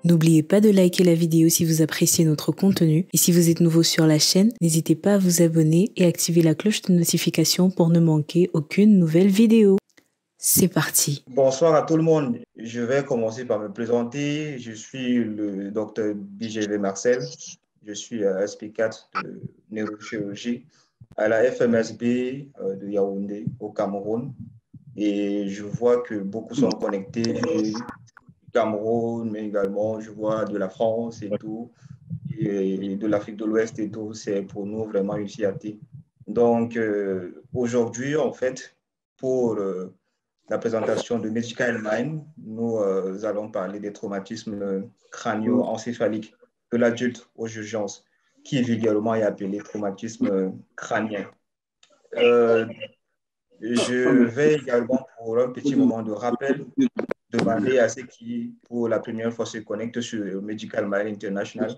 N'oubliez pas de liker la vidéo si vous appréciez notre contenu et si vous êtes nouveau sur la chaîne, n'hésitez pas à vous abonner et activer la cloche de notification pour ne manquer aucune nouvelle vidéo. C'est parti. Bonsoir à tout le monde. Je vais commencer par me présenter. Je suis le docteur BGV Marcel. Je suis SP4 de neurochirurgie à la FMSB de Yaoundé au Cameroun. Et je vois que beaucoup sont connectés du Cameroun, mais également je vois de la France et tout, et de l'Afrique de l'Ouest et tout. C'est pour nous vraiment une fierté. Donc aujourd'hui, en fait, pour la présentation de Medical Mind, nous allons parler des traumatismes crânio-encéphaliques de l'adulte aux urgences, qui vulgairement est appelé traumatisme crânien. Euh, je vais également, pour un petit moment de rappel, demander à ceux qui, pour la première fois, se connectent sur Medical Mind International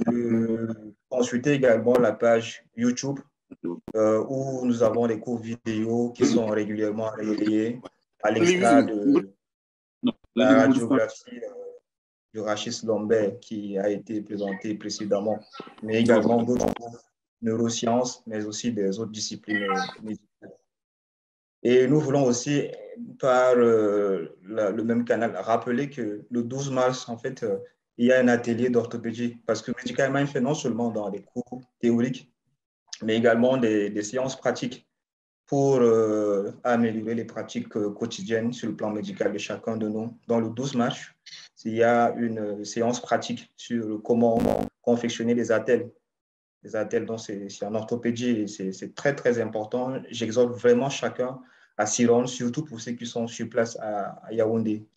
de consulter également la page YouTube où nous avons des cours vidéo qui sont régulièrement relayés à l'extra de la radiographie du rachis lombaire qui a été présentée précédemment, mais également d'autres cours neurosciences, mais aussi des autres disciplines médicales. Et nous voulons aussi, par le même canal, rappeler que le 12 mars, en fait, il y a un atelier d'orthopédie parce que Medical Mind fait non seulement dans des cours théoriques, mais également des séances pratiques pour améliorer les pratiques quotidiennes sur le plan médical de chacun de nous. Dans le 12 mars, il y a une séance pratique sur comment confectionner les attelles. Les attelles, donc c'est en orthopédie et c'est très, très important. J'exhorte vraiment chacun à s'y rendre, surtout pour ceux qui sont sur place à Yaoundé.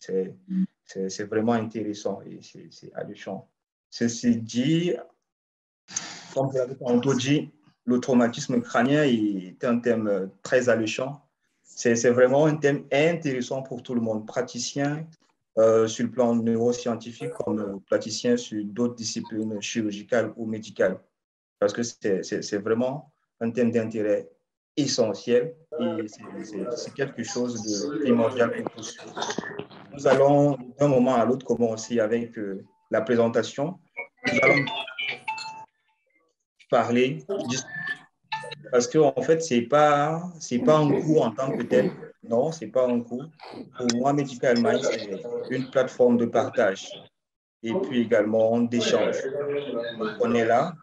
C'est vraiment intéressant et c'est alléchant. Ceci dit, comme vous l'avez tantôt dit, le traumatisme crânien est un thème très alléchant. C'est vraiment un thème intéressant pour tout le monde, praticien sur le plan neuroscientifique comme praticien sur d'autres disciplines chirurgicales ou médicales. Parce que c'est vraiment un thème d'intérêt essentiel et c'est quelque chose de primordial pour tous. Nous allons d'un moment à l'autre commencer avec la présentation. Nous allons parler, parce qu'en fait, c'est pas un cours en tant que tel. Non, c'est pas un cours. Pour moi, Medical Mind, c'est une plateforme de partage et puis également d'échange. Donc, on est là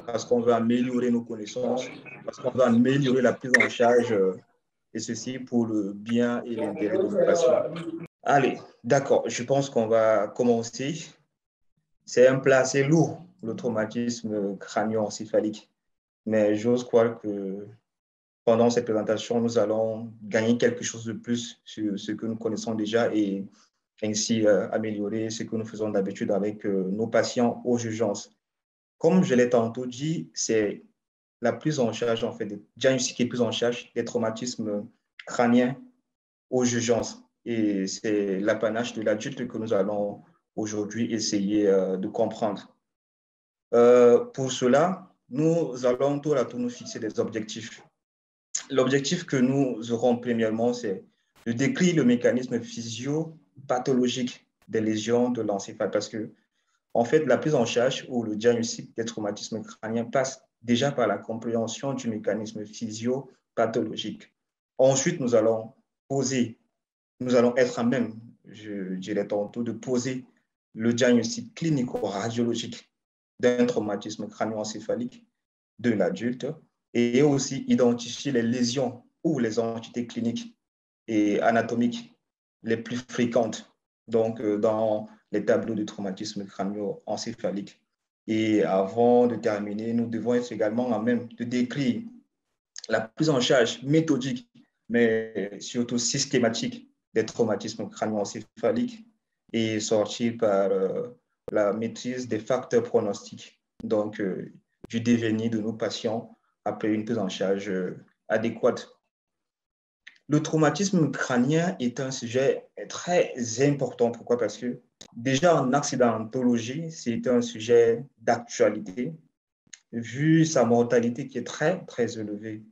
parce qu'on veut améliorer nos connaissances, parce qu'on veut améliorer la prise en charge, et ceci pour le bien et l'intérêt de nos patients. Allez, d'accord, je pense qu'on va commencer. C'est un plat assez lourd, le traumatisme crânio-encéphalique, mais j'ose croire que pendant cette présentation, nous allons gagner quelque chose de plus sur ce que nous connaissons déjà et ainsi améliorer ce que nous faisons d'habitude avec nos patients aux urgences. Comme je l'ai tantôt dit, c'est la prise en charge, en fait, diagnostic et prise en charge des traumatismes crâniens aux urgences. Et c'est l'apanage de l'adulte que nous allons aujourd'hui essayer de comprendre. Pour cela, nous allons tour à tour nous fixer des objectifs. L'objectif que nous aurons premièrement, c'est de décrire le mécanisme physio-pathologique des lésions de l'encéphale parce que, en fait, la prise en charge ou le diagnostic des traumatismes crâniens passe déjà par la compréhension du mécanisme physio-pathologique. Ensuite, nous allons être à même, je dirais tantôt, de poser le diagnostic clinico-radiologique d'un traumatisme crânio-encéphalique de l'adulte et aussi identifier les lésions ou les entités cliniques et anatomiques les plus fréquentes donc, dans les tableaux de traumatisme crânio-encéphalique. Et avant de terminer, nous devons être également à même de décrire la prise en charge méthodique, mais surtout systématique des traumatismes crânio-encéphaliques et sortir par la maîtrise des facteurs pronostiques, donc du devenir de nos patients après une prise en charge adéquate. Le traumatisme crânien est un sujet très important. Pourquoi? Parce que déjà en accidentologie, c'est un sujet d'actualité, vu sa mortalité qui est très, très élevée.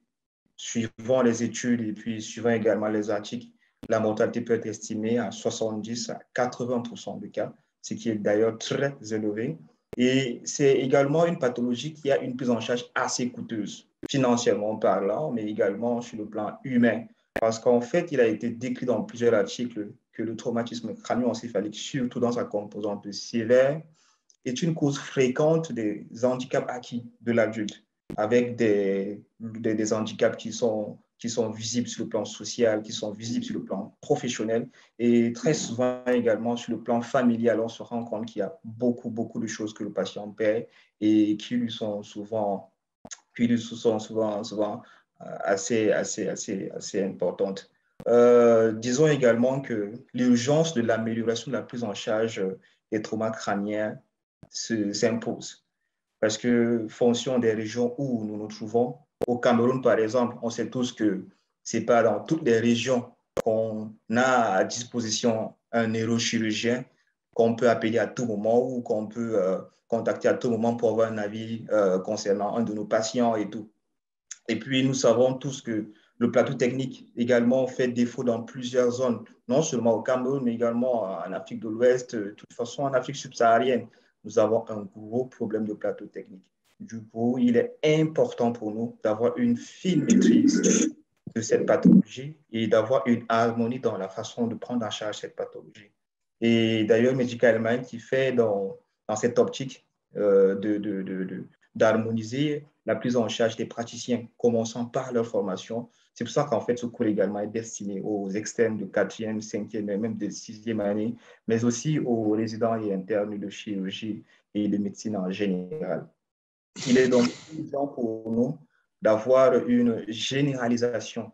Suivant les études et puis suivant également les articles, la mortalité peut être estimée à 70 à 80% de cas. ce qui est d'ailleurs très élevé. Et c'est également une pathologie qui a une prise en charge assez coûteuse, financièrement parlant, mais également sur le plan humain. Parce qu'en fait, il a été décrit dans plusieurs articles que le traumatisme crânio-encéphalique, surtout dans sa composante sévère, est une cause fréquente des handicaps acquis de l'adulte, avec des handicaps qui sont visibles sur le plan social, qui sont visibles sur le plan professionnel et très souvent également sur le plan familial. On se rend compte qu'il y a beaucoup de choses que le patient paie et qui lui sont souvent assez importantes. Disons également que l'urgence de l'amélioration de la prise en charge des traumas crâniens s'impose. Parce que, fonction des régions où nous nous trouvons, au Cameroun, par exemple, on sait tous que ce n'est pas dans toutes les régions qu'on a à disposition un neurochirurgien qu'on peut appeler à tout moment ou qu'on peut contacter à tout moment pour avoir un avis concernant un de nos patients et tout. Et puis, nous savons tous que le plateau technique également fait défaut dans plusieurs zones, non seulement au Cameroun, mais également en Afrique de l'Ouest, de toute façon en Afrique subsaharienne. Nous avons un gros problème de plateau technique. Du coup, il est important pour nous d'avoir une fine maîtrise de cette pathologie et d'avoir une harmonie dans la façon de prendre en charge cette pathologie. Et d'ailleurs, Medical Mind qui fait dans cette optique d'harmoniser la prise en charge des praticiens, commençant par leur formation. C'est pour ça qu'en fait, ce cours également est destiné aux externes de 4e, 5e et même de 6e année, mais aussi aux résidents et internes de chirurgie et de médecine en général. Il est donc urgent pour nous d'avoir une généralisation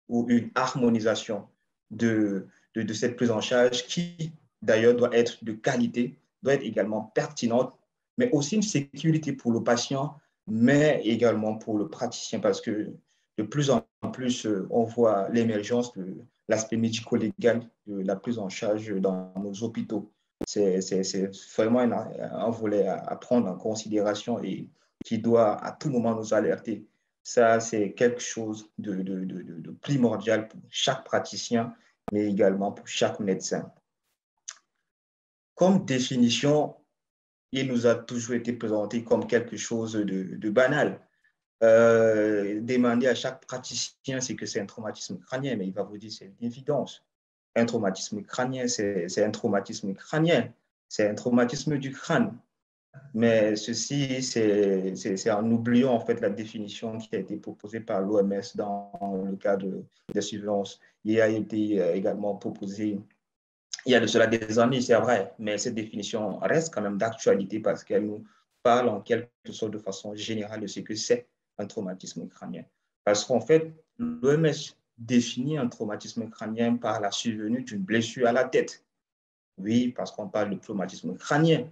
ou une harmonisation de cette prise en charge qui, d'ailleurs, doit être de qualité, doit être également pertinente, mais aussi une sécurité pour le patient, mais également pour le praticien, parce que de plus en plus, on voit l'émergence de l'aspect médico-légal de la prise en charge dans nos hôpitaux. C'est vraiment un volet à prendre en considération et qui doit à tout moment nous alerter. Ça, c'est quelque chose de primordial pour chaque praticien, mais également pour chaque médecin. Comme définition, il nous a toujours été présenté comme quelque chose de banal. Demander à chaque praticien c'est que c'est un traumatisme crânien, mais il va vous dire c'est une évidence. Un traumatisme crânien, c'est un traumatisme crânien, c'est un traumatisme du crâne. Mais ceci, c'est en oubliant en fait la définition qui a été proposée par l'OMS dans le cadre des surveillances. Il a été également proposé il y a de cela des années, c'est vrai, mais cette définition reste quand même d'actualité parce qu'elle nous parle en quelque sorte de façon générale de ce que c'est un traumatisme crânien. Parce qu'en fait, l'OMS définit un traumatisme crânien par la survenue d'une blessure à la tête. Oui, parce qu'on parle de traumatisme crânien,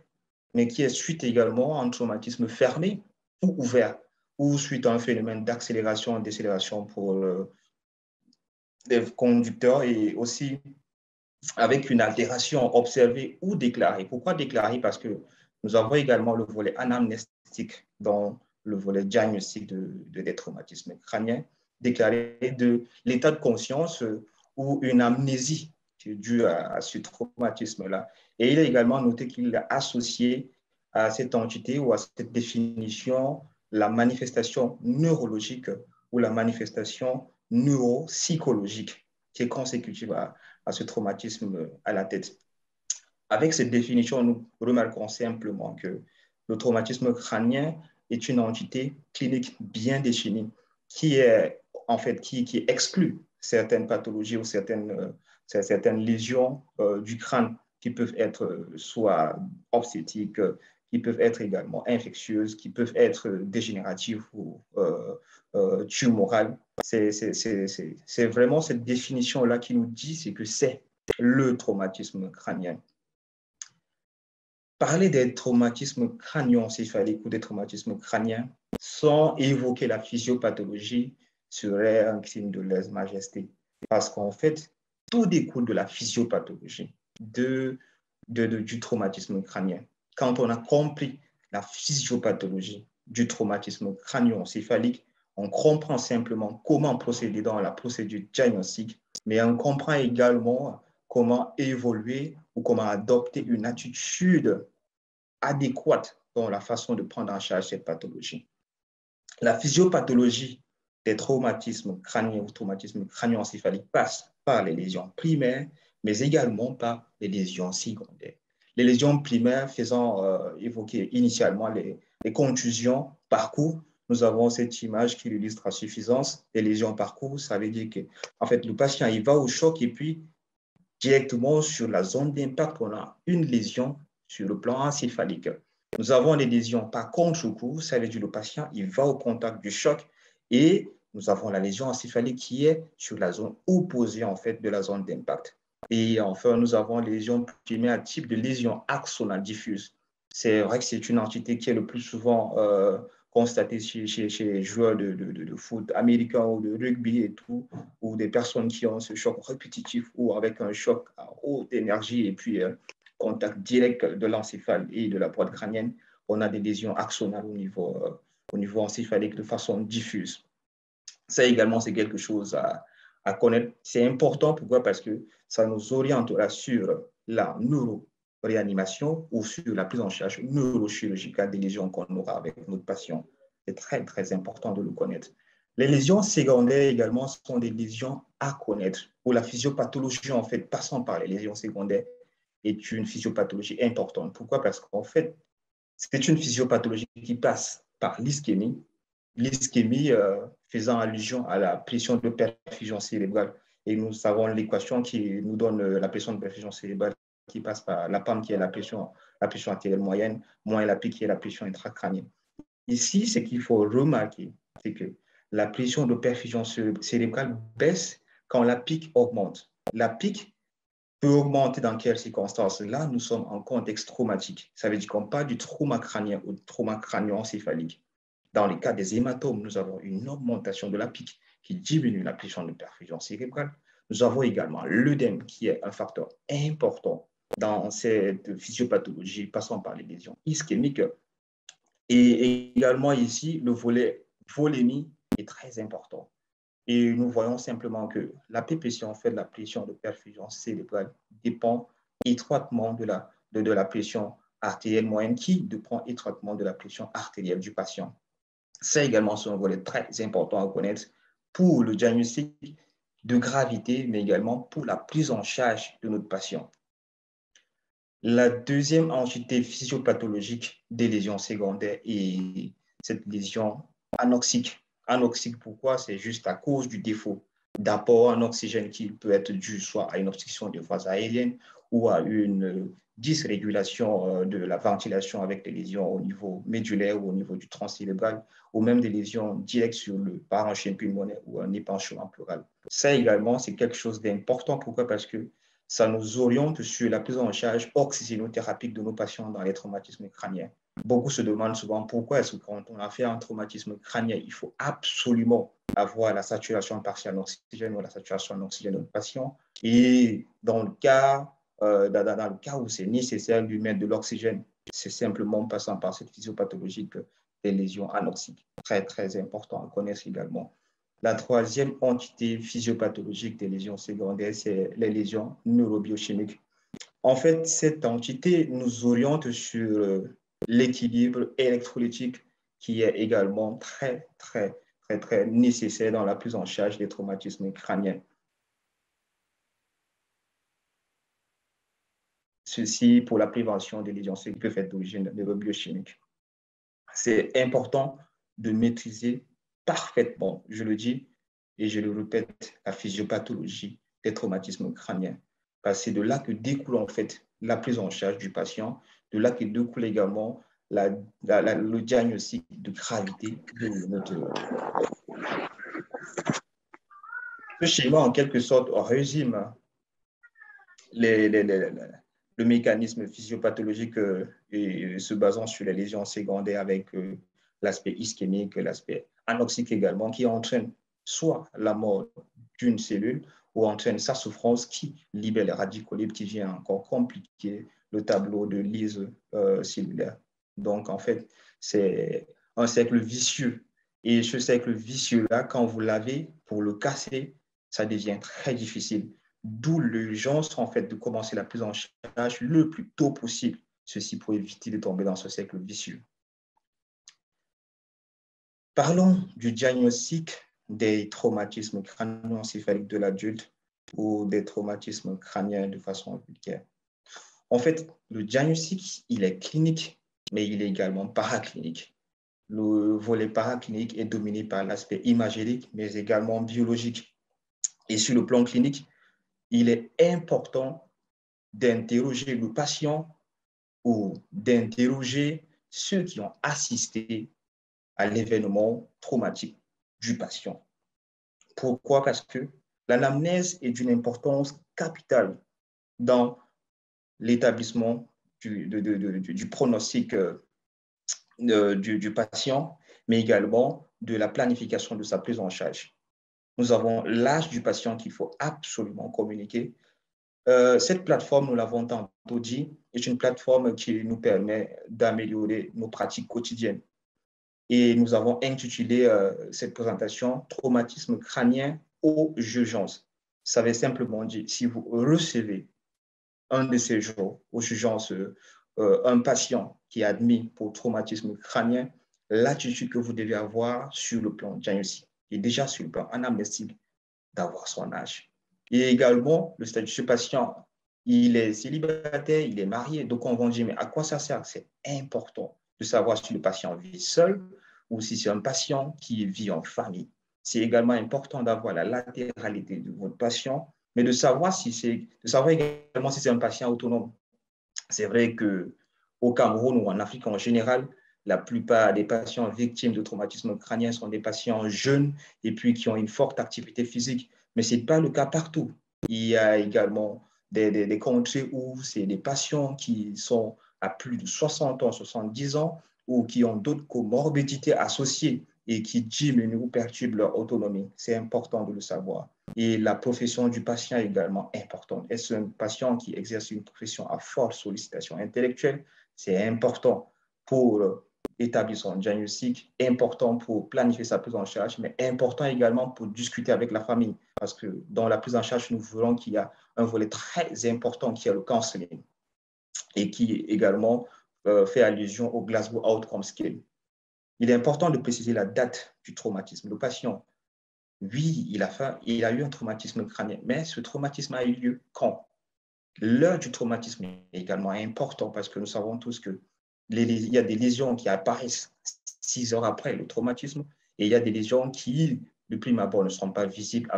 mais qui est suite également à un traumatisme fermé ou ouvert, ou suite à un phénomène d'accélération et décélération pour les conducteurs et aussi avec une altération observée ou déclarée. Pourquoi déclarée? Parce que nous avons également le volet anamnestique dans le volet diagnostic des traumatismes crâniens, déclaré de l'état de conscience ou une amnésie due à ce traumatisme-là. Et il est également noté qu'il est associé à cette entité ou à cette définition la manifestation neurologique ou la manifestation neuropsychologique qui est consécutive à ce traumatisme à la tête. Avec cette définition, nous remarquons simplement que le traumatisme crânien est une entité clinique bien définie qui est en fait qui exclut certaines pathologies ou certaines lésions du crâne qui peuvent être soit obstétriques, qui peuvent être également infectieuses, qui peuvent être dégénératives ou tumorales. C'est vraiment cette définition-là qui nous dit ce que c'est le traumatisme crânien. Parler des traumatismes crânio-encéphaliques ou des traumatismes crâniens sans évoquer la physiopathologie serait un crime de lèse-majesté. Parce qu'en fait, tout découle de la physiopathologie du traumatisme crânien. Quand on a compris la physiopathologie du traumatisme crânio-encéphalique, on comprend simplement comment procéder dans la procédure diagnostique, mais on comprend également comment évoluer ou comment adopter une attitude adéquate dans la façon de prendre en charge cette pathologie. La physiopathologie des traumatismes crâniens ou traumatismes crânio-encéphaliques passe par les lésions primaires, mais également par les lésions secondaires. Les lésions primaires faisant évoquer initialement les contusions parcours. Nous avons cette image qui illustre à suffisance. Les lésions parcours, ça veut dire que en fait, le patient il va au choc et puis directement sur la zone d'impact, on a une lésion sur le plan encéphalique. Nous avons les lésions par contre-coup, ça veut dire que le patient il va au contact du choc et nous avons la lésion encéphalique qui est sur la zone opposée en fait de la zone d'impact. Et enfin, nous avons les lésions primaires, type de lésion axonale diffuse. C'est vrai que c'est une entité qui est le plus souvent constatée chez les joueurs de foot américains ou de rugby et tout, ou des personnes qui ont ce choc répétitif ou avec un choc à haute énergie et puis contact direct de l'encéphale et de la boîte crânienne, on a des lésions axonales au niveau encéphalique de façon diffuse. Ça également, c'est quelque chose à connaître. C'est important, pourquoi? Parce que ça nous orientera sur la neuroréanimation ou sur la prise en charge neurochirurgicale des lésions qu'on aura avec notre patient. C'est très, très important de le connaître. Les lésions secondaires également sont des lésions à connaître, où la physiopathologie, en fait, passant par les lésions secondaires, est une physiopathologie importante. Pourquoi? Parce qu'en fait, c'est une physiopathologie qui passe par l'ischémie, faisant allusion à la pression de perfusion cérébrale. Et nous savons l'équation qui nous donne la pression de perfusion cérébrale qui passe par la PAM qui est la pression artérielle moyenne, moins la P qui est la pression intracrânienne. Ici, ce qu'il faut remarquer, c'est que la pression de perfusion cérébrale baisse quand la pique augmente. La pique peut augmenter dans quelles circonstances? Là, nous sommes en contexte traumatique. Ça veut dire qu'on parle du trauma crânien ou trauma crânio-encéphalique. Dans le cas des hématomes, nous avons une augmentation de la pique qui diminue la pression de perfusion cérébrale. Nous avons également l'œdème qui est un facteur important dans cette physiopathologie passant par les lésions ischémiques. Et également ici, le volet volémie est très important. Et nous voyons simplement que la PPC, en fait, la pression de perfusion cérébrale dépend étroitement de la pression artérielle moyenne qui dépend étroitement de la pression artérielle du patient. C'est également un volet très important à connaître pour le diagnostic de gravité, mais également pour la prise en charge de notre patient. La deuxième entité physiopathologique des lésions secondaires est cette lésion anoxique. Anoxique, pourquoi? C'est juste à cause du défaut d'apport en oxygène qui peut être dû soit à une obstruction des voies aériennes ou à une dysrégulation de la ventilation avec des lésions au niveau médulaire ou au niveau du tronc cérébral ou même des lésions directes sur le parenchyme pulmonaire ou un épanchement pleural. Ça également, c'est quelque chose d'important. Pourquoi? Parce que ça nous oriente sur la prise en charge oxygénothérapique de nos patients dans les traumatismes crâniens. Beaucoup se demandent souvent pourquoi est-ce que quand on a fait un traumatisme crânien, il faut absolument avoir la saturation partielle en oxygène ou la saturation en oxygène de notre patient. Et dans le cas où c'est nécessaire de lui mettre de l'oxygène, c'est simplement passant par cette physiopathologie des lésions anoxiques. Très, très important à connaître également. La troisième entité physiopathologique des lésions secondaires, c'est les lésions neurobiochimiques. En fait, cette entité nous oriente sur l'équilibre électrolytique qui est également très, très, très, très nécessaire dans la prise en charge des traumatismes crâniens. Ceci pour la prévention des lésions qui peuvent être d'origine neurobiochimique. C'est important de maîtriser parfaitement, je le dis et je le répète, la physiopathologie des traumatismes crâniens. Parce que c'est de là que découle en fait la prise en charge du patient, de là que découle également le diagnostic de gravité de notre. Ce schéma, en quelque sorte, résume le mécanisme physiopathologique se basant sur les lésions secondaires avec l'aspect ischémique, l'aspect anoxique également, qui entraîne soit la mort d'une cellule ou entraîne sa souffrance qui libère les radicaux libres qui vient encore compliquer le tableau de lyse cellulaire. Donc, en fait, c'est un cercle vicieux. Et ce cercle vicieux-là, quand vous l'avez, pour le casser, ça devient très difficile. d'où l'urgence en fait de commencer la prise en charge le plus tôt possible, ceci pour éviter de tomber dans ce cercle vicieux. Parlons du diagnostic des traumatismes crânioencéphaliques de l'adulte ou des traumatismes crâniens de façon vulgaire. En fait, le diagnostic, il est clinique, mais il est également paraclinique. Le volet paraclinique est dominé par l'aspect imagérique, mais également biologique. Et sur le plan clinique, il est important d'interroger le patient ou d'interroger ceux qui ont assisté à l'événement traumatique du patient. Pourquoi? Parce que l'anamnèse est d'une importance capitale dans l'établissement du pronostic du patient, mais également de la planification de sa prise en charge. Nous avons l'âge du patient qu'il faut absolument communiquer. Cette plateforme, nous l'avons tantôt dit, est une plateforme qui nous permet d'améliorer nos pratiques quotidiennes. Et nous avons intitulé cette présentation « Traumatisme crânien aux urgences ». Ça veut simplement dire, si vous recevez un de ces jours aux urgences un patient qui est admis pour traumatisme crânien, l'attitude que vous devez avoir sur le plan diagnostique et déjà sur le plan anamnestique d'avoir son âge. Et également, le statut de ce patient, il est célibataire, il est marié, donc on va dire, mais à quoi ça sert? C'est important de savoir si le patient vit seul ou si c'est un patient qui vit en famille. C'est également important d'avoir la latéralité de votre patient, mais de savoir également si c'est un patient autonome. C'est vrai qu'au Cameroun ou en Afrique en général, la plupart des patients victimes de traumatisme crânien sont des patients jeunes et puis qui ont une forte activité physique. Mais ce n'est pas le cas partout. Il y a également des contrées où c'est des patients qui sont à plus de 60 ans, 70 ans ou qui ont d'autres comorbidités associées et qui diminuent ou perturbent leur autonomie. C'est important de le savoir. Et la profession du patient est également importante. Est-ce un patient qui exerce une profession à forte sollicitation intellectuelle? C'est important pour établir son diagnostic, important pour planifier sa prise en charge, mais important également pour discuter avec la famille. Parce que dans la prise en charge, nous voulons qu'il y a un volet très important qui est le counseling et qui également fait allusion au Glasgow Outcome Scale. Il est important de préciser la date du traumatisme. Le patient, oui, il a eu un traumatisme crânien, mais ce traumatisme a eu lieu quand? L'heure du traumatisme est également important parce que nous savons tous que il y a des lésions qui apparaissent 6 heures après le traumatisme et il y a des lésions qui, de prime abord, ne seront pas visibles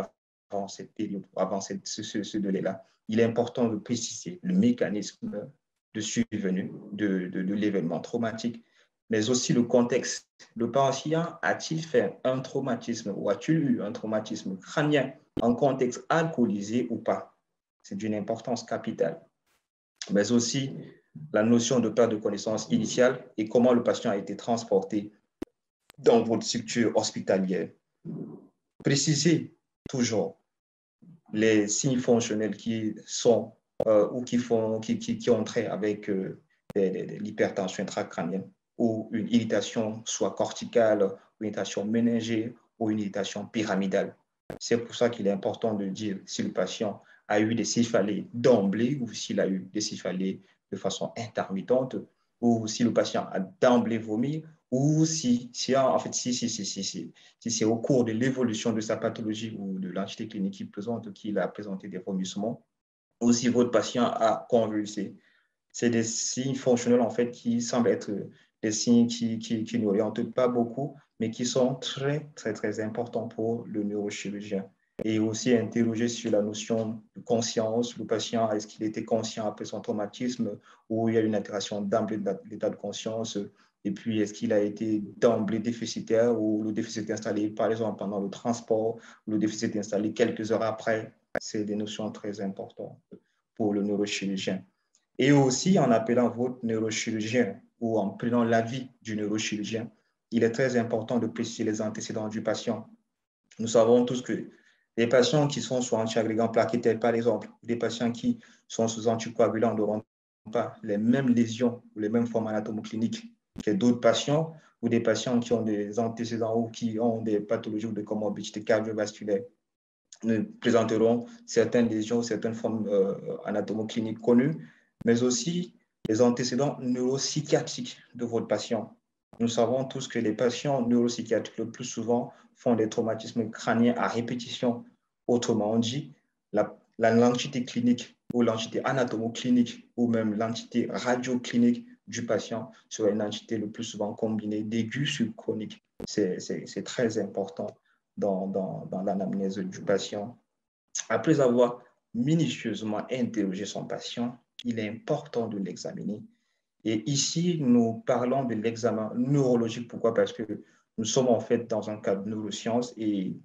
avant cette période, avant ce délai-là. Il est important de préciser le mécanisme de survenue de l'événement traumatique, mais aussi le contexte. Le patient a-t-il fait un traumatisme ou a-t-il eu un traumatisme crânien en contexte alcoolisé ou pas? C'est d'une importance capitale. Mais aussi la notion de perte de connaissance initiale et comment le patient a été transporté dans votre structure hospitalière. Précisez toujours les signes fonctionnels qui sont ou qui ont trait avec l'hypertension intracrânienne ou une irritation soit corticale, une irritation méningée ou une irritation pyramidale. C'est pour ça qu'il est important de dire si le patient a eu des céphalées d'emblée ou s'il a eu des céphalées de façon intermittente ou si le patient a d'emblée vomi ou si c'est au cours de l'évolution de sa pathologie ou de l'entité clinique qu'il a présenté des vomissements ou si votre patient a convulsé. C'est des signes fonctionnels en fait qui semblent être des signes qui n'orientent pas beaucoup, mais qui sont très, très, très importants pour le neurochirurgien. Et aussi interroger sur la notion de conscience. Le patient, est-ce qu'il était conscient après son traumatisme ou il y a une altération d'emblée de l'état de conscience? Et puis, est-ce qu'il a été d'emblée déficitaire ou le déficit est installé, par exemple, pendant le transport, ou le déficit est installé quelques heures après? C'est des notions très importantes pour le neurochirurgien. Et aussi, en appelant votre neurochirurgien ou en prenant l'avis du neurochirurgien, il est très important de préciser les antécédents du patient. Nous savons tous que les patients qui sont sous antiagrégants plaquettaires, par exemple, des patients qui sont sous anticoagulants n'auront pas les mêmes lésions ou les mêmes formes anatomocliniques que d'autres patients ou des patients qui ont des antécédents ou qui ont des pathologies ou des comorbidités cardiovasculaires. Nous présenterons certaines lésions, certaines formes anatomocliniques connues, mais aussi les antécédents neuropsychiatriques de votre patient. Nous savons tous que les patients neuropsychiatriques le plus souvent font des traumatismes crâniens à répétition. Autrement dit, l'entité clinique ou l'entité anatomoclinique ou même l'entité radioclinique du patient sera une entité le plus souvent combinée d'aigu subchronique. C'est très important dans l'anamnèse du patient. Après avoir minutieusement interrogé son patient, il est important de l'examiner. Et ici, nous parlons de l'examen neurologique. Pourquoi? Parce que nous sommes en fait dans un cadre de neurosciences et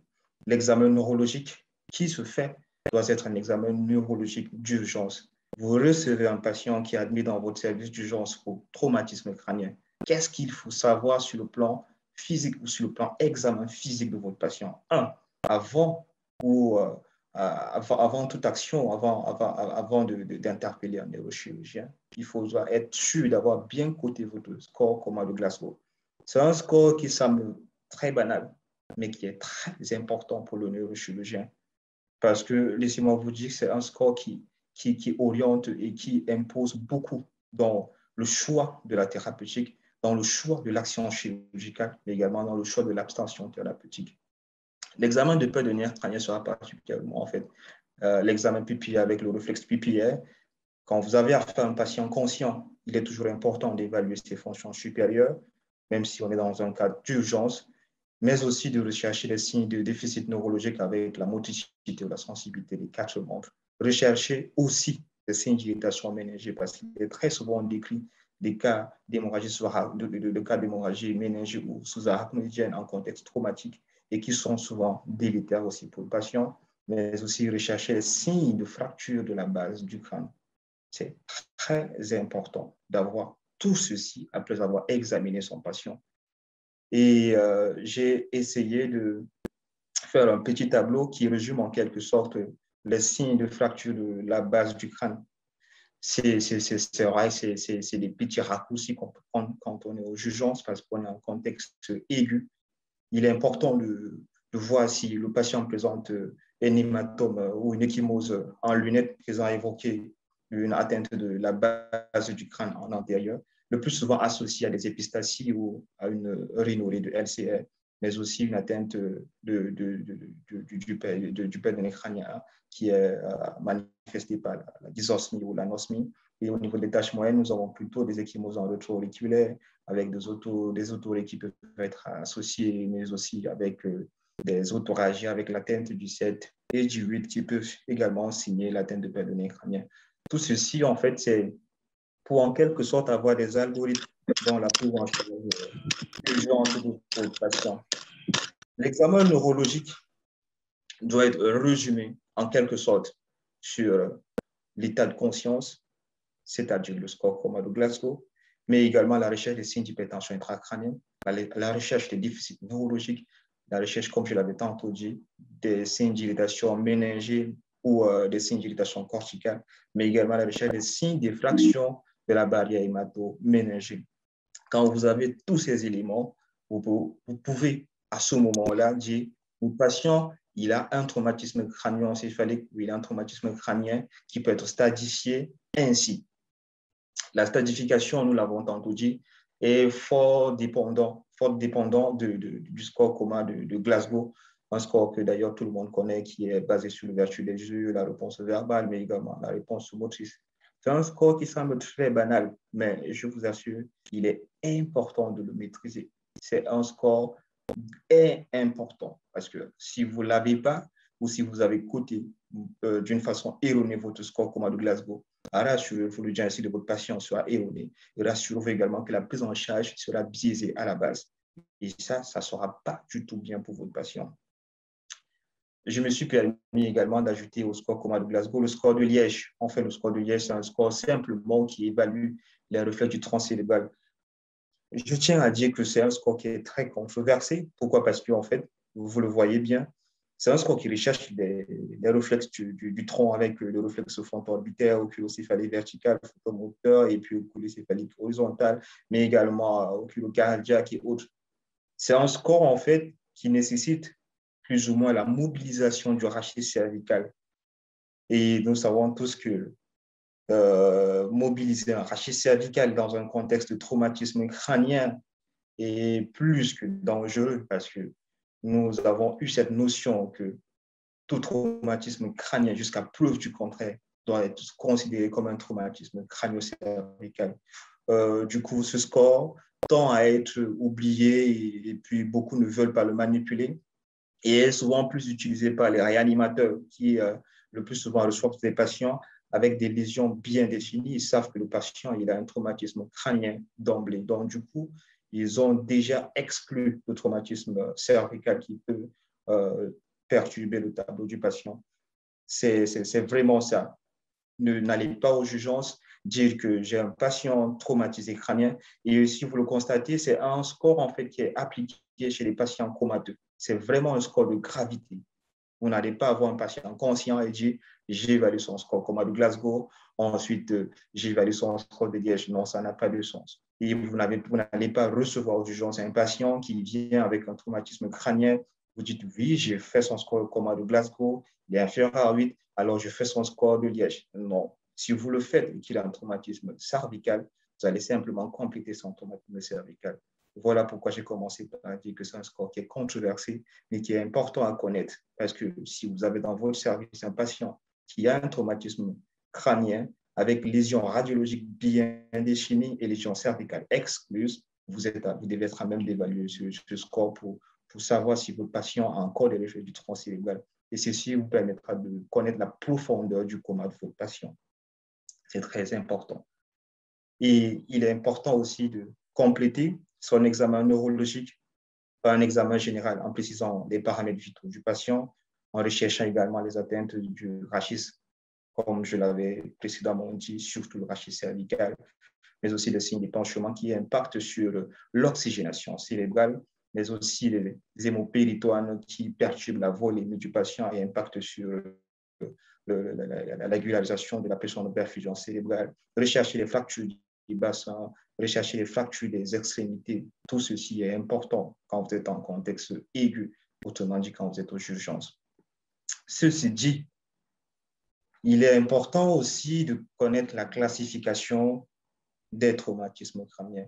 l'examen neurologique qui se fait doit être un examen neurologique d'urgence. Vous recevez un patient qui est admis dans votre service d'urgence pour traumatisme crânien. Qu'est-ce qu'il faut savoir sur le plan physique ou sur le plan examen physique de votre patient? Un, avant ou avant toute action, avant d'interpeller un neurochirurgien, il faut être sûr d'avoir bien coté votre score coma de Glasgow. C'est un score qui semble très banal, mais qui est très important pour le neurochirurgien. Parce que, laissez-moi vous dire, c'est un score qui oriente et qui impose beaucoup dans le choix de la thérapeutique, dans le choix de l'action chirurgicale, mais également dans le choix de l'abstention thérapeutique. L'examen de peur de nerf crânien sera particulièrement, en fait, l'examen pupillaire avec le réflexe pupillaire. Quand vous avez affaire à un patient conscient, il est toujours important d'évaluer ses fonctions supérieures, même si on est dans un cas d'urgence, mais aussi de rechercher les signes de déficit neurologique avec la motricité ou la sensibilité des quatre membres. Rechercher aussi les signes d'irritation méningée parce qu'il est très souvent décrit des cas d'hémorragie méningée ou sous-arachnoïdienne en contexte traumatique et qui sont souvent délétères aussi pour le patient, mais aussi rechercher les signes de fracture de la base du crâne. C'est très important d'avoir tout ceci après avoir examiné son patient. Et j'ai essayé de faire un petit tableau qui résume en quelque sorte les signes de fracture de la base du crâne. C'est vrai, c'est des petits raccourcis qu'on peut prendre quand on est aux urgences parce qu'on est en contexte aigu. Il est important de voir si le patient présente un hématome ou une ecchymose en lunettes, faisant évoquer une atteinte de la base du crâne en antérieur, le plus souvent associée à des épistasies ou à une rhinorrhée de LCR, mais aussi une atteinte du père crânien qui est manifestée par la dysosmie ou l'anosmie. Et au niveau des tâches moyennes, nous avons plutôt des ecchymoses en rétroauriculaire avec des autorés qui peuvent être associés, mais aussi avec des autoragies avec l'atteinte du 7 et du 8 qui peuvent également signer l'atteinte de perte de nerf crânien. Tout ceci, en fait, c'est pour en quelque sorte avoir des algorithmes dans la prise en charge urgente de votre patient. L'examen neurologique doit être résumé en quelque sorte sur l'état de conscience, c'est-à-dire le score coma de Glasgow, mais également la recherche des signes d'hypertension intracrânienne, la recherche des déficits neurologiques, la recherche, comme je l'avais tantôt dit, des signes d'irritation méningée ou des signes d'irritation corticale, mais également la recherche des signes d'effraction de la barrière hémato-méningée. Quand vous avez tous ces éléments, vous pouvez à ce moment-là dire, le patient, il a un traumatisme crânio-encéphalique ou il a un traumatisme crânien qui peut être stadifié ainsi. La stadification, nous l'avons tantôt dit, est fort dépendant du score coma de Glasgow, un score que d'ailleurs tout le monde connaît, qui est basé sur l'ouverture des yeux, la réponse verbale, mais également la réponse motrice. C'est un score qui semble très banal, mais je vous assure, il est important de le maîtriser. C'est un score important parce que si vous ne l'avez pas ou si vous avez coté d'une façon erronée votre score coma de Glasgow, rassurez-vous, le diagnostic de votre patient sera erroné et rassurez-vous également que la prise en charge sera biaisée à la base. Et ça ne sera pas du tout bien pour votre patient. Je me suis permis également d'ajouter au score coma de Glasgow le score de Liège. En fait, le score de Liège, c'est un score simplement qui évalue les reflets du tronc cérébral. Je tiens à dire que c'est un score qui est très controversé. Pourquoi? Parce qu'en fait, vous le voyez bien, c'est un score qui recherche des réflexes du tronc avec le réflexe fronto-orbitaire, oculocéphalique verticale, photomoteur et puis oculocéphalique horizontale, mais également oculocardiaque et autres. C'est un score, en fait, qui nécessite plus ou moins la mobilisation du rachis cervical. Et nous savons tous que mobiliser un rachis cervical dans un contexte de traumatisme crânien est plus que dangereux parce que nous avons eu cette notion que tout traumatisme crânien, jusqu'à preuve du contraire, doit être considéré comme un traumatisme crânio-cervical. Du coup, ce score tend à être oublié et puis beaucoup ne veulent pas le manipuler et est souvent plus utilisé par les réanimateurs qui, le plus souvent, reçoivent des patients avec des lésions bien définies. Ils savent que le patient il a un traumatisme crânien d'emblée. Donc, du coup, ils ont déjà exclu le traumatisme cervical qui peut perturber le tableau du patient. C'est vraiment ça. N'allez pas aux urgences dire que j'ai un patient traumatisé crânien. Et si vous le constatez, c'est un score en fait qui est appliqué chez les patients comateux. C'est vraiment un score de gravité. Vous n'allez pas avoir un patient conscient et dire j'ai évalué son score coma de Glasgow, ensuite j'ai évalué son score de Liège. Non, ça n'a pas de sens. Et vous n'allez pas recevoir aux urgences un patient qui vient avec un traumatisme crânien. Vous dites oui, j'ai fait son score coma de Glasgow, il est inférieur à 8, alors je fais son score de Liège. Non. Si vous le faites et qu'il a un traumatisme cervical, vous allez simplement compléter son traumatisme cervical. Voilà pourquoi j'ai commencé par dire que c'est un score qui est controversé, mais qui est important à connaître. Parce que si vous avez dans votre service un patient qui a un traumatisme crânien avec lésions radiologiques bien définies et lésions cervicales excluses, vous devez être à même d'évaluer ce score pour savoir si votre patient a encore des lésions du tronc cérébral. Et ceci vous permettra de connaître la profondeur du coma de votre patient. C'est très important. Et il est important aussi de compléter son examen neurologique par un examen général en précisant les paramètres vitaux du patient, en recherchant également les atteintes du rachis, comme je l'avais précédemment dit, surtout le rachis cervical, mais aussi les signes d'épanchement qui impactent sur l'oxygénation cérébrale, mais aussi les hémopéritoines qui perturbent la volémie du patient et impactent sur la régularisation de la pression de perfusion cérébrale, rechercher les fractures du bassin, rechercher les fractures des extrémités. Tout ceci est important quand vous êtes en contexte aigu, autrement dit quand vous êtes aux urgences. Ceci dit, il est important aussi de connaître la classification des traumatismes crâniens.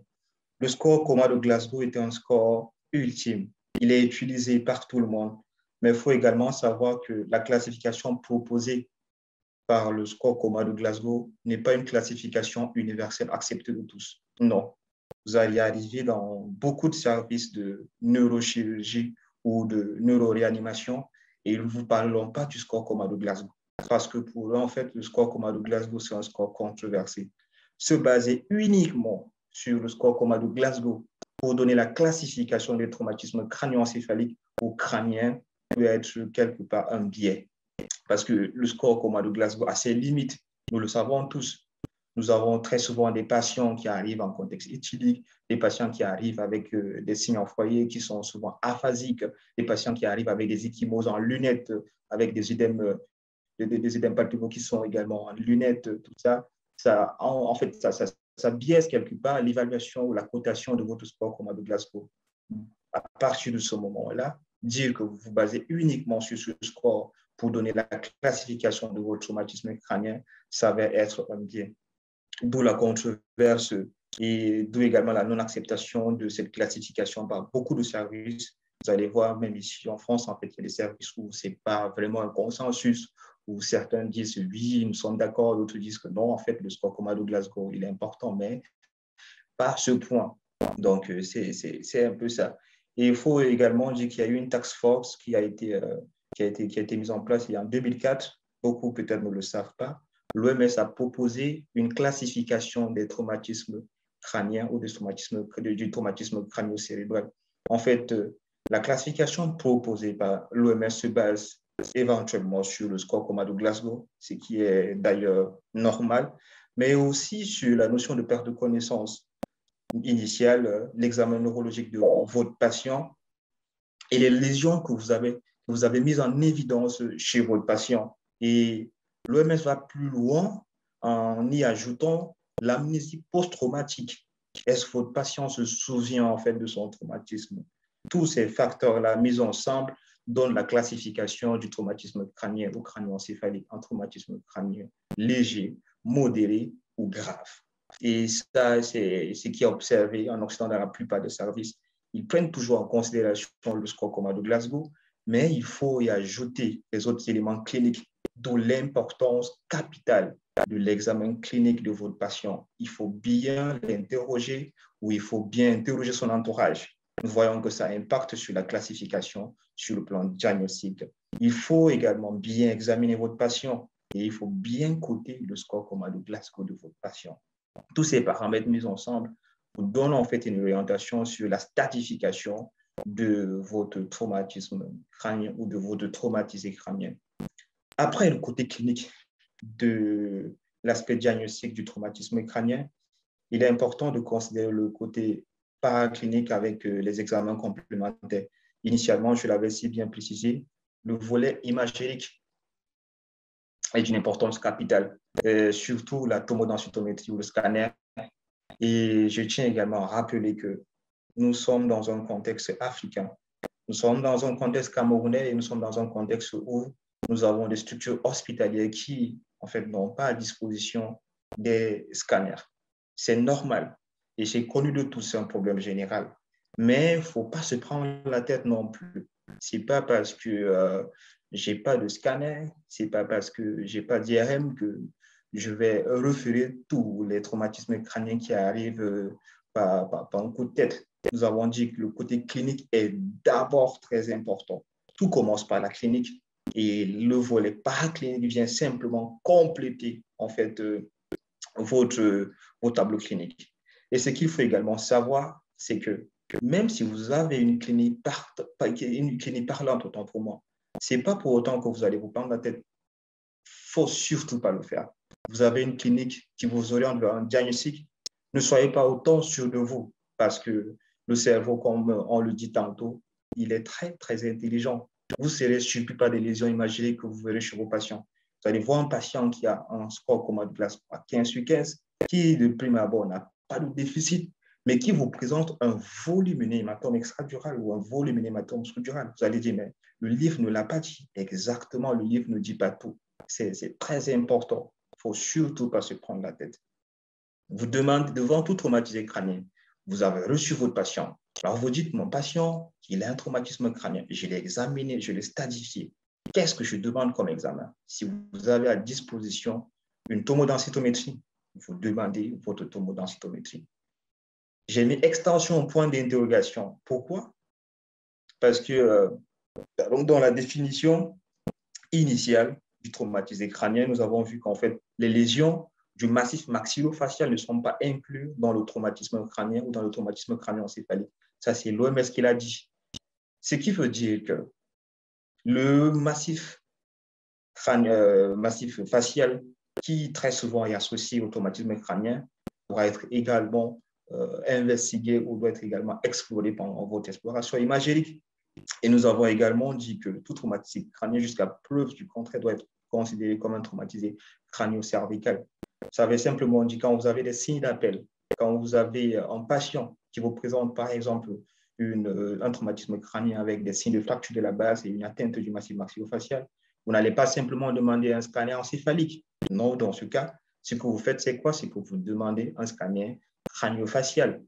Le score coma de Glasgow est un score ultime. Il est utilisé par tout le monde, mais il faut également savoir que la classification proposée par le score coma de Glasgow n'est pas une classification universelle acceptée de tous. Non. Vous allez arriver dans beaucoup de services de neurochirurgie ou de neuroréanimation et ils ne vous parleront pas du score coma de Glasgow. Parce que pour eux, en fait, le score coma de Glasgow, c'est un score controversé. Se baser uniquement sur le score coma de Glasgow pour donner la classification des traumatismes crânio-encéphaliques ou crâniens peut être quelque part un biais. Parce que le score coma de Glasgow a ses limites. Nous le savons tous. Nous avons très souvent des patients qui arrivent en contexte éthylique, des patients qui arrivent avec des signes en foyer qui sont souvent aphasiques, des patients qui arrivent avec des ecchymoses en lunettes, avec des œdèmes palpebres qui sont également en lunettes, tout ça. En fait, ça biaise quelque part l'évaluation ou la cotation de votre score coma de Glasgow. À partir de ce moment-là, dire que vous vous basez uniquement sur ce score pour donner la classification de votre traumatisme crânien, ça va être un biais. D'où la controverse et d'où également la non-acceptation de cette classification par beaucoup de services. Vous allez voir, même ici en France, en fait, il y a des services où ce n'est pas vraiment un consensus, où certains disent oui, nous sommes d'accord, d'autres disent que non, en fait, le score coma de Glasgow, il est important, mais pas à ce point. Donc, c'est un peu ça. Et il faut également dire qu'il y a eu une task force qui a été mise en place il y a en 2004. Beaucoup peut-être ne le savent pas. L'OMS a proposé une classification des traumatismes crâniens ou du traumatisme crânio-cérébral. En fait, la classification proposée par l'OMS se base éventuellement sur le score coma de Glasgow, ce qui est d'ailleurs normal, mais aussi sur la notion de perte de connaissance initiale, l'examen neurologique de votre patient et les lésions que vous avez mises en évidence chez votre patient. Et l'OMS va plus loin en y ajoutant l'amnésie post-traumatique. Est-ce que votre patient se souvient en fait de son traumatisme? Tous ces facteurs-là mis ensemble donne la classification du traumatisme crânien ou crânioencéphalique en traumatisme crânien léger, modéré ou grave. Et ça, c'est ce qui est observé en Occident dans la plupart des services. Ils prennent toujours en considération le score coma de Glasgow, mais il faut y ajouter les autres éléments cliniques, d'où l'importance capitale de l'examen clinique de votre patient. Il faut bien l'interroger ou il faut bien interroger son entourage. Nous voyons que ça impacte sur la classification, sur le plan diagnostique. Il faut également bien examiner votre patient et il faut bien coter le score coma de Glasgow de votre patient. Tous ces paramètres mis ensemble vous donnent en fait une orientation sur la stratification de votre traumatisme crânien ou de votre traumatisé crânien. Après le côté clinique de l'aspect diagnostique du traumatisme crânien, il est important de considérer le côté paraclinique avec les examens complémentaires. Initialement, je l'avais si bien précisé, le volet imagérique est d'une importance capitale, surtout la tomodensitométrie ou le scanner. Et je tiens également à rappeler que nous sommes dans un contexte africain, nous sommes dans un contexte camerounais et nous sommes dans un contexte où nous avons des structures hospitalières qui, en fait, n'ont pas à disposition des scanners. C'est normal et c'est connu de tous, c'est un problème général. Mais il ne faut pas se prendre la tête non plus. Ce n'est pas parce que je n'ai pas de scanner, ce n'est pas parce que je n'ai pas d'IRM que je vais référer tous les traumatismes crâniens qui arrivent par un coup de tête. Nous avons dit que le côté clinique est d'abord très important. Tout commence par la clinique et le volet paraclinique vient simplement compléter en fait votre tableau clinique. Et ce qu'il faut également savoir, c'est que même si vous avez une clinique parlante, autant pour moi, ce n'est pas pour autant que vous allez vous prendre la tête. Il ne faut surtout pas le faire. Vous avez une clinique qui vous oriente vers un diagnostic, ne soyez pas autant sûr de vous parce que le cerveau, comme on le dit tantôt, il est très, très intelligent. Vous serez surpris par des lésions imaginaires que vous verrez chez vos patients. Vous allez voir un patient qui a un score coma de Glasgow à 15 sur 15, qui de prime abord n'a pas de déficit, mais qui vous présente un volumineux hématome extradural ou un volumineux hématome structural. Vous allez dire, mais le livre ne l'a pas dit. Exactement, le livre ne dit pas tout. C'est très important. Il ne faut surtout pas se prendre la tête. Vous demandez devant tout traumatisé crânien, vous avez reçu votre patient. Alors vous dites, mon patient, il a un traumatisme crânien. Je l'ai examiné, je l'ai stadifié. Qu'est-ce que je demande comme examen? Si vous avez à disposition une tomodensitométrie, vous demandez votre tomodensitométrie. J'ai mis extension au point d'interrogation. Pourquoi? Parce que dans la définition initiale du traumatisé crânien, nous avons vu qu'en fait, les lésions du massif maxillofacial ne sont pas inclus dans le traumatisme crânien ou dans le traumatisme crânioencéphalique. Ça, c'est l'OMS qui l'a dit. Ce qui veut dire que le massif facial, qui très souvent est associé au traumatisme crânien, pourra être également investigué ou doit être également exploré pendant votre exploration imagérique. Et nous avons également dit que tout traumatisme crânien, jusqu'à preuve du contraire, doit être considéré comme un traumatisé crânio-cervical. Ça veut simplement dire quand vous avez des signes d'appel, quand vous avez un patient qui vous présente par exemple un traumatisme crânien avec des signes de fracture de la base et une atteinte du massif maxillofacial, vous n'allez pas simplement demander un scanner encéphalique. Non, dans ce cas, ce que vous faites, c'est quoi? C'est que vous demandez un scanner crânio-facial.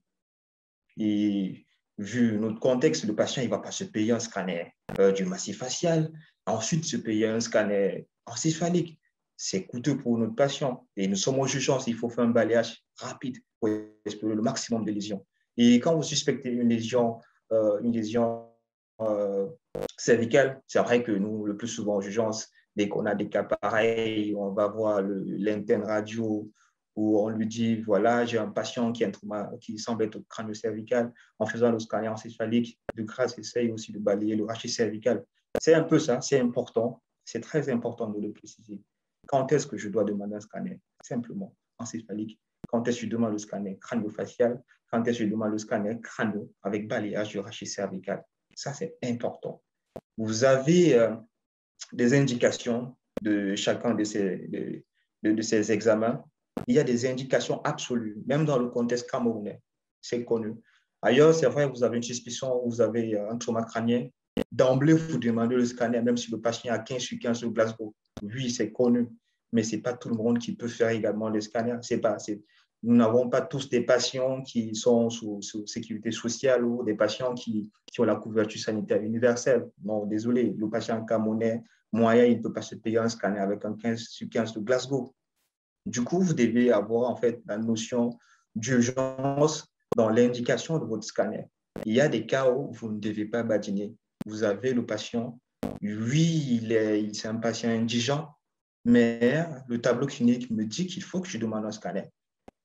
Et vu notre contexte, le patient ne va pas se payer un scanner du massif facial, ensuite se payer un scanner encéphalique. C'est coûteux pour notre patient. Et nous sommes aux urgences, il faut faire un balayage rapide pour explorer le maximum de lésions. Et quand vous suspectez une lésion cervicale, c'est vrai que nous, le plus souvent aux urgences, dès qu'on a des cas pareils, on va voir l'interne radio où on lui dit, voilà, j'ai un patient qui semble être crânio-cervical. En faisant le scanner encéphalique, de grâce, essaye aussi de balayer le rachis cervical. C'est un peu ça, c'est important. C'est très important de le préciser. Quand est-ce que je dois demander un scanner? Simplement, encéphalique. Quand est-ce que je demande le scanner crânio-facial? Quand est-ce que je demande le scanner crânio avec balayage du rachis cervical? Ça, c'est important. Vous avez des indications de chacun de ces examens. Il y a des indications absolues, même dans le contexte camerounais. C'est connu. Ailleurs, c'est vrai, vous avez une suspicion, vous avez un trauma crânien. d'emblée, vous demandez le scanner, même si le patient a 15 sur 15 sur Glasgow. Oui, c'est connu, mais ce n'est pas tout le monde qui peut faire également le scanner. Nous n'avons pas tous des patients qui sont sous sécurité sociale ou des patients qui ont la couverture sanitaire universelle. Non, désolé, le patient camerounais moyen, il ne peut pas se payer un scanner avec un 15 sur 15 de Glasgow. Du coup, vous devez avoir en fait la notion d'urgence dans l'indication de votre scanner. Il y a des cas où vous ne devez pas badiner. Vous avez le patient, oui, c'est un patient indigent, mais le tableau clinique me dit qu'il faut que je demande un scanner.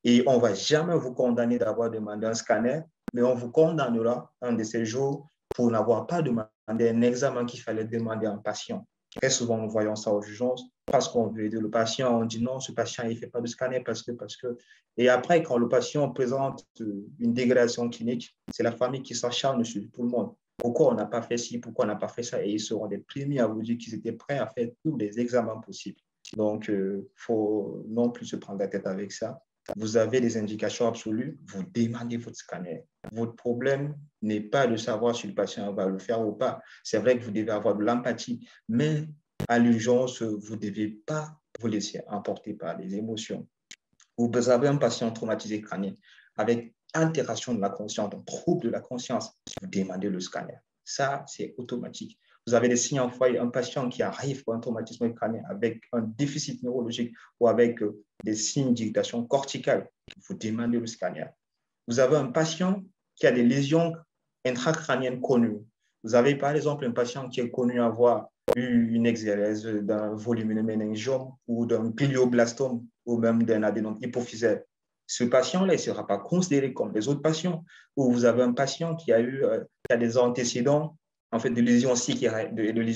Et on ne va jamais vous condamner d'avoir demandé un scanner, mais on vous condamnera un de ces jours pour n'avoir pas demandé un examen qu'il fallait demander à un patient. Très souvent, nous voyons ça aux urgences parce qu'on veut aider le patient. On dit non, ce patient, il ne fait pas de scanner parce que. Et après, quand le patient présente une dégradation clinique, c'est la famille qui s'acharne sur tout le monde. Pourquoi on n'a pas fait ci, pourquoi on n'a pas fait ça? Et ils seront les premiers à vous dire qu'ils étaient prêts à faire tous les examens possibles. Donc, il faut non plus se prendre la tête avec ça. Vous avez des indications absolues, vous demandez votre scanner. Votre problème n'est pas de savoir si le patient va le faire ou pas. C'est vrai que vous devez avoir de l'empathie, mais à l'urgence, vous ne devez pas vous laisser emporter par les émotions. Vous avez un patient traumatisé crânien avec altération de la conscience, un trouble de la conscience, vous demandez le scanner. Ça, c'est automatique. Vous avez des signes en foyer, un patient qui arrive pour un traumatisme crânien avec un déficit neurologique ou avec des signes d'irritation corticale, vous demandez le scanner. Vous avez un patient qui a des lésions intracrâniennes connues. Vous avez par exemple un patient qui est connu avoir eu une exérèse d'un volumineux méningiome ou d'un glioblastome ou même d'un adénome hypophysaire. Ce patient-là, il ne sera pas considéré comme les autres patients. Ou vous avez un patient qui a des antécédents en fait, de lésions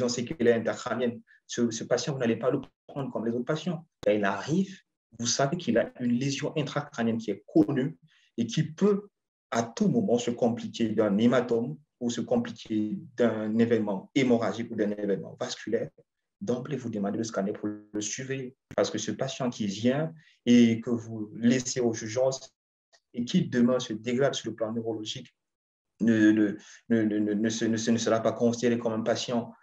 séculaires intercrâniennes. Ce patient, vous n'allez pas le prendre comme les autres patients. Quand il arrive, vous savez qu'il a une lésion intracrânienne qui est connue et qui peut à tout moment se compliquer d'un hématome ou se compliquer d'un événement hémorragique ou d'un événement vasculaire. D'emblée, vous demandez le scanner pour le suivre parce que ce patient qui vient et que vous laissez aux urgences et qui demain se dégrade sur le plan neurologique ne sera pas considéré comme un patient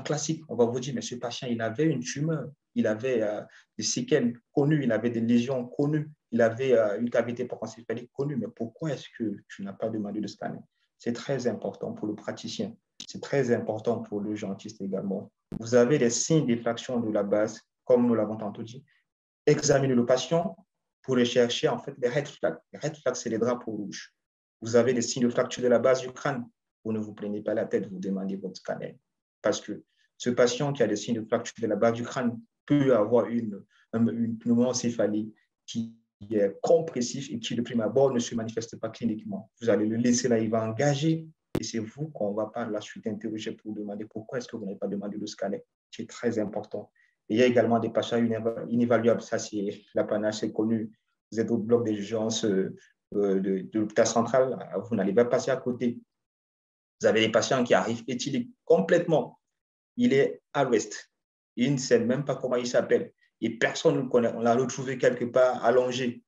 classique. On va vous dire, mais ce patient, il avait une tumeur, il avait des séquelles connues, il avait des lésions connues, il avait une cavité parencéphalique connue, mais pourquoi est-ce que tu n'as pas demandé de scanner? C'est très important pour le praticien, c'est très important pour le urgentiste également. Vous avez des signes d'effraction de la base, comme nous l'avons tantôt dit. Examinez le patient pour rechercher en fait les red flags. Les red flags, c'est les drapeaux rouges. Vous avez des signes de fracture de la base du crâne. Vous ne vous prenez pas la tête, vous demandez votre scanner. Parce que ce patient qui a des signes de fracture de la base du crâne peut avoir une pneumoencéphalie qui est compressif et qui, de prime abord, ne se manifeste pas cliniquement. Vous allez le laisser là, il va engager et c'est vous qu'on ne va pas la suite interroger pour demander pourquoi est-ce que vous n'avez pas demandé le scanner. C'est très important. Et il y a également des patients inévaluables. Ça, c'est l'apanage, c'est connu. Vous êtes au bloc d'urgence de l'hôpital central, vous n'allez pas passer à côté. Vous avez des patients qui arrivent éthyliques complètement. Il est à l'ouest. Il ne sait même pas comment il s'appelle. Et personne ne le connaît. On l'a retrouvé quelque part allongé.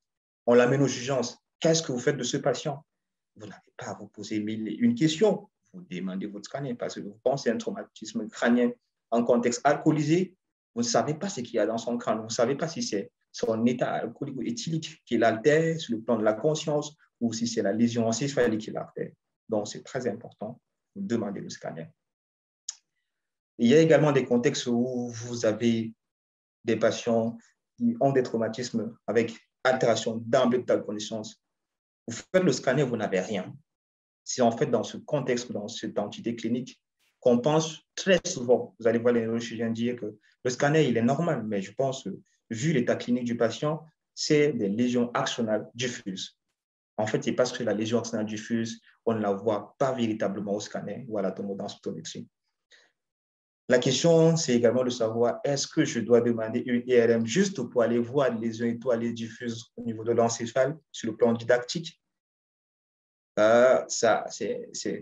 On l'amène aux urgences. Qu'est-ce que vous faites de ce patient? Vous n'avez pas à vous poser une question. Vous demandez votre scanner parce que vous pensez à un traumatisme crânien en contexte alcoolisé. Vous ne savez pas ce qu'il y a dans son crâne. Vous ne savez pas si c'est son état alcoolique ou éthylique qui l'altère sur le plan de la conscience ou si c'est la lésion encéphalique qui l'altère. Donc, c'est très important de demander le scanner. Il y a également des contextes où vous avez des patients qui ont des traumatismes avec altération d'emblée de la connaissance. Vous faites le scanner, vous n'avez rien. C'est en fait dans ce contexte, dans cette entité clinique, qu'on pense très souvent, vous allez voir les neurochirurgiens dire que le scanner, il est normal, mais je pense que, vu l'état clinique du patient, c'est des lésions axonales diffuses. En fait, c'est parce que la lésion axonale diffuse, on ne la voit pas véritablement au scanner ou à la tomodensitométrie. La question, c'est également de savoir, est-ce que je dois demander une IRM juste pour aller voir les lésions étoilées diffuses au niveau de l'encéphale sur le plan didactique? Ça,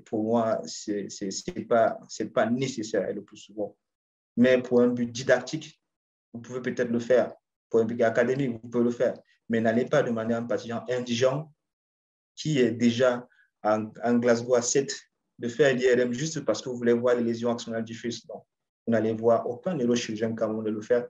pour moi, c'est pas nécessaire le plus souvent. Mais pour un but didactique, vous pouvez peut-être le faire. Pour un but académique, vous pouvez le faire. Mais n'allez pas demander à un patient indigent qui est déjà en Glasgow à 7 de faire l'IRM juste parce que vous voulez voir les lésions axonales diffuses. Non. Vous n'allez voir aucun neurochirurgien camerounais le faire.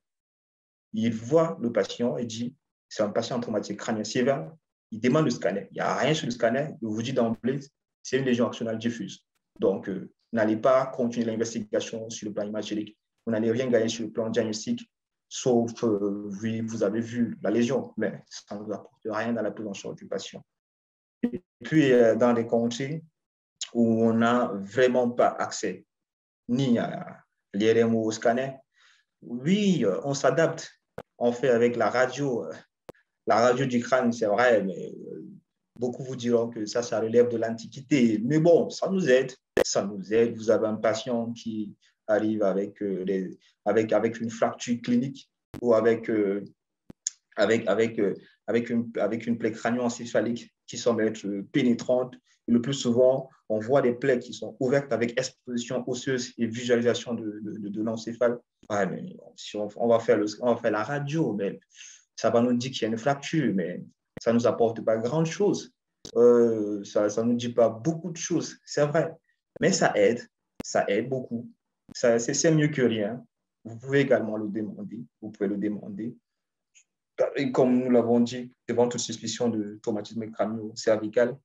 Il voit le patient et dit, c'est un patient traumatique crânien sévère. Il demande le scanner. Il n'y a rien sur le scanner. Il vous dit d'emblée, c'est une lésion axonale diffuse. Donc, n'allez pas continuer l'investigation sur le plan imagique. Vous n'allez rien gagner sur le plan diagnostic, sauf, oui, vous avez vu la lésion, mais ça ne vous apporte rien dans la prise en charge du patient. Et puis, dans des contrées où on n'a vraiment pas accès ni à l'IRM ou au scanner, oui, on s'adapte. On fait avec la radio du crâne, c'est vrai, mais beaucoup vous diront que ça relève de l'Antiquité. Mais bon, ça nous aide. Ça nous aide. Vous avez un patient qui arrive avec une fracture clinique ou avec une plaie crânio-encéphalique qui semble être pénétrante. Et le plus souvent, on voit des plaies qui sont ouvertes avec exposition osseuse et visualisation de l'encéphale. Ouais, mais si on va faire la radio, mais ça va nous dire qu'il y a une fracture, mais ça ne nous apporte pas grand-chose. Ça ne nous dit pas beaucoup de choses, c'est vrai. Mais ça aide beaucoup. C'est mieux que rien. Vous pouvez également le demander. Vous pouvez le demander. Et comme nous l'avons dit, devant toute suspicion de traumatisme crânio-cervical,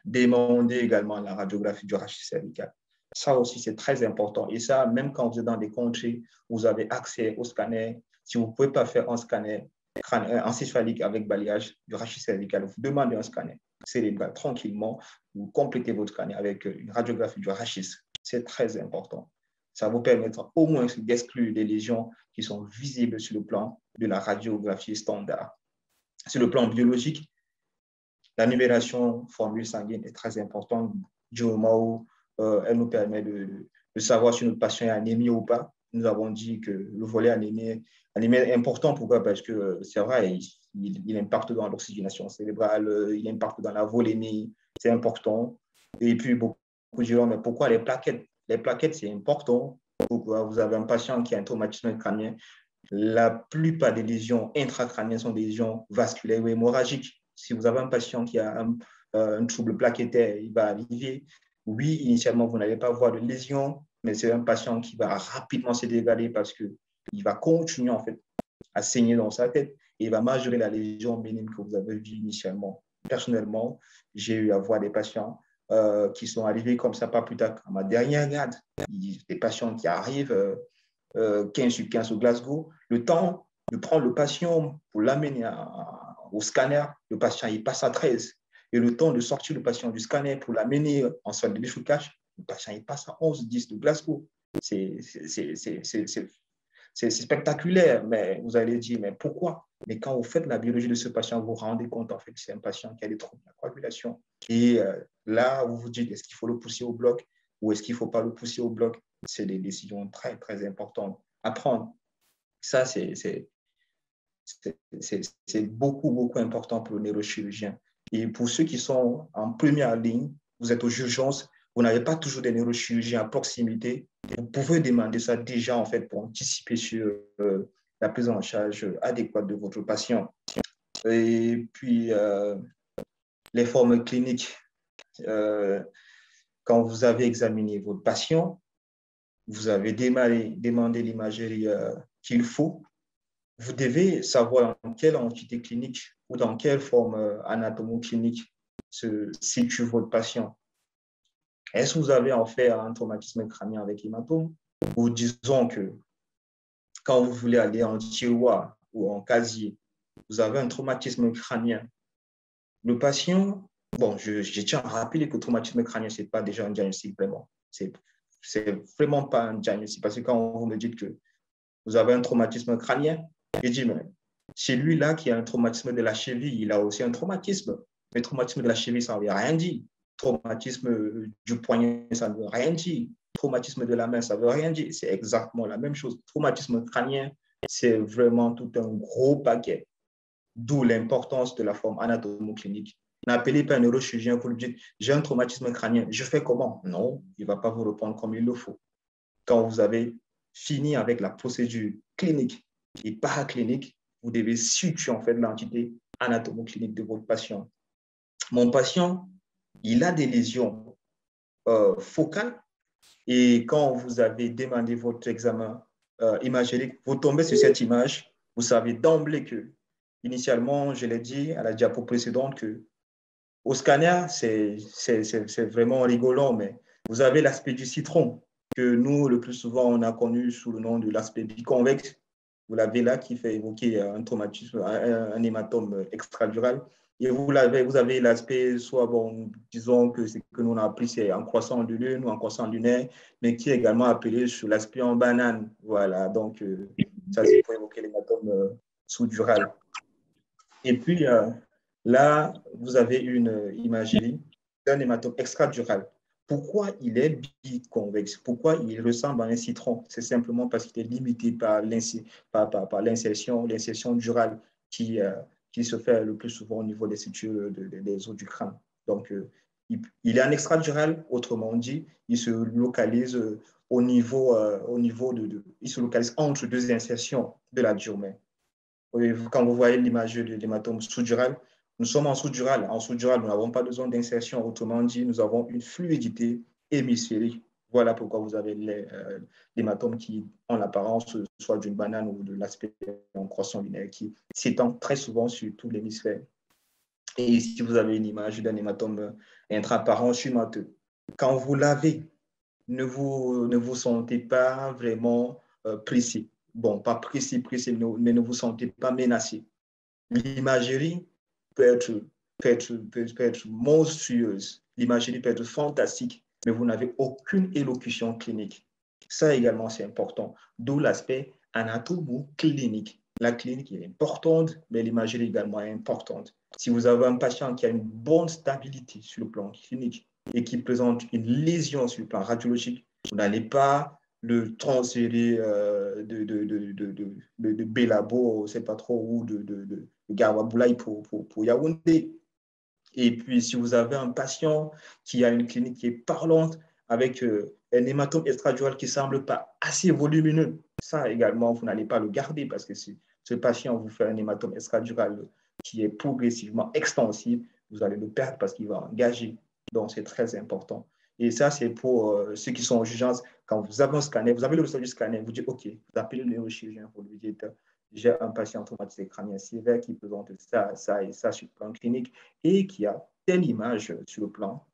demander également la radiographie du rachis cervical. Ça aussi, c'est très important. Et ça, même quand vous êtes dans des contrées où vous avez accès au scanner, si vous ne pouvez pas faire un scanner encéphalique avec balayage du rachis cervical, vous demandez un scanner cérébral tranquillement, vous complétez votre scanner avec une radiographie du rachis. C'est très important. Ça vous permettra au moins d'exclure des lésions qui sont visibles sur le plan de la radiographie standard. Sur le plan biologique, la numération formule sanguine est très importante du moment où elle nous permet de savoir si notre patient est anémie ou pas. Nous avons dit que le volet anémie est important. Pourquoi? Parce que c'est vrai, il impacte dans l'oxygénation cérébrale, il impacte dans la volémie, c'est important. Et puis, beaucoup diront, mais pourquoi les plaquettes? Les plaquettes, c'est important. Pourquoi? Vous avez un patient qui a un traumatisme crânien. La plupart des lésions intracrâniennes sont des lésions vasculaires ou hémorragiques. Si vous avez un patient qui a un trouble plaquettaire, il va arriver. Oui, initialement, vous n'allez pas voir de lésion, mais c'est un patient qui va rapidement se dégrader parce qu'il va continuer en fait à saigner dans sa tête et il va majorer la lésion bénigne que vous avez vue initialement. Personnellement, j'ai eu à voir des patients qui sont arrivés comme ça, pas plus tard qu'à ma dernière garde. Des patients qui arrivent 15 sur 15 au Glasgow. Le temps de prendre le patient pour l'amener au scanner, le patient il passe à 13. Et le temps de sortir le patient du scanner pour l'amener en salle de déchoucage, le patient il passe à 11-10 de Glasgow. C'est spectaculaire, mais vous allez dire, mais pourquoi? Mais quand vous faites la biologie de ce patient, vous vous rendez compte en fait que c'est un patient qui a des troubles de la coagulation. Et là, vous vous dites, est-ce qu'il faut le pousser au bloc ou est-ce qu'il ne faut pas le pousser au bloc? C'est des décisions très, très importantes à prendre. Ça, c'est beaucoup, beaucoup important pour le neurochirurgien. Et pour ceux qui sont en première ligne, vous êtes aux urgences, vous n'avez pas toujours des neurochirurgiens à proximité. Vous pouvez demander ça déjà, en fait, pour anticiper sur la prise en charge adéquate de votre patient. Et puis, les formes cliniques. Quand vous avez examiné votre patient, vous avez demandé l'imagerie qu'il faut. Vous devez savoir dans quelle entité clinique ou dans quelle forme anatomo-clinique se situe votre patient. Est-ce que vous avez en fait un traumatisme crânien avec hématome? Ou disons que quand vous voulez aller en tiroir ou en casier, vous avez un traumatisme crânien. Le patient, bon, je tiens à rappeler que le traumatisme crânien, ce n'est pas déjà un diagnostic vraiment. C'est vraiment pas un diagnostic. Parce que quand vous me dites que vous avez un traumatisme crânien, je dis, mais chez lui-là qui a un traumatisme de la cheville, il a aussi un traumatisme. Mais traumatisme de la cheville, ça ne veut rien dire. Traumatisme du poignet, ça ne veut rien dire. Traumatisme de la main, ça ne veut rien dire. C'est exactement la même chose. Traumatisme crânien, c'est vraiment tout un gros paquet. D'où l'importance de la forme anatomo-clinique. N'appelez pas un neurochirurgien, vous lui dites, j'ai un traumatisme crânien, je fais comment? Non, il ne va pas vous répondre comme il le faut. Quand vous avez fini avec la procédure clinique et paraclinique, vous devez situer en fait l'entité anatomo-clinique de votre patient. Mon patient, il a des lésions focal. Et quand vous avez demandé votre examen imagétique, vous tombez sur cette image, vous savez d'emblée que, initialement, je l'ai dit à la diapo précédente, que au scanner, c'est vraiment rigolant, mais vous avez l'aspect du citron, que nous, le plus souvent, on a connu sous le nom de l'aspect biconvexe. Vous l'avez là qui fait évoquer un traumatisme, un hématome extradural. Et vous avez l'aspect, soit, bon, disons que ce que nous on a appris, c'est en croissant de lune ou en croissant lunaire, mais qui est également appelé sur l'aspect en banane. Voilà, donc ça, c'est pour évoquer l'hématome sous-dural. Et puis, là, vous avez une imagerie d'un hématome extradural. Pourquoi il est biconvexe? Pourquoi il ressemble à un citron? C'est simplement parce qu'il est limité par l'insertion durale qui se fait le plus souvent au niveau des sutures des os du crâne. Donc, il est un extradural, autrement dit, il se localise il se localise entre deux insertions de la durée. Quand vous voyez l'image de l'hématome sous-dural, nous sommes en sous-dural. En sous-dural, nous n'avons pas de zone d'insertion. Autrement dit, nous avons une fluidité hémisphérique. Voilà pourquoi vous avez l'hématome qui ont l'apparence soit d'une banane ou de l'aspect en croissant linéaire qui s'étend très souvent sur tout l'hémisphère. Et ici, vous avez une image d'un hématome intraparenchymateux. Quand vous l'avez, ne vous sentez pas vraiment précis. Bon, pas précis, mais ne vous sentez pas menacé. L'imagerie peut être monstrueuse. L'imagerie peut être fantastique, mais vous n'avez aucune élocution clinique. Ça également, c'est important. D'où l'aspect anatomo-clinique. La clinique est importante, mais l'imagerie également est importante. Si vous avez un patient qui a une bonne stabilité sur le plan clinique et qui présente une lésion sur le plan radiologique, vous n'allez pas le transférer de Bélabo, je ne sais pas trop, ou de Gawaboulaye pour Yaoundé. Et puis, si vous avez un patient qui a une clinique qui est parlante, avec un hématome extradural qui ne semble pas assez volumineux, ça également, vous n'allez pas le garder parce que si ce patient vous fait un hématome extradural qui est progressivement extensif, vous allez le perdre parce qu'il va engager. Donc, c'est très important. Et ça, c'est pour ceux qui sont en urgence. Quand vous avez un scanner, vous avez le résultat du scanner, vous dites, OK, vous appelez le neurochirurgien, vous lui dites, j'ai un patient traumatisé crânien sévère qui présente ça, ça et ça sur le plan clinique et qui a telle image sur le plan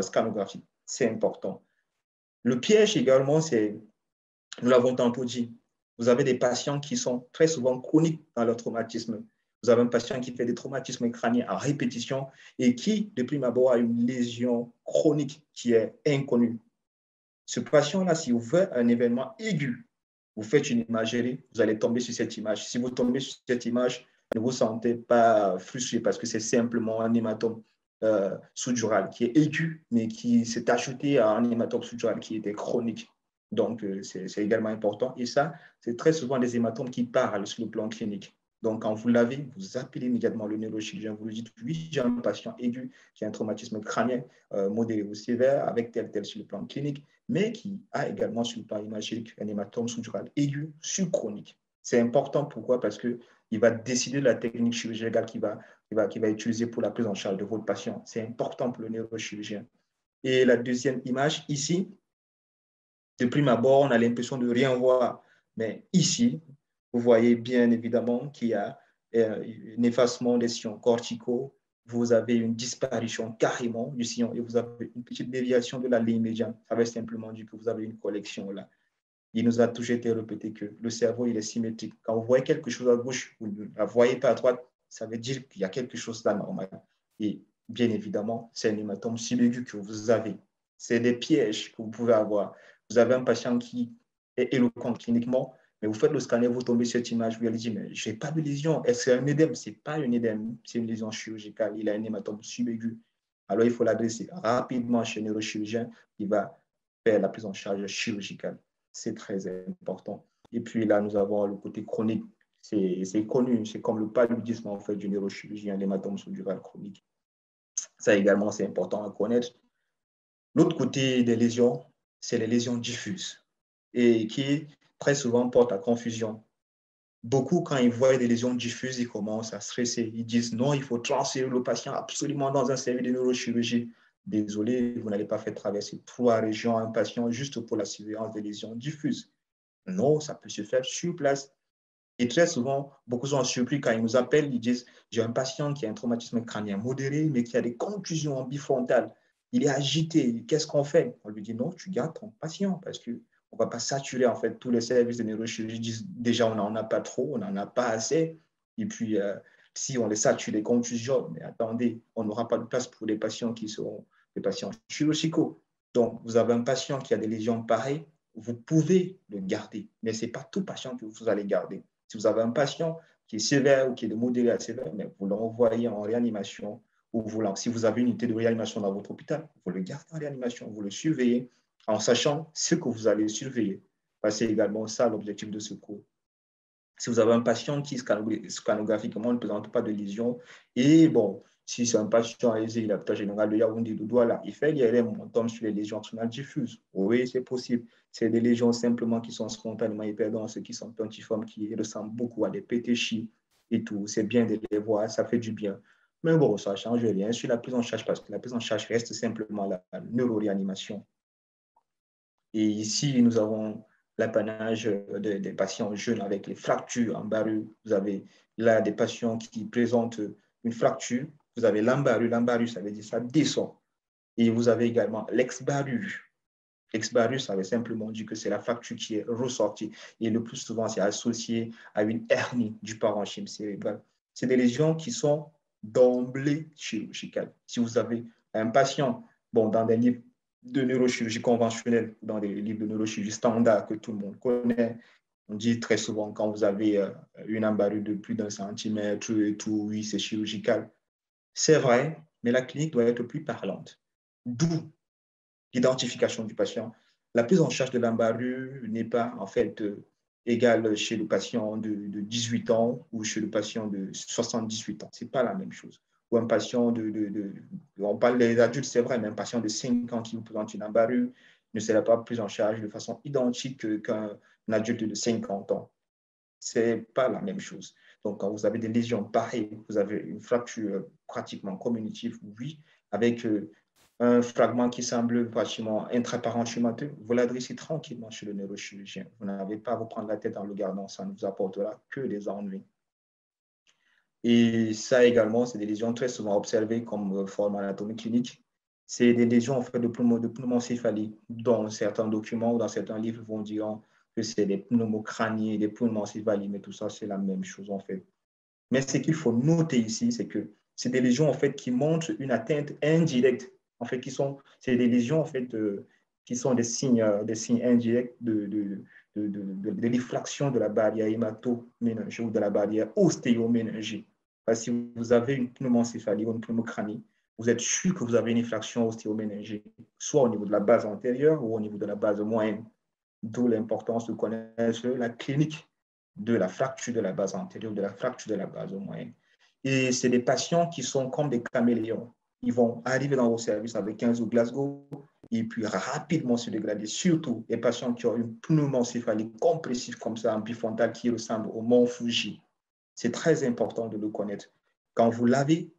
scanographique. C'est important. Le piège également, c'est, nous l'avons tantôt dit, vous avez des patients qui sont très souvent chroniques dans leur traumatisme. Vous avez un patient qui fait des traumatismes crâniens à répétition et qui, de prime abord, a une lésion chronique qui est inconnue. Ce patient-là, si vous faites un événement aigu, vous faites une imagerie, vous allez tomber sur cette image. Si vous tombez sur cette image, ne vous sentez pas frustré parce que c'est simplement un hématome sous-dural qui est aigu, mais qui s'est ajouté à un hématome sous-dural qui était chronique. Donc, c'est également important. Et ça, c'est très souvent des hématomes qui parlent sur le plan clinique. Donc, quand vous l'avez, vous appelez immédiatement le neurochirurgien, vous lui dites, oui, j'ai un patient aigu qui a un traumatisme crânien modéré ou sévère avec tel sur le plan clinique, mais qui a également sur le plan imagique un hématome sous-dural aigu subchronique. C'est important, pourquoi? Parce qu'il va décider de la technique chirurgicale qu'il va utiliser pour la prise en charge de votre patient. C'est important pour le neurochirurgien. Et la deuxième image, ici, de prime abord, on a l'impression de rien voir. Mais ici, vous voyez bien évidemment qu'il y a un effacement des sillons corticaux, vous avez une disparition carrément du sillon et vous avez une petite déviation de la ligne médiane. Ça veut simplement dire que vous avez une collection là. Il nous a toujours été répété que le cerveau, il est symétrique. Quand vous voyez quelque chose à gauche, vous ne la voyez pas à droite, ça veut dire qu'il y a quelque chose d'anormal. Et bien évidemment, c'est un hématome subaigu que vous avez. C'est des pièges que vous pouvez avoir. Vous avez un patient qui est éloquent cliniquement, mais vous faites le scanner, vous tombez sur cette image, vous lui dites, mais je n'ai pas de lésion. Est-ce que c'est un édème? Ce n'est pas un édème, c'est une lésion chirurgicale. Il a un hématome subaigu. Alors, il faut l'adresser rapidement chez le neurochirurgien qui va faire la prise en charge chirurgicale. C'est très important. Et puis là, nous avons le côté chronique. C'est connu, c'est comme le paludisme en fait du neurochirurgien, l'hématome sous-dural chronique. Ça également, c'est important à connaître. L'autre côté des lésions, c'est les lésions diffuses et qui très souvent portent à confusion. Beaucoup, quand ils voient des lésions diffuses, ils commencent à stresser. Ils disent non, il faut transférer le patient absolument dans un service de neurochirurgie. désolé, vous n'allez pas faire traverser 3 régions à un patient juste pour la surveillance des lésions diffuses. Non, ça peut se faire sur place. Et très souvent, beaucoup sont surpris quand ils nous appellent, ils disent, j'ai un patient qui a un traumatisme crânien modéré, mais qui a des contusions bifrontales. Il est agité, qu'est-ce qu'on fait? On lui dit, non, tu gardes ton patient parce qu'on ne va pas saturer en fait tous les services de neurochirurgie. Ils disent, déjà, on n'en a pas trop, on n'en a pas assez. Et puis, si on les sature des contusions, mais attendez, on n'aura pas de place pour des patients qui seront des patients chirurgicaux. Donc, vous avez un patient qui a des lésions pareilles, vous pouvez le garder, mais ce n'est pas tout patient que vous allez garder. Si vous avez un patient qui est sévère ou qui est de modéré à sévère, mais vous l'envoyez en réanimation ou si vous avez une unité de réanimation dans votre hôpital, vous le gardez en réanimation, vous le surveillez en sachant ce que vous allez surveiller. C'est également ça l'objectif de secours. Si vous avez un patient qui scanographiquement ne présente pas de lésion, et bon, si c'est un patient aisé, il a l'hôpital général de Yaoundé, de Douala, il fait l'IRM, on tombe sur les lésions axonales diffuses. Oui, c'est possible. C'est des lésions simplement qui sont spontanément hyperdenses, qui sont pontiformes, qui ressemblent beaucoup à des pétéchis et tout. C'est bien de les voir, ça fait du bien. Mais bon, ça ne change rien sur la prise en charge parce que la prise en charge reste simplement la neuroréanimation. Et ici, nous avons l'apanage des patients jeunes avec les fractures en barrure. Vous avez là des patients qui présentent une fracture. Vous avez l'embarrure. L'embarrure, ça veut dire ça descend. Et vous avez également l'exbarrure. L'exbarrure, ça veut simplement dire que c'est la fracture qui est ressortie. Et le plus souvent, c'est associé à une hernie du parenchyme cérébral. C'est des lésions qui sont d'emblée chirurgicales. Si vous avez un patient, bon, dans des livres de neurochirurgie conventionnelle, dans des livres de neurochirurgie standard que tout le monde connaît, on dit très souvent quand vous avez une embarrure de plus d'1 centimètre et tout, oui, c'est chirurgical. C'est vrai, mais la clinique doit être plus parlante. D'où l'identification du patient. La prise en charge de l'embarrure n'est pas en fait égale chez le patient de 18 ans ou chez le patient de 78 ans. Ce n'est pas la même chose. Ou un patient on parle des adultes, c'est vrai, mais un patient de 5 ans qui vous présente une embarrure ne sera pas pris en charge de façon identique qu'un adulte de 50 ans. Ce n'est pas la même chose. Donc, quand vous avez des lésions pareilles, vous avez une fracture pratiquement communicative, oui, avec un fragment qui semble pratiquement intraparenchymateux, vous l'adressez tranquillement chez le neurochirurgien. Vous n'avez pas à vous prendre la tête en le gardant, ça ne vous apportera que des ennuis. Et ça également, c'est des lésions très souvent observées comme forme anatomique clinique. C'est des lésions en fait de pneumoncéphalie, dont certains documents ou dans certains livres vont dire que c'est des pneumocraniens, des pneumoncéphalies, mais tout ça, c'est la même chose en fait. Mais ce qu'il faut noter ici, c'est que c'est des lésions en fait qui montrent une atteinte indirecte. En fait, c'est des lésions en fait qui sont des signes indirects de l'effraction de la barrière hémato-méningée ou de la barrière ostéoméningée. Si vous avez une pneumoncéphalie ou une pneumocranie, vous êtes sûr que vous avez une effraction ostéoméningée, soit au niveau de la base antérieure ou au niveau de la base moyenne. D'où l'importance de connaître la clinique de la fracture de la base antérieure, de la fracture de la base moyenne. Et c'est des patients qui sont comme des caméléons. Ils vont arriver dans vos services avec 15 ou Glasgow et puis rapidement se dégrader. Surtout les patients qui ont une pneumoncéphalie compressive comme ça, en bifrontale, qui ressemble au mont Fuji. C'est très important de le connaître. Quand vous l'avez,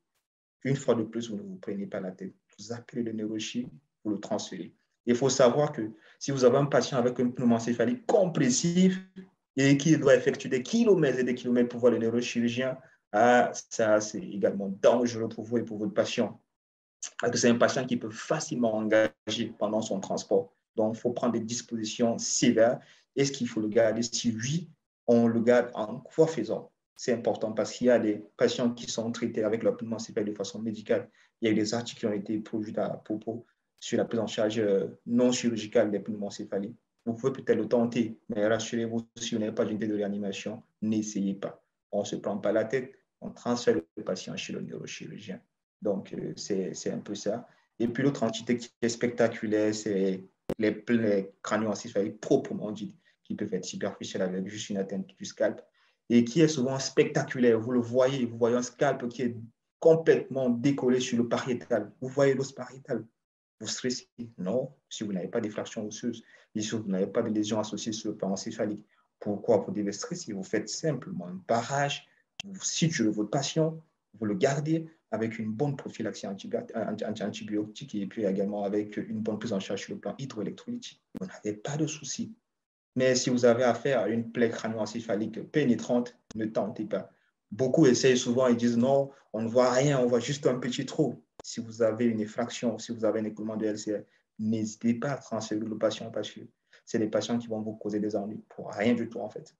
une fois de plus, vous ne vous prenez pas la tête. Vous appelez le neurochirurgien, vous le transférez. Il faut savoir que si vous avez un patient avec une pneumoncéphalie compressive et qui doit effectuer des kilomètres et des kilomètres pour voir le neurochirurgien, ça, c'est également dangereux pour vous et pour votre patient. Parce que c'est un patient qui peut facilement engager pendant son transport. Donc, il faut prendre des dispositions sévères. Est-ce qu'il faut le garder? Si oui, on le garde en quoi faisant? C'est important parce qu'il y a des patients qui sont traités avec la pneumoncéphalie de façon médicale. Il y a eu des articles qui ont été produits à propos sur la prise en charge non chirurgicale des pneumoncéphalies. Vous pouvez peut-être le tenter, mais rassurez-vous, si vous n'avez pas d'unité de réanimation, n'essayez pas. On ne se prend pas la tête, on transfère le patient chez le neurochirurgien. Donc, c'est un peu ça. Et puis, l'autre entité qui est spectaculaire, c'est les crânioencéphaliques proprement dites, qui peuvent être superficielles avec juste une atteinte du scalp, et qui est souvent spectaculaire. Vous le voyez, vous voyez un scalp qui est complètement décollé sur le pariétal. Vous voyez l'os pariétal. Vous stressez? Non, si vous n'avez pas d'effraction osseuse, et si vous n'avez pas de lésion associée sur le parencéphalique. Pourquoi vous devez stresser? Vous faites simplement un barrage, vous situez votre patient, vous le gardez, avec une bonne prophylaxie antibiotique et puis également avec une bonne prise en charge sur le plan hydroélectrolytique. Vous n'avez pas de souci. Mais si vous avez affaire à une plaie crânio-encéphalique pénétrante, ne tentez pas. Beaucoup essayent souvent et disent non, on ne voit rien, on voit juste un petit trou. Si vous avez une effraction, si vous avez un écoulement de LCR, n'hésitez pas à transférer le patient parce que c'est des patients qui vont vous causer des ennuis pour rien du tout en fait.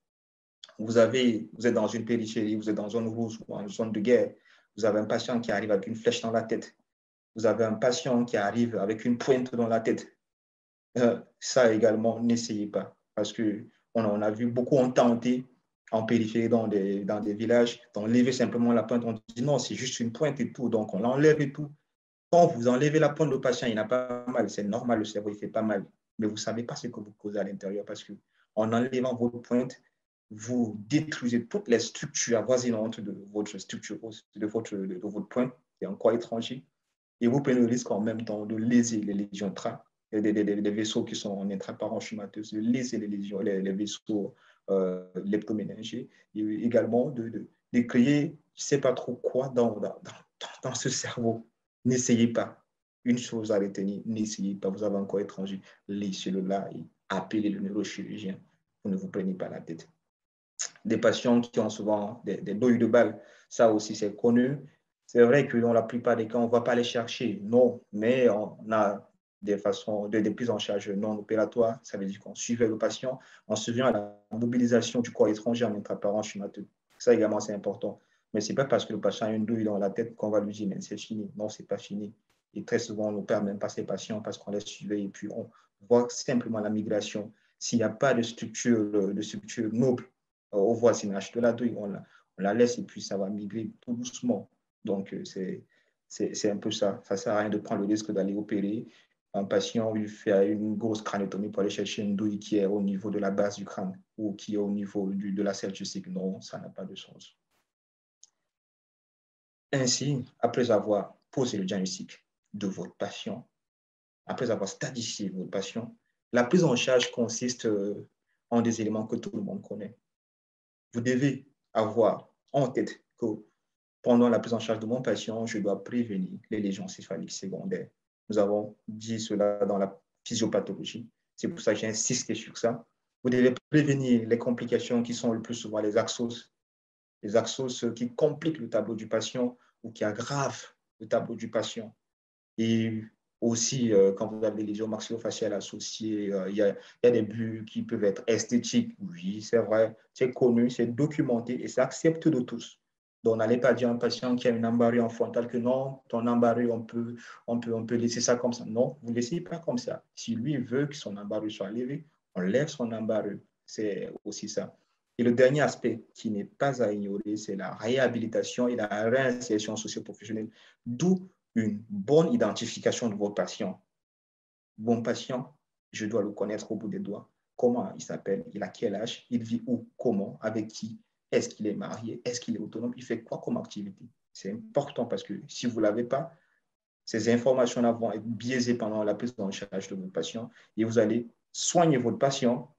Vous êtes dans une périphérie, vous êtes dans une zone rouge ou en zone de guerre, vous avez un patient qui arrive avec une flèche dans la tête, vous avez un patient qui arrive avec une pointe dans la tête. Ça également, n'essayez pas parce qu'on a vu beaucoup ont tenté en périphérie dans des villages d'enlever simplement la pointe. On dit non, c'est juste une pointe et tout, donc on l'enlève et tout. Quand vous enlevez la pointe, le patient, il n'a pas mal, c'est normal, le cerveau, il ne fait pas mal, mais vous ne savez pas ce que vous causez à l'intérieur parce qu'en enlevant votre pointe, vous détruisez toutes les structures avoisinantes de votre structure, de votre pointe, c'est encore étranger, et vous prenez le risque en même temps de léser les lésions des vaisseaux qui sont en intraparenchymateux, de léser les vaisseaux leptoméningés, et également de créer, je ne sais pas trop quoi dans ce cerveau. N'essayez pas. Une chose à retenir, n'essayez pas. Vous avez un corps étranger, laissez-le là et appelez le neurochirurgien. Vous ne vous prenez pas la tête. Des patients qui ont souvent des douilles de balle, ça aussi c'est connu. C'est vrai que dans la plupart des cas, on ne va pas les chercher, non, mais on a des façons, des prises en charge non opératoires. Ça veut dire qu'on suivait le patient en suivant à la mobilisation du corps étranger en intraparenchymateux. Ça également, c'est important. Mais ce n'est pas parce que le patient a une douille dans la tête qu'on va lui dire, mais c'est fini. Non, ce n'est pas fini. Et très souvent, on ne perd même pas ces patients parce qu'on les suivait et puis on voit simplement la migration. S'il n'y a pas de structure noble au voisinage de la douille, on la laisse et puis ça va migrer tout doucement. Donc, c'est un peu ça. Ça ne sert à rien de prendre le risque d'aller opérer un patient, lui faire une grosse craniotomie pour aller chercher une douille qui est au niveau de la base du crâne ou qui est au niveau de la selle justique. Non, ça n'a pas de sens. Ainsi, après avoir posé le diagnostic de votre patient, après avoir stadifié votre patient, la prise en charge consiste en des éléments que tout le monde connaît. Vous devez avoir en tête que pendant la prise en charge de mon patient, je dois prévenir les lésions céphaliques secondaires. Nous avons dit cela dans la physiopathologie. C'est pour ça que j'ai insisté sur ça. Vous devez prévenir les complications qui sont le plus souvent les axos qui compliquent le tableau du patient ou qui aggravent le tableau du patient. Et aussi, quand vous avez des lésions maxillofaciales associées, il y a des buts qui peuvent être esthétiques. Oui, c'est vrai, c'est connu, c'est documenté et c'est accepté de tous. Donc, n'allez pas dire à un patient qui a une embarrure en frontale que non, ton embarrure, on peut laisser ça comme ça. Non, vous ne laissez pas comme ça. Si lui veut que son embarrure soit levé, on lève son embarrure. C'est aussi ça. Et le dernier aspect qui n'est pas à ignorer, c'est la réhabilitation et la réinsertion socio-professionnelle, d'où une bonne identification de vos patients. Bon patient, je dois le connaître au bout des doigts. Comment il s'appelle, il a quel âge, il vit où, comment, avec qui, est-ce qu'il est marié, est-ce qu'il est autonome, il fait quoi comme activité. C'est important parce que si vous ne l'avez pas, ces informations-là vont être biaisées pendant la prise en charge de votre patient et vous allez soigner votre patient,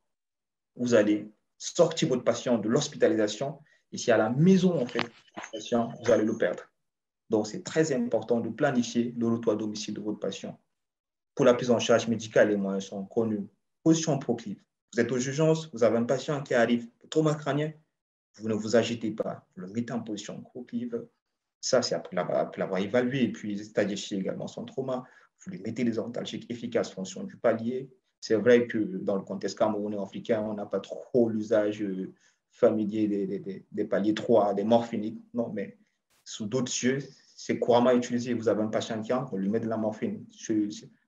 vous allez sortir votre patient de l'hospitalisation et si à la maison, en fait, le patient, vous allez le perdre. Donc, c'est très important de planifier le retour à domicile de votre patient. Pour la prise en charge médicale, les moyens sont connus. Position proclive. Vous êtes aux urgences, vous avez un patient qui arrive pour trauma crânien, vous ne vous agitez pas, vous le mettez en position proclive. Ça, c'est après l'avoir évalué et puis stadifié également son trauma. Vous lui mettez des antalgiques efficaces en fonction du palier. C'est vrai que dans le contexte camerounais africain, on n'a pas trop l'usage familier des paliers 3, des morphiniques. Non, mais sous d'autres cieux, c'est couramment utilisé. Vous avez un patient qui entre, on lui met de la morphine.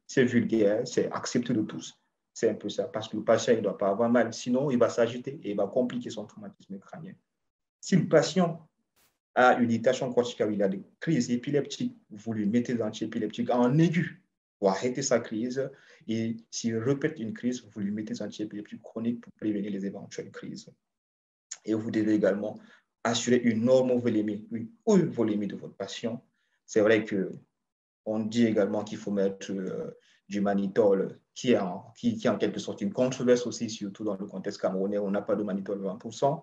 C'est vulgaire, c'est accepté de tous. C'est un peu ça, parce que le patient ne doit pas avoir mal. Sinon, il va s'agiter et il va compliquer son traumatisme crânien. Si le patient a une irritation corticale, il a des crises épileptiques, vous lui mettez des antiépileptiques en aigu pour arrêter sa crise. Et s'il répète une crise, vous lui mettez des antiépileptiques chroniques pour prévenir les éventuelles crises. Et vous devez également assurer une normovolémie, une volémie de votre patient. C'est vrai qu'on dit également qu'il faut mettre du mannitol, qui est en quelque sorte une controverse aussi, surtout dans le contexte camerounais, on n'a pas de mannitol 20%.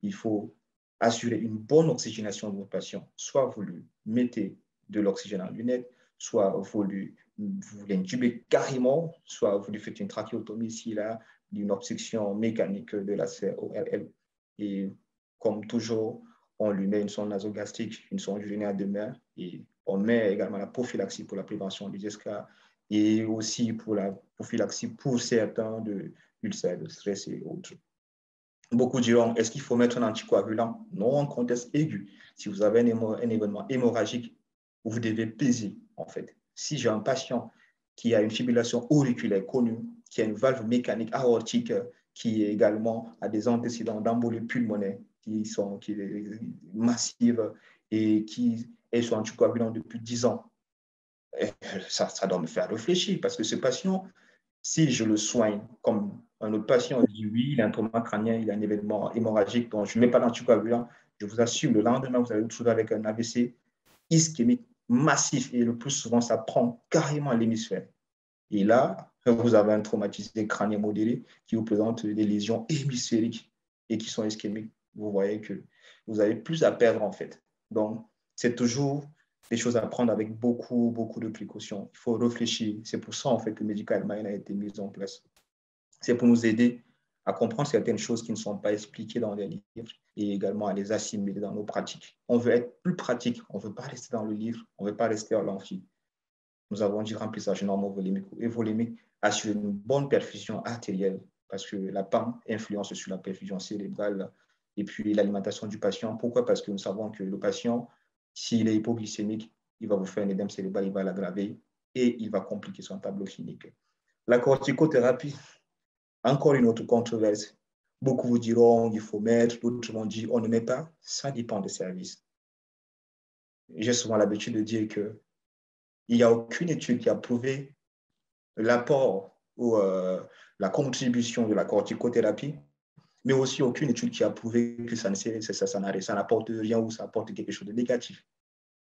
Il faut assurer une bonne oxygénation de votre patient. Soit vous lui mettez de l'oxygène en lunette, soit vous l'intubez carrément, soit vous lui faites une trachéotomie s'il a une obstruction mécanique de la CRORL. Et comme toujours, on lui met une sonde nasogastrique, une sonde urinaire de mer, et on met également la prophylaxie pour la prévention des escarres et aussi pour la prophylaxie pour certains ulcères de stress et autres. Beaucoup diront, est-ce qu'il faut mettre un anticoagulant? Non, en contexte aigu. Si vous avez un événement hémorragique, vous devez peser, en fait. Si j'ai un patient qui a une fibrillation auriculaire connue, qui a une valve mécanique aortique, qui également a des antécédents d'embolie pulmonaire qui est massive et qui est sur anticoagulant depuis 10 ans, ça doit me faire réfléchir parce que ce patient, si je le soigne comme un autre patient dit oui, il a un trauma crânien, il a un événement hémorragique, donc je ne mets pas d'anticoagulant, je vous assure, le lendemain, vous allez vous retrouver avec un AVC ischémique massif et le plus souvent, ça prend carrément l'hémisphère. Et là, vous avez un traumatisme crânien modéré qui vous présente des lésions hémisphériques et qui sont ischémiques. Vous voyez que vous avez plus à perdre en fait. Donc, c'est toujours des choses à prendre avec beaucoup, beaucoup de précautions. Il faut réfléchir. C'est pour ça en fait que Medical Mind a été mis en place. C'est pour nous aider à comprendre certaines choses qui ne sont pas expliquées dans les livres et également à les assimiler dans nos pratiques. On veut être plus pratique. On ne veut pas rester dans le livre. On ne veut pas rester à l'amphi. Nous avons dit remplissage normo-volémique et volémique, assurer une bonne perfusion artérielle parce que la PAM influence sur la perfusion cérébrale et puis l'alimentation du patient. Pourquoi? Parce que nous savons que le patient, s'il est hypoglycémique, il va vous faire un édème cérébral, il va l'aggraver et il va compliquer son tableau clinique. La corticothérapie, encore une autre controverse. Beaucoup vous diront qu'il faut mettre, d'autres vont dire on ne met pas. Ça dépend des services. J'ai souvent l'habitude de dire que il n'y a aucune étude qui a prouvé l'apport ou la contribution de la corticothérapie, mais aussi aucune étude qui a prouvé que ça n'apporte rien ou ça apporte quelque chose de négatif.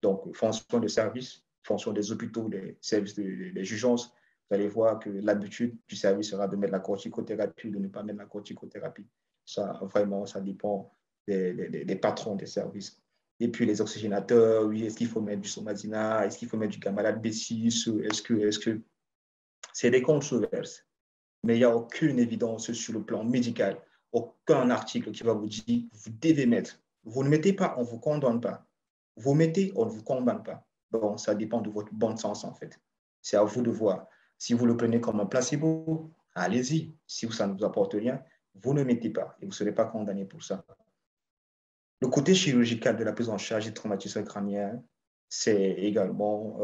Donc, fonction des services, fonction des hôpitaux, des services des urgences, vous allez voir que l'habitude du service sera de mettre la corticothérapie ou de ne pas mettre la corticothérapie. Ça, vraiment, ça dépend des patrons des services. Et puis les oxygénateurs, oui, est-ce qu'il faut mettre du somazina, est-ce qu'il faut mettre du gamalate B6, est-ce que c'est des controverses, mais il n'y a aucune évidence sur le plan médical, aucun article qui va vous dire vous devez mettre. Vous ne mettez pas, on ne vous condamne pas. Vous mettez, on ne vous condamne pas. Donc, ça dépend de votre bon sens, en fait. C'est à vous de voir. Si vous le prenez comme un placebo, allez-y. Si ça ne vous apporte rien, vous ne mettez pas et vous ne serez pas condamné pour ça. Le côté chirurgical de la prise en charge des traumatismes crâniens, c'est également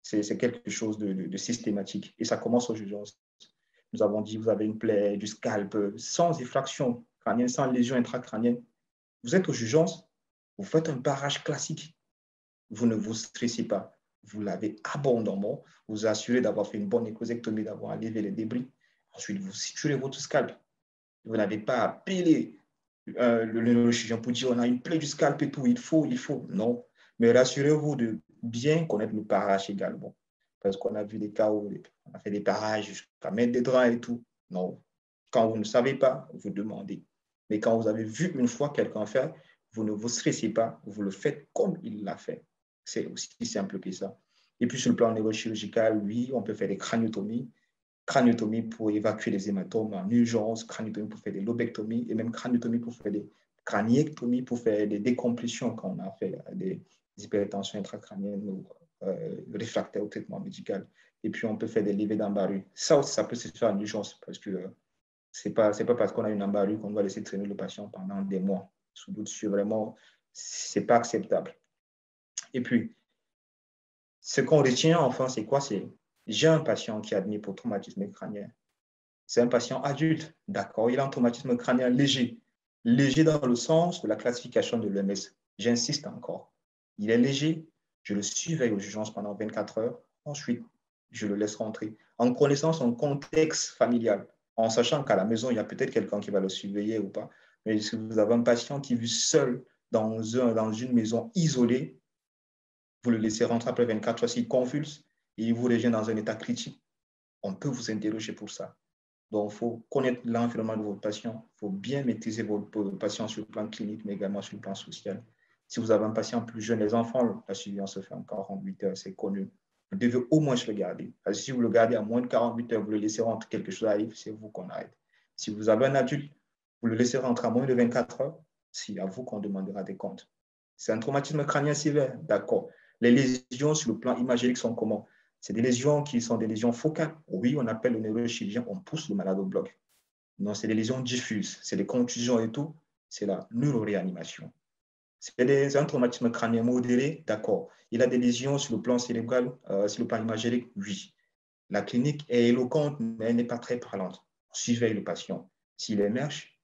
c'est quelque chose de systématique. Et ça commence aux urgences. Nous avons dit, vous avez une plaie, du scalp, sans effraction crânienne, sans lésion intracrânienne. Vous êtes aux urgences, vous faites un barrage classique. Vous ne vous stressez pas. Vous lavez abondamment. Vous assurez d'avoir fait une bonne écosectomie, d'avoir enlevé les débris. Ensuite, vous suturez votre scalp. Vous n'avez pas à peler le neurochirurgien pour dire on a une plaie du scalp et tout, il faut. Non. Mais rassurez-vous de bien connaître le barrage également. Parce qu'on a vu des cas où on a fait des barrages jusqu'à mettre des draps et tout. Non. Quand vous ne savez pas, vous demandez. Mais quand vous avez vu une fois quelqu'un faire, vous ne vous stressez pas, vous le faites comme il l'a fait. C'est aussi simple que ça. Et puis sur le plan neurochirurgical, oui, on peut faire des craniotomies. Craniotomie pour évacuer les hématomes en urgence, craniotomie pour faire des lobectomies et même craniotomie pour faire des craniectomies, pour faire des décompressions quand on a fait des hypertensions intracrâniennes ou réfractaires au traitement médical. Et puis, on peut faire des levées d'embarras. Ça aussi, ça peut se faire en urgence parce que c'est pas parce qu'on a une embarras qu'on doit laisser traîner le patient pendant des mois. Sous doute sur vraiment, c'est pas acceptable. Et puis, ce qu'on retient enfin, c'est quoi? C'est j'ai un patient qui est admis pour traumatisme crânien. C'est un patient adulte, d'accord, il a un traumatisme crânien léger. Léger dans le sens de la classification de l'EMS. J'insiste encore. Il est léger, je le surveille aux urgences pendant 24 heures. Ensuite, je le laisse rentrer en connaissant son contexte familial, en sachant qu'à la maison, il y a peut-être quelqu'un qui va le surveiller ou pas. Mais si vous avez un patient qui vit seul dans une maison isolée, vous le laissez rentrer après 24 heures s'il convulse et il vous revient dans un état critique, on peut vous interroger pour ça. Donc, il faut connaître l'environnement de votre patient. Il faut bien maîtriser votre patient sur le plan clinique, mais également sur le plan social. Si vous avez un patient plus jeune, les enfants, la surveillance se fait en 48 heures, c'est connu. Vous devez au moins le garder. Parce que si vous le gardez à moins de 48 heures, vous le laissez rentrer, quelque chose arrive, c'est vous qu'on arrête. Si vous avez un adulte, vous le laissez rentrer à moins de 24 heures, c'est à vous qu'on demandera des comptes. C'est un traumatisme crânien sévère, d'accord. Les lésions sur le plan imagérique sont comment? C'est des lésions qui sont des lésions focales. Oui, on appelle le neurochirurgien, on pousse le malade au bloc. Non, c'est des lésions diffuses, c'est des contusions et tout. C'est la neuroréanimation. C'est un traumatisme crânien modéré, d'accord. Il a des lésions sur le plan cérébral, sur le plan imagérique, oui. La clinique est éloquente, mais elle n'est pas très parlante. Suivez le patient. S'il émerge,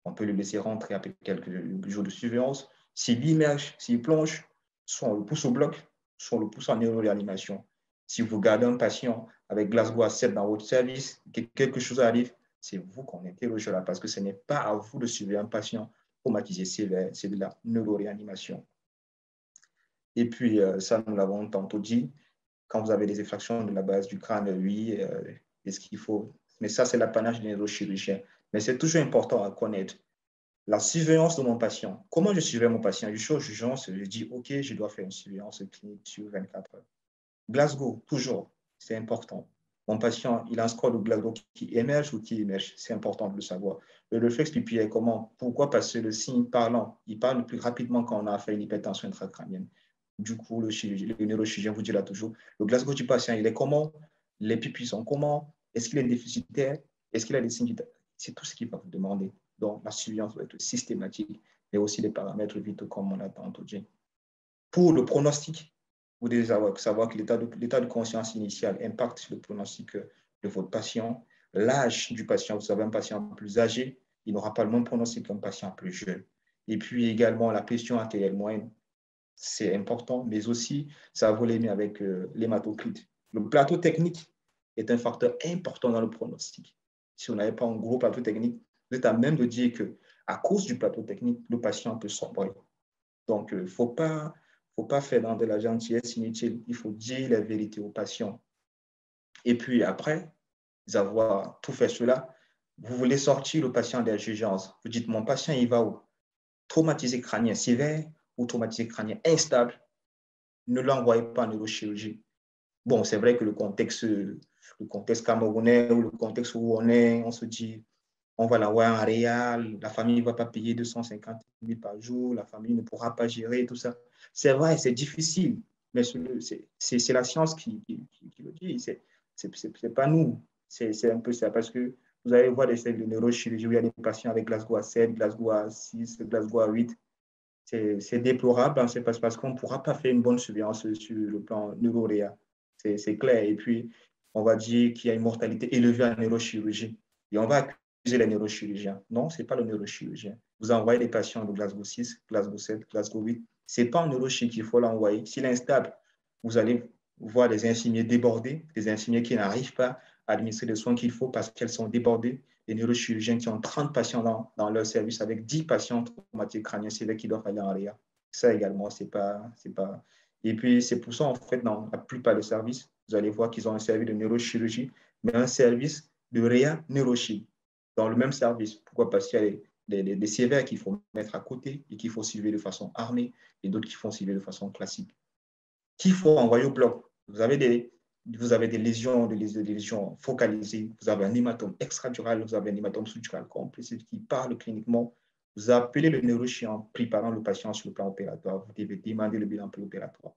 on peut le laisser rentrer après quelques jours de surveillance. S'il immerge, s'il plonge, soit on le pousse au bloc, soit on le pousse en neuroréanimation. Si vous gardez un patient avec Glasgow à 7 dans votre service, que quelque chose arrive, c'est vous qu'on interrogera parce que ce n'est pas à vous de surveiller un patient traumatisé sévère, c'est de la neuroréanimation. Et puis, ça, nous l'avons tantôt dit, quand vous avez des effractions de la base du crâne, oui, est-ce qu'il faut... Mais ça, c'est l'apanage des neurochirurgiens. Mais c'est toujours important à connaître. La surveillance de mon patient. Comment je surveille mon patient? Je suis aux urgences, je dis, OK, je dois faire une surveillance clinique sur 24 heures. Glasgow, toujours, c'est important. Mon patient, il a un score de Glasgow qui émerge ou qui émerge. C'est important de le savoir. Le réflexe pupillaire, comment? Pourquoi? Parce que le signe parlant, il parle plus rapidement quand on a fait une hypertension intracrânienne. Du coup, le neurochirurgien vous dira toujours, le Glasgow du patient, il est comment? Les pupilles sont comment? Est-ce qu'il est déficitaire? Est-ce qu'il a des signes? C'est tout ce qu'il va vous demander. Donc, la surveillance doit être systématique, mais aussi les paramètres vitaux, comme on l'a tantôt dit. Pour le pronostic, vous devez savoir que l'état de conscience initial impacte sur le pronostic de votre patient. L'âge du patient, vous avez un patient plus âgé, il n'aura pas le même pronostic qu'un patient plus jeune. Et puis également, la pression artérielle moyenne, c'est important, mais aussi, ça va voler avec l'hématocrit. Le plateau technique est un facteur important dans le pronostic. Si on n'avait pas un gros plateau technique, vous êtes à même de dire qu'à cause du plateau technique, le patient peut sombrer. Donc, il ne faut pas faire dans de la gentillesse inutile. Il faut dire la vérité aux patients. Et puis après avoir tout fait cela, vous voulez sortir le patient des urgences. Vous dites, mon patient, il va où? Traumatisé crânien sévère ou traumatisé crânien instable. Ne l'envoyez pas en neurochirurgie. Bon, c'est vrai que le contexte camerounais ou le contexte où on se dit, on va l'envoyer en réal, la famille ne va pas payer 250 000 par jour, la famille ne pourra pas gérer tout ça. C'est vrai, c'est difficile, mais c'est la science qui le dit, c'est pas nous. C'est un peu ça, parce que vous allez voir des séries de neurochirurgie où il y a des patients avec Glasgow à 7, Glasgow à 6, Glasgow à 8. C'est déplorable, hein, c'est parce qu'on ne pourra pas faire une bonne surveillance sur le plan neuroréa. C'est clair. Et puis, on va dire qu'il y a une mortalité élevée en neurochirurgie. Et on va accuser les neurochirurgiens. Non, ce n'est pas le neurochirurgien. Vous envoyez des patients de Glasgow 6, Glasgow 7, Glasgow 8. Ce n'est pas un neurochirurgien qu'il faut l'envoyer. S'il est instable, vous allez voir des infirmiers débordés, des infirmiers qui n'arrivent pas à administrer les soins qu'il faut parce qu'elles sont débordées. Des neurochirurgiens qui ont 30 patients dans leur service avec 10 patients traumatiques crâniens sévères qui doivent aller en réa. Ça également, c'est pas. Et puis, c'est pour ça, en fait, dans la plupart des services, vous allez voir qu'ils ont un service de neurochirurgie, mais un service de réa neurochirurgie dans le même service. Pourquoi? Parce qu'il y a des sévères qu'il faut mettre à côté et qu'il faut suivre de façon armée et d'autres qui font suivre de façon classique. Qu'il faut envoyer au bloc. Vous avez des lésions focalisées, vous avez un hématome extradural, vous avez un hématome sous-dural compressif qui parle cliniquement. Vous appelez le neurochirurgien en préparant le patient sur le plan opératoire. Vous devez demander le bilan préopératoire.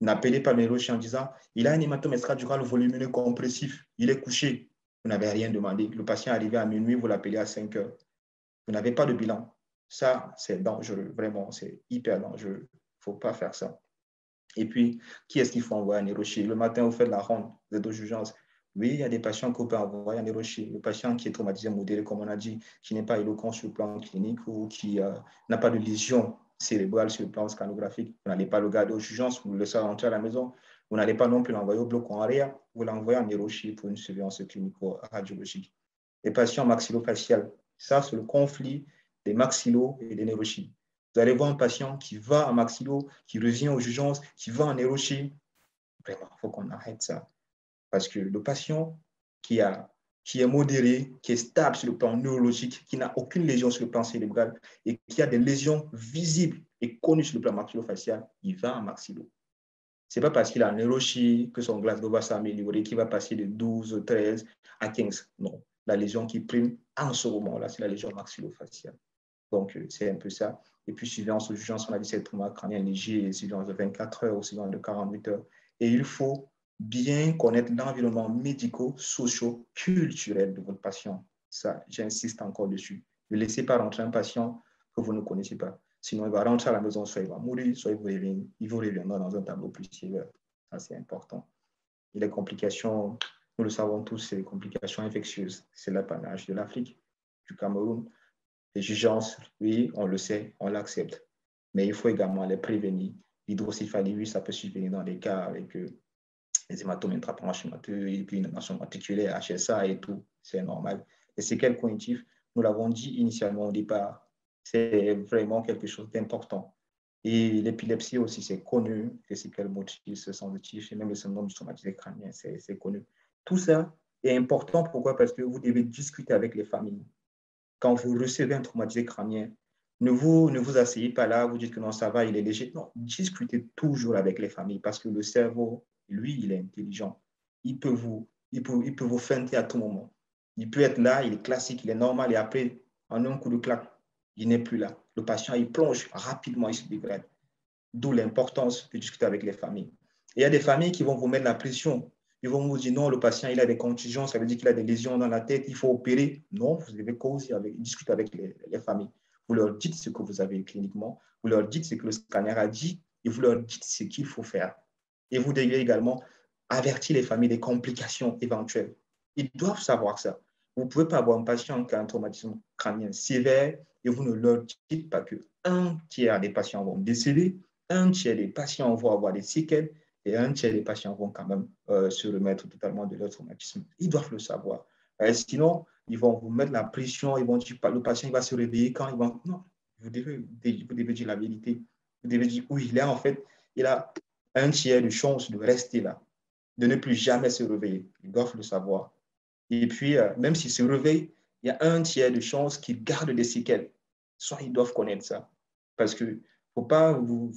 N'appelez pas le neurochirurgien en disant il a un hématome extradural volumineux compressif, il est couché. Vous n'avez rien demandé. Le patient est arrivé à minuit, vous l'appelez à 5 heures. Vous n'avez pas de bilan. Ça, c'est dangereux, vraiment, c'est hyper dangereux. Il ne faut pas faire ça. Et puis, qui est-ce qu'il faut envoyer en neurochirurgie? Le matin, vous faites la ronde, vous êtes aux urgences. Oui, il y a des patients qu'on peut envoyer en neurochirurgie. Le patient qui est traumatisé modéré, comme on a dit, qui n'est pas éloquent sur le plan clinique ou qui n'a pas de lésion cérébrale sur le plan scanographique, vous n'allez pas le garder aux urgences, vous le laissez rentrer à la maison. Vous n'allez pas non plus l'envoyer au bloc en arrière, vous l'envoyez en neurochirurgie pour une surveillance clinico-radiologique. Les patients maxillofaciales, ça, c'est le conflit des maxillos et des neurochirurgies. Vous allez voir un patient qui va en maxillo, qui revient aux urgences, qui va en neurochirurgie. Vraiment, il faut qu'on arrête ça. Parce que le patient qui a qui est modéré, qui est stable sur le plan neurologique, qui n'a aucune lésion sur le plan cérébral et qui a des lésions visibles et connues sur le plan maxillofacial, il va en maxillo. Ce n'est pas parce qu'il a un neurochir que son Glasgow va s'améliorer, qu'il va passer de 12, 13 à 15. Non, la lésion qui prime en ce moment-là, c'est la lésion maxillofaciale. Donc, c'est un peu ça. Et puis, surveillance urgence, on a dit c'est le trauma crânien léger, surveillance de 24 heures ou surveillance de 48 heures. Et il faut bien connaître l'environnement médico-socio-culturel de votre patient. Ça, j'insiste encore dessus. Ne laissez pas rentrer un patient que vous ne connaissez pas. Sinon, il va rentrer à la maison, soit il va mourir, soit il vous reviendra dans un tableau plus sévère. Ça, c'est important. Et les complications, nous le savons tous, c'est les complications infectieuses. C'est l'apanage de l'Afrique, du Cameroun. Les urgences, oui, on le sait, on l'accepte. Mais il faut également les prévenir. L'hydrocéphalie, oui, ça peut survenir dans des cas avec les hématomes intraparenchymateux et puis une inflammation articulaire, HSA et tout. C'est normal. Les séquelles cognitives, nous l'avons dit initialement au départ, c'est vraiment quelque chose d'important. Et l'épilepsie aussi, c'est connu. Les séquelles motrices, sensitives et même le syndrome du traumatisme crânien, c'est connu. Tout ça est important. Pourquoi? Parce que vous devez discuter avec les familles. Quand vous recevez un traumatisé crânien, ne vous asseyez pas là, vous dites que non, ça va, il est léger. Non, discutez toujours avec les familles parce que le cerveau, lui, il est intelligent. Il peut vous feinter à tout moment. Il peut être là, il est classique, il est normal et après, en un coup de claque, il n'est plus là. Le patient, il plonge rapidement, il se dégrade. D'où l'importance de discuter avec les familles. Et il y a des familles qui vont vous mettre la pression. Ils vont vous dire non, le patient, il a des contusions, ça veut dire qu'il a des lésions dans la tête, il faut opérer. Non, vous devez causer discuter avec les familles. Vous leur dites ce que vous avez cliniquement, vous leur dites ce que le scanner a dit et vous leur dites ce qu'il faut faire. Et vous devez également avertir les familles des complications éventuelles. Ils doivent savoir ça. Vous ne pouvez pas avoir un patient qui a un traumatisme crânien sévère et vous ne leur dites pas qu'un tiers des patients vont décéder, un tiers des patients vont avoir des séquelles et un tiers des patients vont quand même se remettre totalement de leur traumatisme. Ils doivent le savoir. Sinon, ils vont vous mettre la pression, ils vont dire le patient il va se réveiller quand ils vont... Non, vous devez dire la vérité. Vous devez dire oui, il a un tiers de chance de rester là, de ne plus jamais se réveiller. Ils doivent le savoir. Et puis, même s'il se réveille, il y a un tiers de chance qu'il garde des séquelles. Soit ils doivent connaître ça. Parce que faut pas vous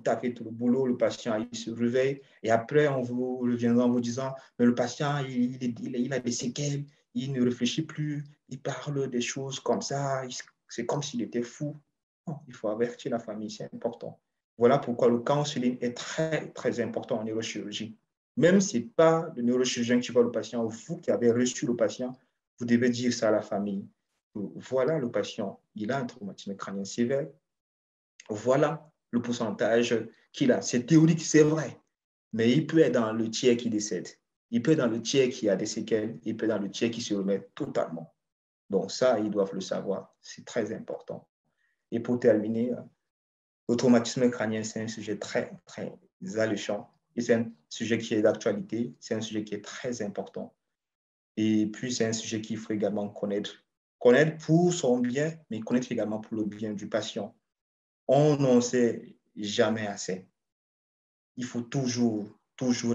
taper tout le boulot, le patient il se réveille et après on vous reviendra en vous disant mais le patient il a des séquelles, il ne réfléchit plus, il parle des choses comme ça, c'est comme s'il était fou. Non, il faut avertir la famille, c'est important. Voilà pourquoi le counseling est très, très important en neurochirurgie. Même si ce n'est pas le neurochirurgien qui voit le patient, vous qui avez reçu le patient, vous devez dire ça à la famille. Voilà le patient, il a un traumatisme crânien sévère. Voilà le pourcentage qu'il a. C'est théorique, c'est vrai, mais il peut être dans le tiers qui décède. Il peut être dans le tiers qui a des séquelles, il peut être dans le tiers qui se remet totalement. Donc ça, ils doivent le savoir. C'est très important. Et pour terminer, le traumatisme crânien, c'est un sujet très, très alléchant. Et c'est un sujet qui est d'actualité, c'est un sujet qui est très important. Et puis, c'est un sujet qu'il faut également connaître. Connaître pour son bien, mais connaître également pour le bien du patient. On n'en sait jamais assez. Il faut toujours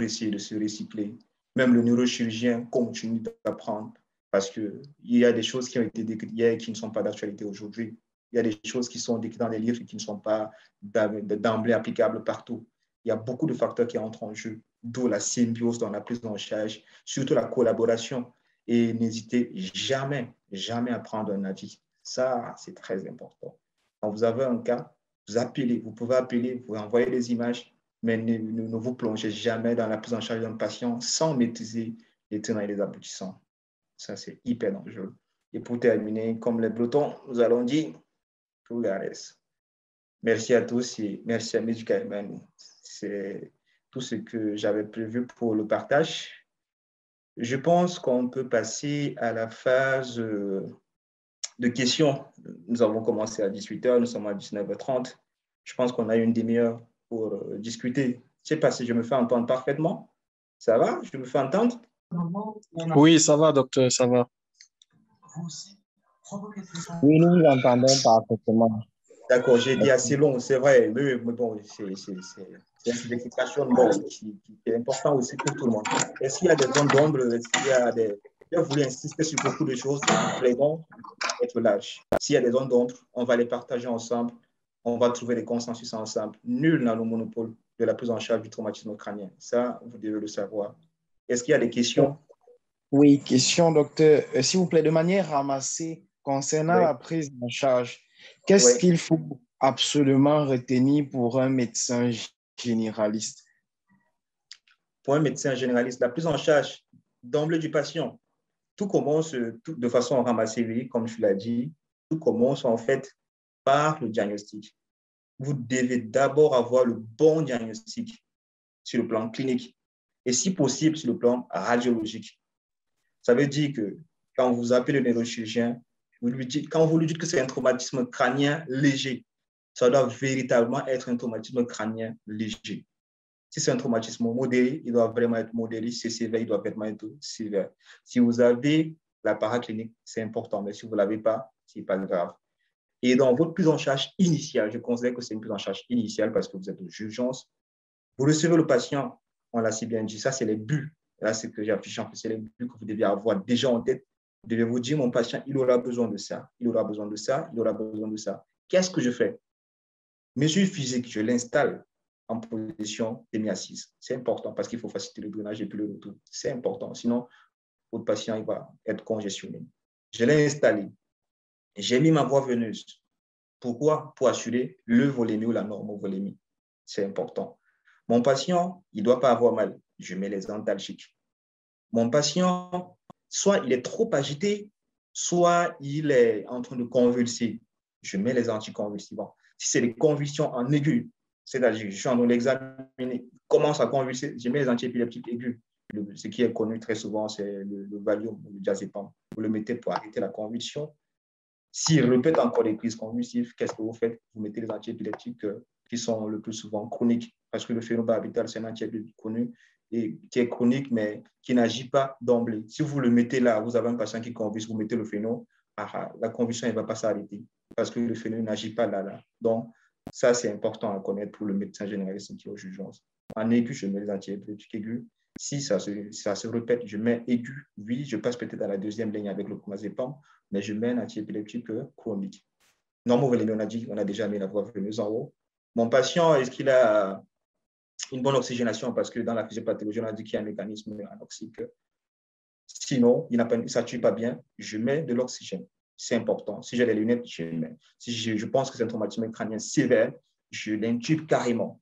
essayer de se recycler. Même le neurochirurgien continue d'apprendre parce qu'il y a des choses qui ont été décrites hier qui ne sont pas d'actualité aujourd'hui. Il y a des choses qui sont décrites dans les livres qui ne sont pas d'emblée applicables partout. Il y a beaucoup de facteurs qui entrent en jeu, d'où la symbiose dans la prise en charge, surtout la collaboration. Et n'hésitez jamais, jamais à prendre un avis. Ça, c'est très important. Quand vous avez un cas, vous pouvez appeler, vous pouvez envoyer des images, mais ne vous plongez jamais dans la prise en charge d'un patient sans maîtriser les tenants et les aboutissants. Ça, c'est hyper dangereux. Et pour terminer, comme les Bretons, nous allons dire tout le reste. Merci à tous et merci à Medicament. C'est tout ce que j'avais prévu pour le partage. Je pense qu'on peut passer à la phase de questions. Nous avons commencé à 18h, nous sommes à 19h30. Je pense qu'on a une demi-heure pour discuter. Je ne sais pas si je me fais entendre parfaitement. Ça va? Je me fais entendre? Oui, ça va, docteur, ça va. Oui, nous vous entendons parfaitement. D'accord, j'ai été assez long, c'est vrai, mais bon, c'est un sujet qui passionne, bon, qui est important aussi pour tout le monde. Est-ce qu'il y a des zones d'ombre? Est-ce qu'il y a des J'ai voulu insister sur beaucoup de choses. Nous plaidons être large. S'il y a des zones d'ombre, on va les partager ensemble. On va trouver des consensus ensemble. Nul n'a le monopole de la prise en charge du traumatisme crânien. Ça, vous devez le savoir. Est-ce qu'il y a des questions? Oui, question, docteur. S'il vous plaît, de manière ramassée, concernant Oui. la prise en charge, qu'est-ce Oui. qu'il faut absolument retenir pour un médecin généraliste? Pour un médecin généraliste, la prise en charge d'emblée du patient, tout commence de façon ramassée, comme je l'ai dit, tout commence en fait par le diagnostic. Vous devez d'abord avoir le bon diagnostic sur le plan clinique et si possible sur le plan radiologique. Ça veut dire que quand vous appelez le neurochirurgien, quand vous lui dites que c'est un traumatisme crânien léger, ça doit véritablement être un traumatisme crânien léger. Si c'est un traumatisme modéré, il doit vraiment être modéré. Si c'est sévère, il doit vraiment être sévère. Si vous avez la paraclinique, c'est important, mais si vous ne l'avez pas, ce n'est pas grave. Et dans votre prise en charge initiale, je considère que c'est une prise en charge initiale parce que vous êtes aux urgences. Vous recevez le patient, on l'a si bien dit, ça c'est les buts. Là, c'est que j'ai affiché, c'est les buts que vous devez avoir déjà en tête. Vous devez vous dire, mon patient, il aura besoin de ça, il aura besoin de ça, il aura besoin de ça. Qu'est-ce que je fais? Mesure physique, je l'installe en position demi-assise. C'est important parce qu'il faut faciliter le drainage et puis le retour. C'est important, sinon votre patient il va être congestionné. Je l'ai installé. J'ai mis ma voie veineuse. Pourquoi? Pour assurer le volémie ou la normovolémie. C'est important. Mon patient, il ne doit pas avoir mal. Je mets les antalgiques. Mon patient, soit il est trop agité, soit il est en train de convulser. Je mets les anticonvulsivants. Si c'est des convulsions en aigu, c'est-à-dire que je suis en train de l'examiner, commence à convulser, je mets les antiépileptiques aigus. Ce qui est connu très souvent, c'est le Valium ou le diazépam. Vous le mettez pour arrêter la convulsion. S'il répète encore des crises convulsives, qu'est-ce que vous faites? Vous mettez les antiépileptiques qui sont le plus souvent chroniques, parce que le phénobarbital, c'est un antiépileptique connu et qui est chronique, mais qui n'agit pas d'emblée. Si vous le mettez là, vous avez un patient qui convulse, vous mettez le phéno, la convulsion ne va pas s'arrêter, parce que le phéno n'agit pas là. Donc, ça, c'est important à connaître pour le médecin généraliste qui est aux urgences. En aigu, je mets les antiépileptiques aigus. Si ça se répète, je mets aigu. Oui, je passe peut-être à la deuxième ligne avec le clonazepam, mais je mets un antiépileptique chronique. Normovolémie, on a déjà mis la voie veineuse en haut. Mon patient, est-ce qu'il a une bonne oxygénation? Parce que dans la physiopathologie, on a dit qu'il y a un mécanisme anoxique. Sinon, il ne sature pas bien, je mets de l'oxygène. C'est important. Si j'ai des lunettes, je mets. Si je pense que c'est un traumatisme crânien sévère, je l'intube carrément.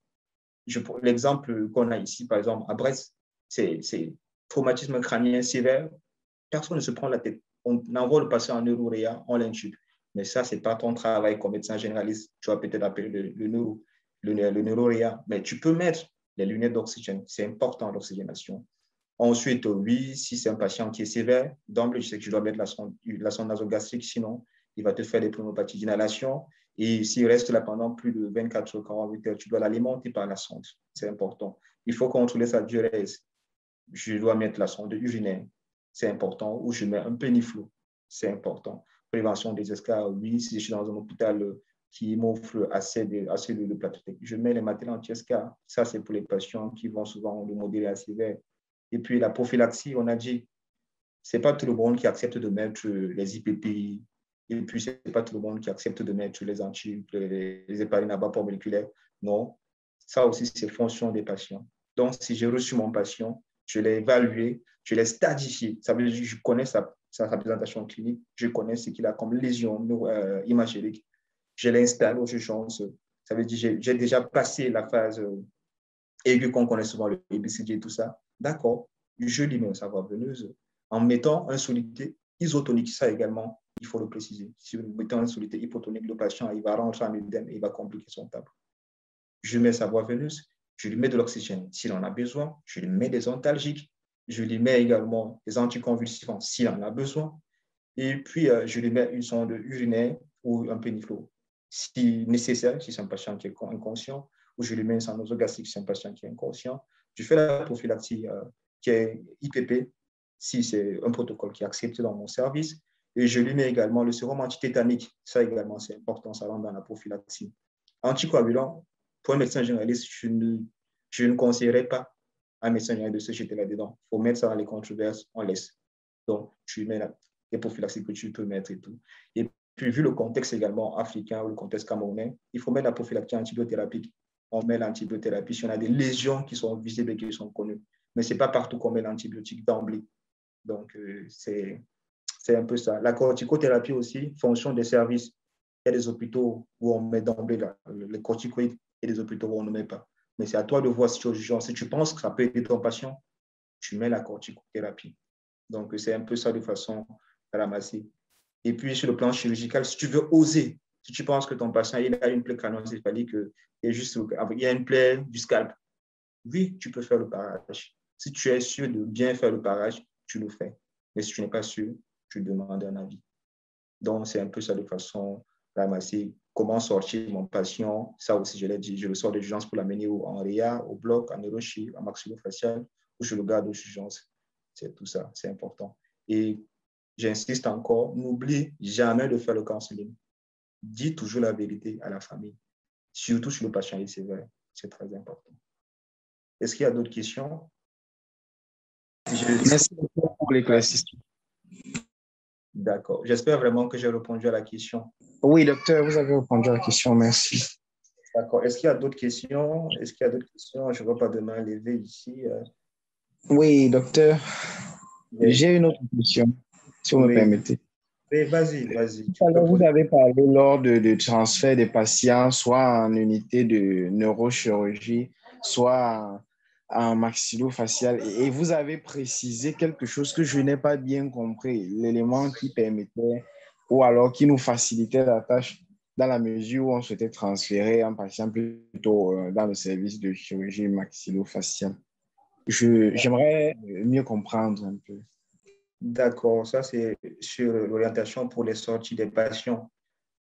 L'exemple qu'on a ici, par exemple, à Brest, c'est traumatisme crânien sévère. Personne ne se prend la tête. On envoie le patient en neuroréa, on l'intube. Mais ça, ce n'est pas ton travail comme médecin généraliste. Tu vas peut-être appeler le neuroréa. Mais tu peux mettre les lunettes d'oxygène. C'est important, l'oxygénation. Ensuite, oui, si c'est un patient qui est sévère, d'emblée, je sais que je dois mettre la sonde nasogastrique, sinon, il va te faire des pneumopathies d'inhalation. Et s'il reste là pendant plus de 24 ou 48 heures, tu dois l'alimenter par la sonde. C'est important. Il faut contrôler sa diurèse. Je dois mettre la sonde urinaire. C'est important. Ou je mets un péniflot. C'est important. Prévention des escarres, oui. Si je suis dans un hôpital qui m'offre assez de plateauthèque, je mets les matériels anti-escarres. Ça, c'est pour les patients qui vont souvent de modéré à sévère. Et puis la prophylaxie, on a dit, ce n'est pas tout le monde qui accepte de mettre les IPP, et puis ce n'est pas tout le monde qui accepte de mettre les héparines à bas port moléculaire. Non, ça aussi, c'est fonction des patients. Donc, si j'ai reçu mon patient, je l'ai évalué, je l'ai stadifié. Ça veut dire que je connais sa représentation clinique, je connais ce qu'il a comme lésion imagérique. Je l'installe aux urgences. Ça veut dire que j'ai déjà passé la phase aiguë qu'on connaît souvent, le ABCD et tout ça. D'accord, je lui mets sa voie veineuse en mettant un soluté isotonique. Ça également, il faut le préciser. Si vous mettez un soluté hypotonique, le patient, il va rentrer en œdème et il va compliquer son tableau. Je mets sa voie veineuse, je lui mets de l'oxygène s'il en a besoin, je lui mets des antalgiques, je lui mets également des anticonvulsivants s'il en a besoin, et puis je lui mets une sonde urinaire ou un péniflot si nécessaire, si c'est un patient qui est inconscient, ou je lui mets une sonde nasogastrique si c'est un patient qui est inconscient. Je fais la prophylaxie qui est IPP, si c'est un protocole qui est accepté dans mon service, et je lui mets également le sérum antitétanique. Ça également, c'est important, ça rentre dans la prophylaxie. Anticoagulant, pour un médecin généraliste, je ne conseillerais pas à un médecin généraliste de se jeter là-dedans. Il faut mettre ça dans les controverses, on laisse. Donc, tu mets les prophylaxies que tu peux mettre et tout. Et puis, vu le contexte également africain ou le contexte camerounais, il faut mettre la prophylaxie antibiothérapie. On met l'antibiothérapie si on a des lésions qui sont visibles et qui sont connues. Mais ce n'est pas partout qu'on met l'antibiotique d'emblée. Donc, c'est un peu ça. La corticothérapie aussi, fonction des services. Il y a des hôpitaux où on met d'emblée les corticoïdes et des hôpitaux où on ne met pas. Mais c'est à toi de voir si tu es urgent. Si tu penses que ça peut aider ton patient, tu mets la corticothérapie. Donc, c'est un peu ça de façon ramassée. Et puis, sur le plan chirurgical, si tu veux oser, si tu penses que ton patient il a une plaie crânioencéphalique, il y a une plaie du scalp, oui, tu peux faire le parage. Si tu es sûr de bien faire le parage, tu le fais. Mais si tu n'es pas sûr, tu demandes un avis. Donc, c'est un peu ça de façon ramassée. Comment sortir mon patient? Ça aussi, je l'ai dit, je le sors d'urgence pour l'amener en réa, au bloc, en neurochir, en maxillofacial, ou je le garde aux urgences. C'est tout ça, c'est important. Et j'insiste encore, n'oublie jamais de faire le counseling. Dis toujours la vérité à la famille, surtout sur le patient sévère. C'est très important. Est-ce qu'il y a d'autres questions? Merci beaucoup pour l'éclaircissement. D'accord. J'espère vraiment que j'ai répondu à la question. Oui, docteur, vous avez répondu à la question. Merci. D'accord. Est-ce qu'il y a d'autres questions? Est-ce qu'il y a d'autres questions? Je ne vois pas de main levée ici. Oui, docteur, Oui. j'ai une autre question, si vous me permettez. Oui, vas-y. Vous avez parlé lors de transfert des patients, soit en unité de neurochirurgie, soit en maxillofacial, et vous avez précisé quelque chose que je n'ai pas bien compris, l'élément qui permettait ou alors qui nous facilitait la tâche dans la mesure où on souhaitait transférer un patient plutôt dans le service de chirurgie maxillofaciale. J'aimerais mieux comprendre un peu. D'accord. Ça, c'est sur l'orientation pour les sorties des patients.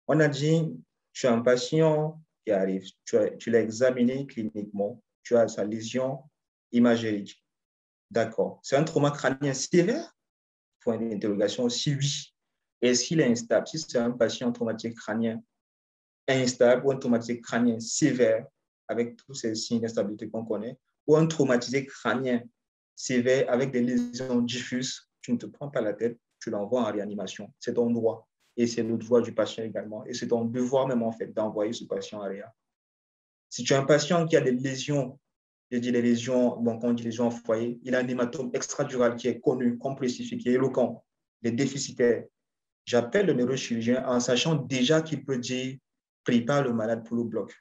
On a dit, tu as un patient qui arrive, tu l'as examiné cliniquement, tu as sa lésion imagérique. D'accord. C'est un trauma crânien sévère? Point d'interrogation. Si oui, est-ce qu'il est instable? Si c'est un patient traumatique crânien instable ou un traumatisé crânien sévère, avec tous ces signes d'instabilité qu'on connaît, ou un traumatisé crânien sévère avec des lésions diffuses, tu ne te prends pas la tête, tu l'envoies en réanimation. C'est ton droit. Et c'est le droit du patient également. Et c'est ton devoir même, en fait, d'envoyer ce patient en réa. Si tu as un patient qui a des lésions, je dis les lésions, bon, quand on dit lésions en foyer, il a un hématome extradural qui est connu, complexifié, qui est éloquent, il est déficitaire. J'appelle le neurochirurgien en sachant déjà qu'il peut dire prépare le malade pour le bloc.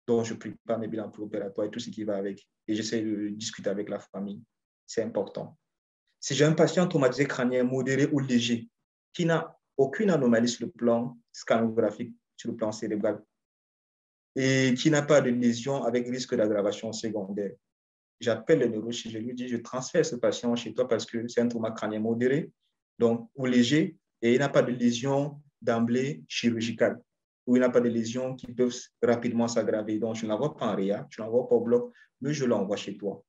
Donc, je prépare mes bilans pour l'opératoire et tout ce qui va avec. Et j'essaie de discuter avec la famille. C'est important. Si j'ai un patient traumatisé crânien modéré ou léger qui n'a aucune anomalie sur le plan scanographique, sur le plan cérébral, et qui n'a pas de lésion avec risque d'aggravation secondaire, j'appelle le neurochirurgien, je lui dis, je transfère ce patient chez toi parce que c'est un trauma crânien modéré donc, ou léger et il n'a pas de lésion d'emblée chirurgicale ou il n'a pas de lésions qui peuvent rapidement s'aggraver. Donc, je ne l'envoie pas en réa, je ne l'envoie pas au bloc, mais je l'envoie chez toi.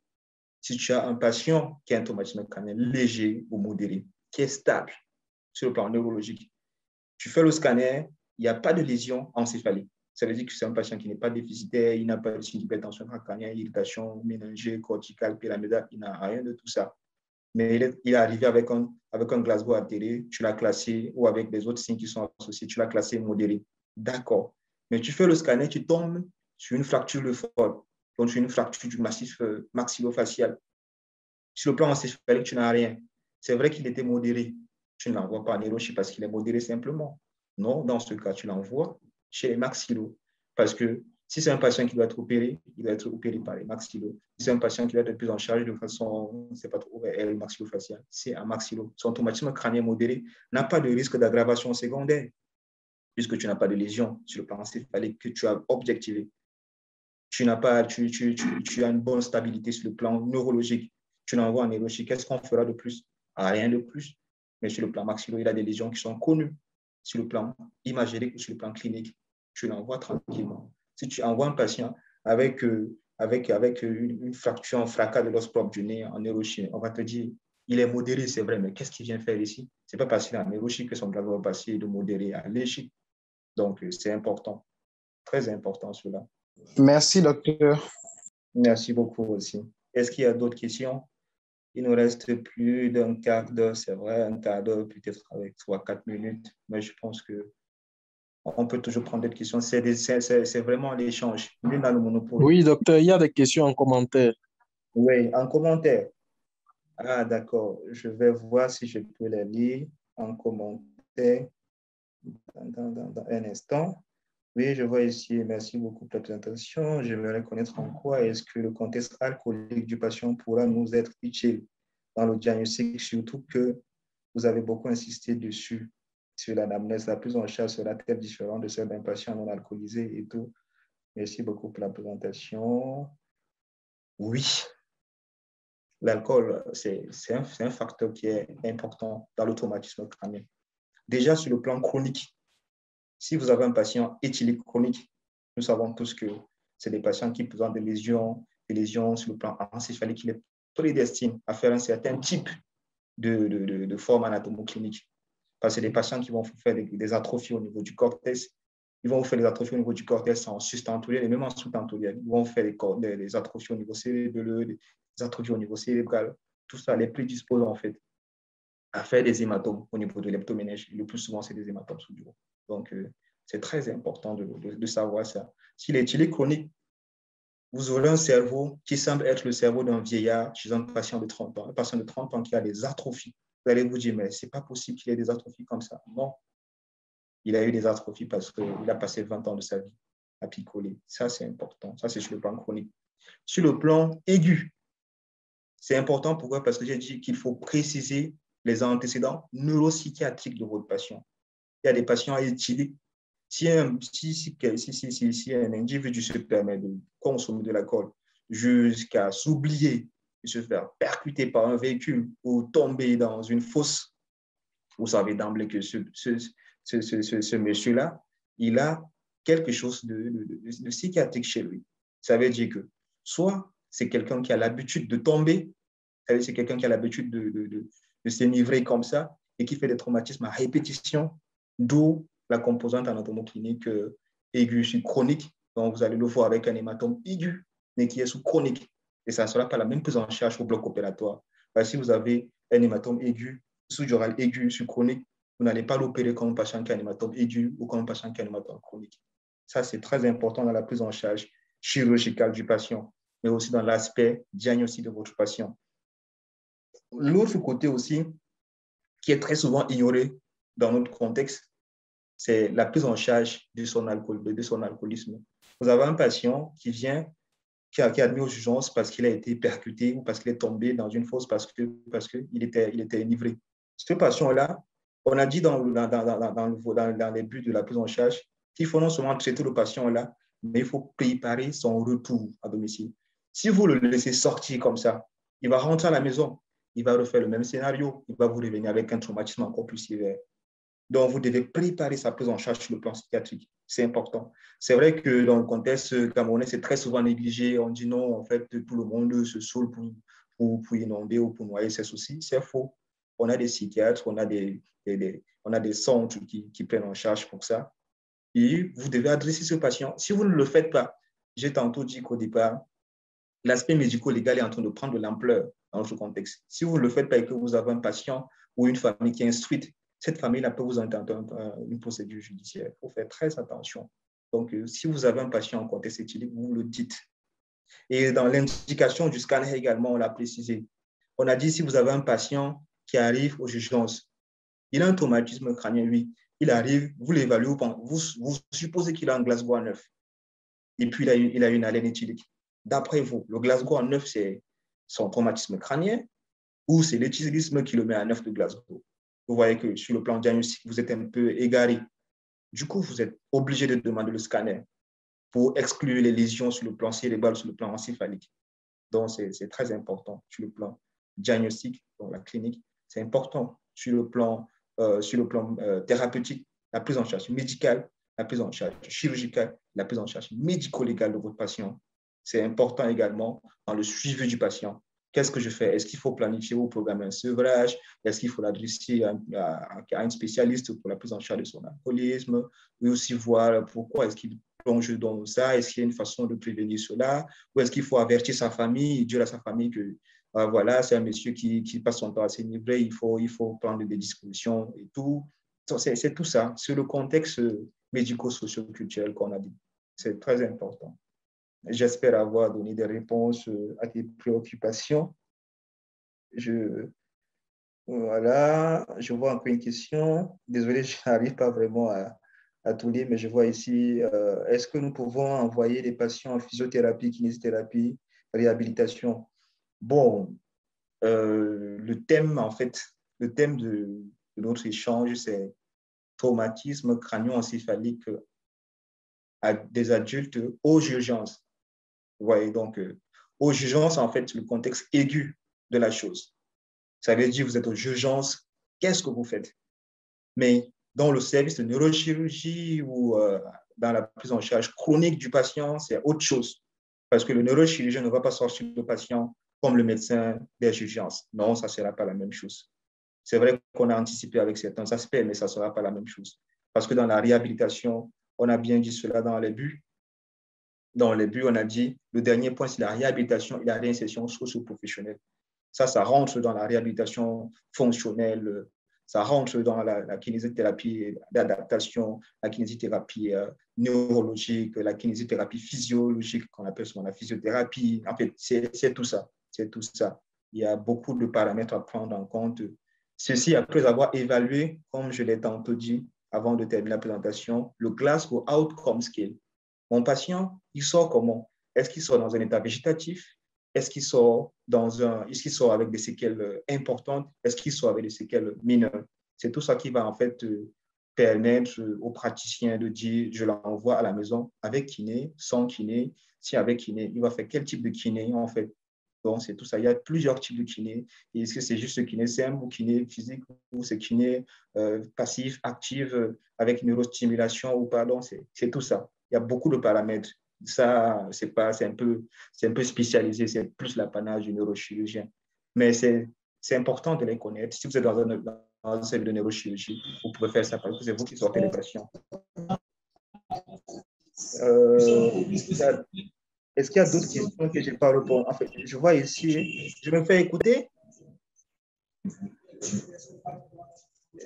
Si tu as un patient qui a un traumatisme crânien léger ou modéré, qui est stable sur le plan neurologique, tu fais le scanner, il n'y a pas de lésion encéphalique. Ça veut dire que c'est un patient qui n'est pas déficitaire, il n'a pas de signe d'hypertension crânienne, irritation méningée, corticale, pyramidale, il n'a rien de tout ça. Mais il est arrivé avec un Glasgow altéré, tu l'as classé, ou avec des autres signes qui sont associés, tu l'as classé modéré. D'accord. Mais tu fais le scanner, tu tombes sur une fracture de folle, donc sur une fracture du massif maxillofacial. Sur le plan encéphalique, tu n'as rien. C'est vrai qu'il était modéré. Tu ne l'envoies pas en neurochirurgie parce qu'il est modéré simplement. Non, dans ce cas, tu l'envoies chez les maxillos. Parce que si c'est un patient qui doit être opéré, il doit être opéré par les maxillos. Si c'est un patient qui doit être pris en charge de façon, c'est pas trop, maxillofaciale, c'est un maxillo. Son traumatisme crânien modéré n'a pas de risque d'aggravation secondaire, puisque tu n'as pas de lésion sur le plan encéphalique que tu as objectivé. Tu as une bonne stabilité sur le plan neurologique. Tu l'envoies en neurochirurgie. Qu'est-ce qu'on fera de plus? Rien de plus. Mais sur le plan maxillo, il a des lésions qui sont connues. Sur le plan imagérique ou sur le plan clinique, tu l'envoies tranquillement. Si tu envoies un patient avec une fracture, un fracas de l'os propre du nez en neurochirurgie, on va te dire, il est modéré, c'est vrai, mais qu'est-ce qu'il vient faire ici? Ce n'est pas parce qu'il est en neurochirurgie que son grade va passer de modéré à léger. Donc, c'est important, très important cela. Merci, docteur. Merci beaucoup aussi. Est-ce qu'il y a d'autres questions? Il nous reste plus d'un quart d'heure, c'est vrai, un quart d'heure, peut-être avec 3-4 minutes, mais je pense qu'on peut toujours prendre des questions. C'est vraiment l'échange. Lui dans le monopole. Oui, docteur, il y a des questions en commentaire. Oui, en commentaire. Ah, d'accord. Je vais voir si je peux les lire en commentaire dans un instant. Oui, je vois ici, merci beaucoup pour la présentation. Je vais reconnaître en quoi est-ce que le contexte alcoolique du patient pourra nous être utile dans le diagnostic, surtout que vous avez beaucoup insisté dessus, sur l'anamnèse. La prise en charge sera-t-elle différente de celle d'un patient non alcoolisé et tout. Merci beaucoup pour la présentation. Oui, l'alcool, c'est un facteur qui est important dans le traumatisme crânien. Déjà, sur le plan chronique, si vous avez un patient éthylique chronique, nous savons tous que c'est des patients qui présentent des lésions sur le plan encéphalique qui les prédestinent à faire un certain type de forme anatomoclinique. Parce que c'est des patients qui vont faire des atrophies au niveau du cortex. Ils vont faire des atrophies au niveau du cortex en sustentoriel et même en sous-tentoriel. Ils vont faire des atrophies au niveau cérébelleux, des atrophies au niveau cérébral. Tout ça les prédispose en fait à faire des hématomes au niveau de l'heptoménège. Le plus souvent, c'est des hématomes sous-duraux. Donc, c'est très important de savoir ça. S'il est éthylique chronique, vous aurez un cerveau qui semble être le cerveau d'un vieillard chez un patient de 30 ans. Un patient de 30 ans qui a des atrophies. Vous allez vous dire, mais ce n'est pas possible qu'il ait des atrophies comme ça. Non, il a eu des atrophies parce qu'il a passé 20 ans de sa vie à picoler. Ça, c'est important. Ça, c'est sur le plan chronique. Sur le plan aigu, c'est important. Pourquoi? Parce que j'ai dit qu'il faut préciser les antécédents neuropsychiatriques de votre patient. Il y a des patients éthyliques. Si un individu se permet de consommer de l'alcool jusqu'à s'oublier, de se faire percuter par un véhicule ou tomber dans une fosse, vous savez d'emblée que ce monsieur-là, il a quelque chose de psychiatrique chez lui. Ça veut dire que soit c'est quelqu'un qui a l'habitude de tomber, c'est quelqu'un qui a l'habitude de s'énivrer comme ça et qui fait des traumatismes à répétition, d'où la composante anatomoclinique aiguë sur chronique. Donc, vous allez le voir avec un hématome aigu, mais qui est sous chronique. Et ça ne sera pas la même prise en charge au bloc opératoire. Parce que si vous avez un hématome aigu, sous-dural aigu sur chronique, vous n'allez pas l'opérer comme un patient qui a un hématome aigu ou comme un patient qui a un hématome chronique. Ça, c'est très important dans la prise en charge chirurgicale du patient, mais aussi dans l'aspect diagnostic de votre patient. L'autre côté aussi, qui est très souvent ignoré dans notre contexte, c'est la prise en charge de son alcoolisme. Vous avez un patient qui vient, qui est admis aux urgences parce qu'il a été percuté ou parce qu'il est tombé dans une fosse parce qu'il était enivré. Ce patient-là, on a dit dans les buts de la prise en charge qu'il faut non seulement traiter le patient-là, mais il faut préparer son retour à domicile. Si vous le laissez sortir comme ça, il va rentrer à la maison, il va refaire le même scénario, il va vous revenir avec un traumatisme encore plus sévère. Donc, vous devez préparer sa prise en charge sur le plan psychiatrique. C'est important. C'est vrai que dans le contexte camerounais, c'est très souvent négligé. On dit non, en fait, tout le monde se saoule pour inonder ou pour noyer ses soucis. C'est faux. On a des psychiatres, on a des centres qui prennent en charge pour ça. Et vous devez adresser ce patient. Si vous ne le faites pas, j'ai tantôt dit qu'au départ, l'aspect médico-légal est en train de prendre de l'ampleur dans notre contexte. Si vous ne le faites pas et que vous avez un patient ou une famille qui est instruite, cette famille-là peut vous entendre une procédure judiciaire. Il faut faire très attention. Donc, si vous avez un patient en contexte éthylique, vous le dites. Et dans l'indication du scanner également, on l'a précisé. On a dit si vous avez un patient qui arrive aux urgences, il a un traumatisme crânien, oui. Il arrive, vous l'évaluez, vous supposez qu'il a un Glasgow à 9. Et puis, il a une haleine éthylique. D'après vous, le Glasgow à 9, c'est son traumatisme crânien ou c'est l'éthylisme qui le met à 9 de Glasgow? Vous voyez que sur le plan diagnostique, vous êtes un peu égaré. Du coup, vous êtes obligé de demander le scanner pour exclure les lésions sur le plan cérébral, sur le plan encéphalique. Donc, c'est très important sur le plan diagnostique, dans la clinique. C'est important sur le plan thérapeutique, la prise en charge médicale, la prise en charge chirurgicale, la prise en charge médico-légale de votre patient. C'est important également dans le suivi du patient. Qu'est-ce que je fais? Est-ce qu'il faut planifier ou programmer un sevrage? Est-ce qu'il faut l'adresser à un spécialiste pour la prise en charge de son alcoolisme? Et aussi voir pourquoi est-ce qu'il plonge dans ça? Est-ce qu'il y a une façon de prévenir cela? Ou est-ce qu'il faut avertir sa famille et dire à sa famille que Voilà, c'est un monsieur qui passe son temps à s'énivrer, il faut prendre des dispositions et tout. C'est tout ça, c'est le contexte médico-socio-culturel qu'on a dit. C'est très important. J'espère avoir donné des réponses à tes préoccupations. Voilà, je vois encore une question. Désolé, je n'arrive pas vraiment à tout lire, mais je vois ici, est-ce que nous pouvons envoyer les patients en physiothérapie, kinésithérapie, réhabilitation? Bon, le thème, en fait, le thème de notre échange, c'est traumatisme crânio-encéphalique à des adultes aux urgences. Vous voyez, donc, aux urgences, en fait, le contexte aigu de la chose. Ça veut dire, vous êtes aux urgences, qu'est-ce que vous faites? Mais dans le service de neurochirurgie ou dans la prise en charge chronique du patient, c'est autre chose. Parce que le neurochirurgien ne va pas sortir le patient comme le médecin des urgences. Non, ça ne sera pas la même chose. C'est vrai qu'on a anticipé avec certains aspects, mais ça ne sera pas la même chose. Parce que dans la réhabilitation, on a bien dit cela dans les buts. Dans les buts, on a dit, le dernier point, c'est la réhabilitation et la réinsertion socio-professionnelle. Ça rentre dans la réhabilitation fonctionnelle, ça rentre dans la kinésithérapie d'adaptation, la kinésithérapie neurologique, la kinésithérapie physiologique, qu'on appelle souvent la physiothérapie. En fait, c'est tout ça. C'est tout ça. Il y a beaucoup de paramètres à prendre en compte. Ceci après avoir évalué, comme je l'ai tantôt dit avant de terminer la présentation, le Glasgow Outcome Scale. Mon patient, il sort comment? Est-ce qu'il sort dans un état végétatif? Est-ce qu'il sort avec des séquelles importantes? Est-ce qu'il sort avec des séquelles mineures? C'est tout ça qui va en fait permettre aux praticiens de dire, je l'envoie à la maison avec kiné, sans kiné. Si avec kiné, il va faire quel type de kiné en fait? Donc, c'est tout ça. Il y a plusieurs types de kiné. Est-ce que c'est juste kiné simple ou kiné physique ou c'est kiné passif, actif, avec neurostimulation ou pas? Donc, c'est tout ça. Il y a beaucoup de paramètres. Ça, c'est un peu spécialisé, c'est plus l'apanage du neurochirurgien. Mais c'est important de les connaître. Si vous êtes dans un service de neurochirurgie, vous pouvez faire ça parce que c'est vous qui sortez les patients. Est-ce qu'il y a d'autres questions que je n'ai pas répondu? En fait, je vois ici, je me fais écouter.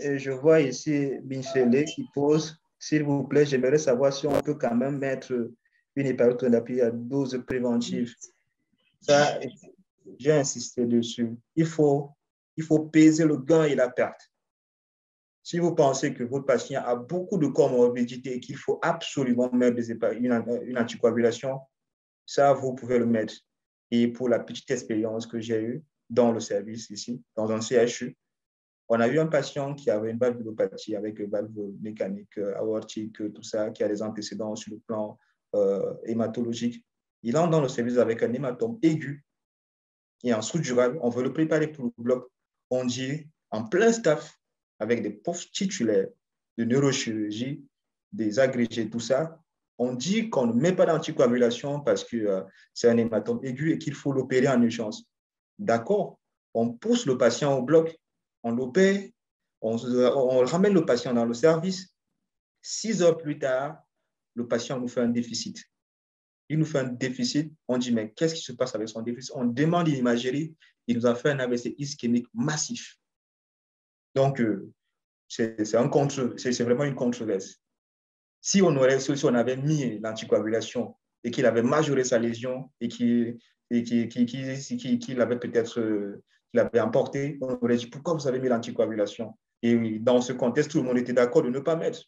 Et je vois ici Binchele qui pose, s'il vous plaît, j'aimerais savoir si on peut quand même mettre une hypertothérapie à dose préventive. Ça, j'ai insisté dessus. Il faut peser le gain et la perte. Si vous pensez que votre patient a beaucoup de comorbidités et qu'il faut absolument mettre une anticoagulation, ça, vous pouvez le mettre. Et pour la petite expérience que j'ai eue dans le service ici, dans un CHU, on a eu un patient qui avait une valvulopathie avec une valve mécanique, aortique, tout ça, qui a des antécédents sur le plan hématologique. Il entre dans le service avec un hématome aigu et en sous-dural. On veut le préparer pour le bloc. On dit en plein staff, avec des profs titulaires de neurochirurgie, des agrégés, tout ça, on dit qu'on ne met pas d'anticoagulation parce que c'est un hématome aigu et qu'il faut l'opérer en urgence. D'accord, on pousse le patient au bloc, on l'opère, on ramène le patient dans le service. 6 heures plus tard, le patient nous fait un déficit. Il nous fait un déficit, on dit, mais qu'est-ce qui se passe avec son déficit? On demande une imagerie, il nous a fait un AVC ischémique massif. Donc, c'est vraiment une controverse. Si on avait mis l'anticoagulation et qu'il avait majoré sa lésion et qu'il avait peut-être qu'il avait emporté, on aurait dit pourquoi vous avez mis l'anticoagulation? Et dans ce contexte, tout le monde était d'accord de ne pas mettre.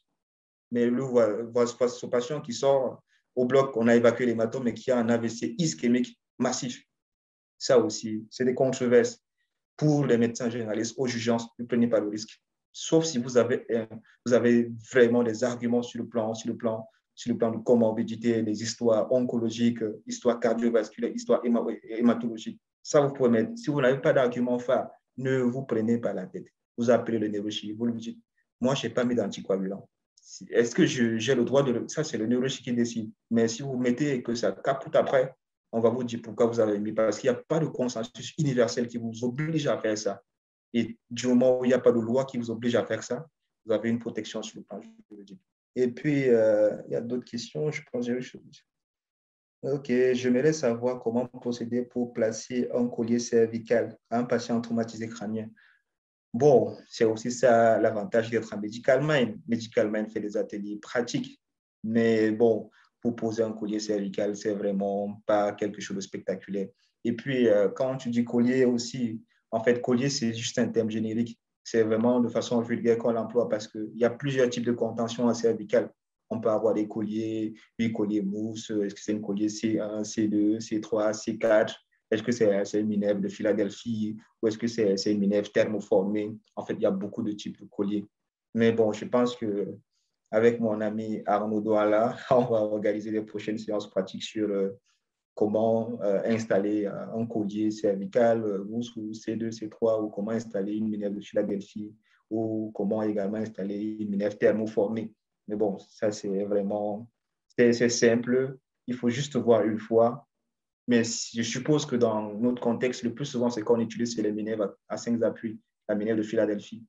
Mais le voit ce patient qui sort au bloc, on a évacué l'hématome et qui a un AVC ischémique massif. Ça aussi, c'est des controverses. Pour les médecins généralistes aux urgences, ne prenez pas le risque. Sauf si vous avez vraiment des arguments sur le plan de comorbidité, des histoires oncologiques, histoires cardiovasculaires, histoires hématologiques. Ça, vous pouvez mettre. Si vous n'avez pas d'argument phare, ne vous prenez pas la tête. Vous appelez le neurochirurgien, vous lui dites, moi, je n'ai pas mis d'anticoagulant. Est-ce que j'ai le droit de... Ça, c'est le neurochirurgien qui décide. Mais si vous mettez et que ça capote après, on va vous dire pourquoi vous avez mis. Parce qu'il n'y a pas de consensus universel qui vous oblige à faire ça. Et du moment où il n'y a pas de loi qui vous oblige à faire ça, vous avez une protection sur le plan juridique. Et puis, il y a d'autres questions, je pense. Ok, j'aimerais savoir comment procéder pour placer un collier cervical à un patient traumatisé crânien. Bon, c'est aussi ça l'avantage d'être en Medical Mind. Medical Mind fait des ateliers pratiques, mais bon, pour poser un collier cervical, c'est vraiment pas quelque chose de spectaculaire. Et puis, quand tu dis collier aussi, en fait, collier, c'est juste un terme générique. C'est vraiment de façon vulgaire qu'on l'emploie parce qu'il y a plusieurs types de contention cervicale. On peut avoir des colliers, des colliers mousse, est-ce que c'est un collier C1, C2, C3, C4? Est-ce que c'est une minerve de Philadelphie ou est-ce que c'est une minerve thermoformée? En fait, il y a beaucoup de types de colliers. Mais bon, je pense que avec mon ami Arnaud Douala, on va organiser les prochaines séances pratiques sur comment installer un collier cervical ou sous C2, C3 ou comment installer une minerve de Philadelphie ou comment également installer une minerve thermoformée. Mais bon, ça c'est vraiment, c'est simple. Il faut juste voir une fois. Mais je suppose que dans notre contexte, le plus souvent, c'est qu'on utilise les minerves à 5 appuis, la minerve de Philadelphie.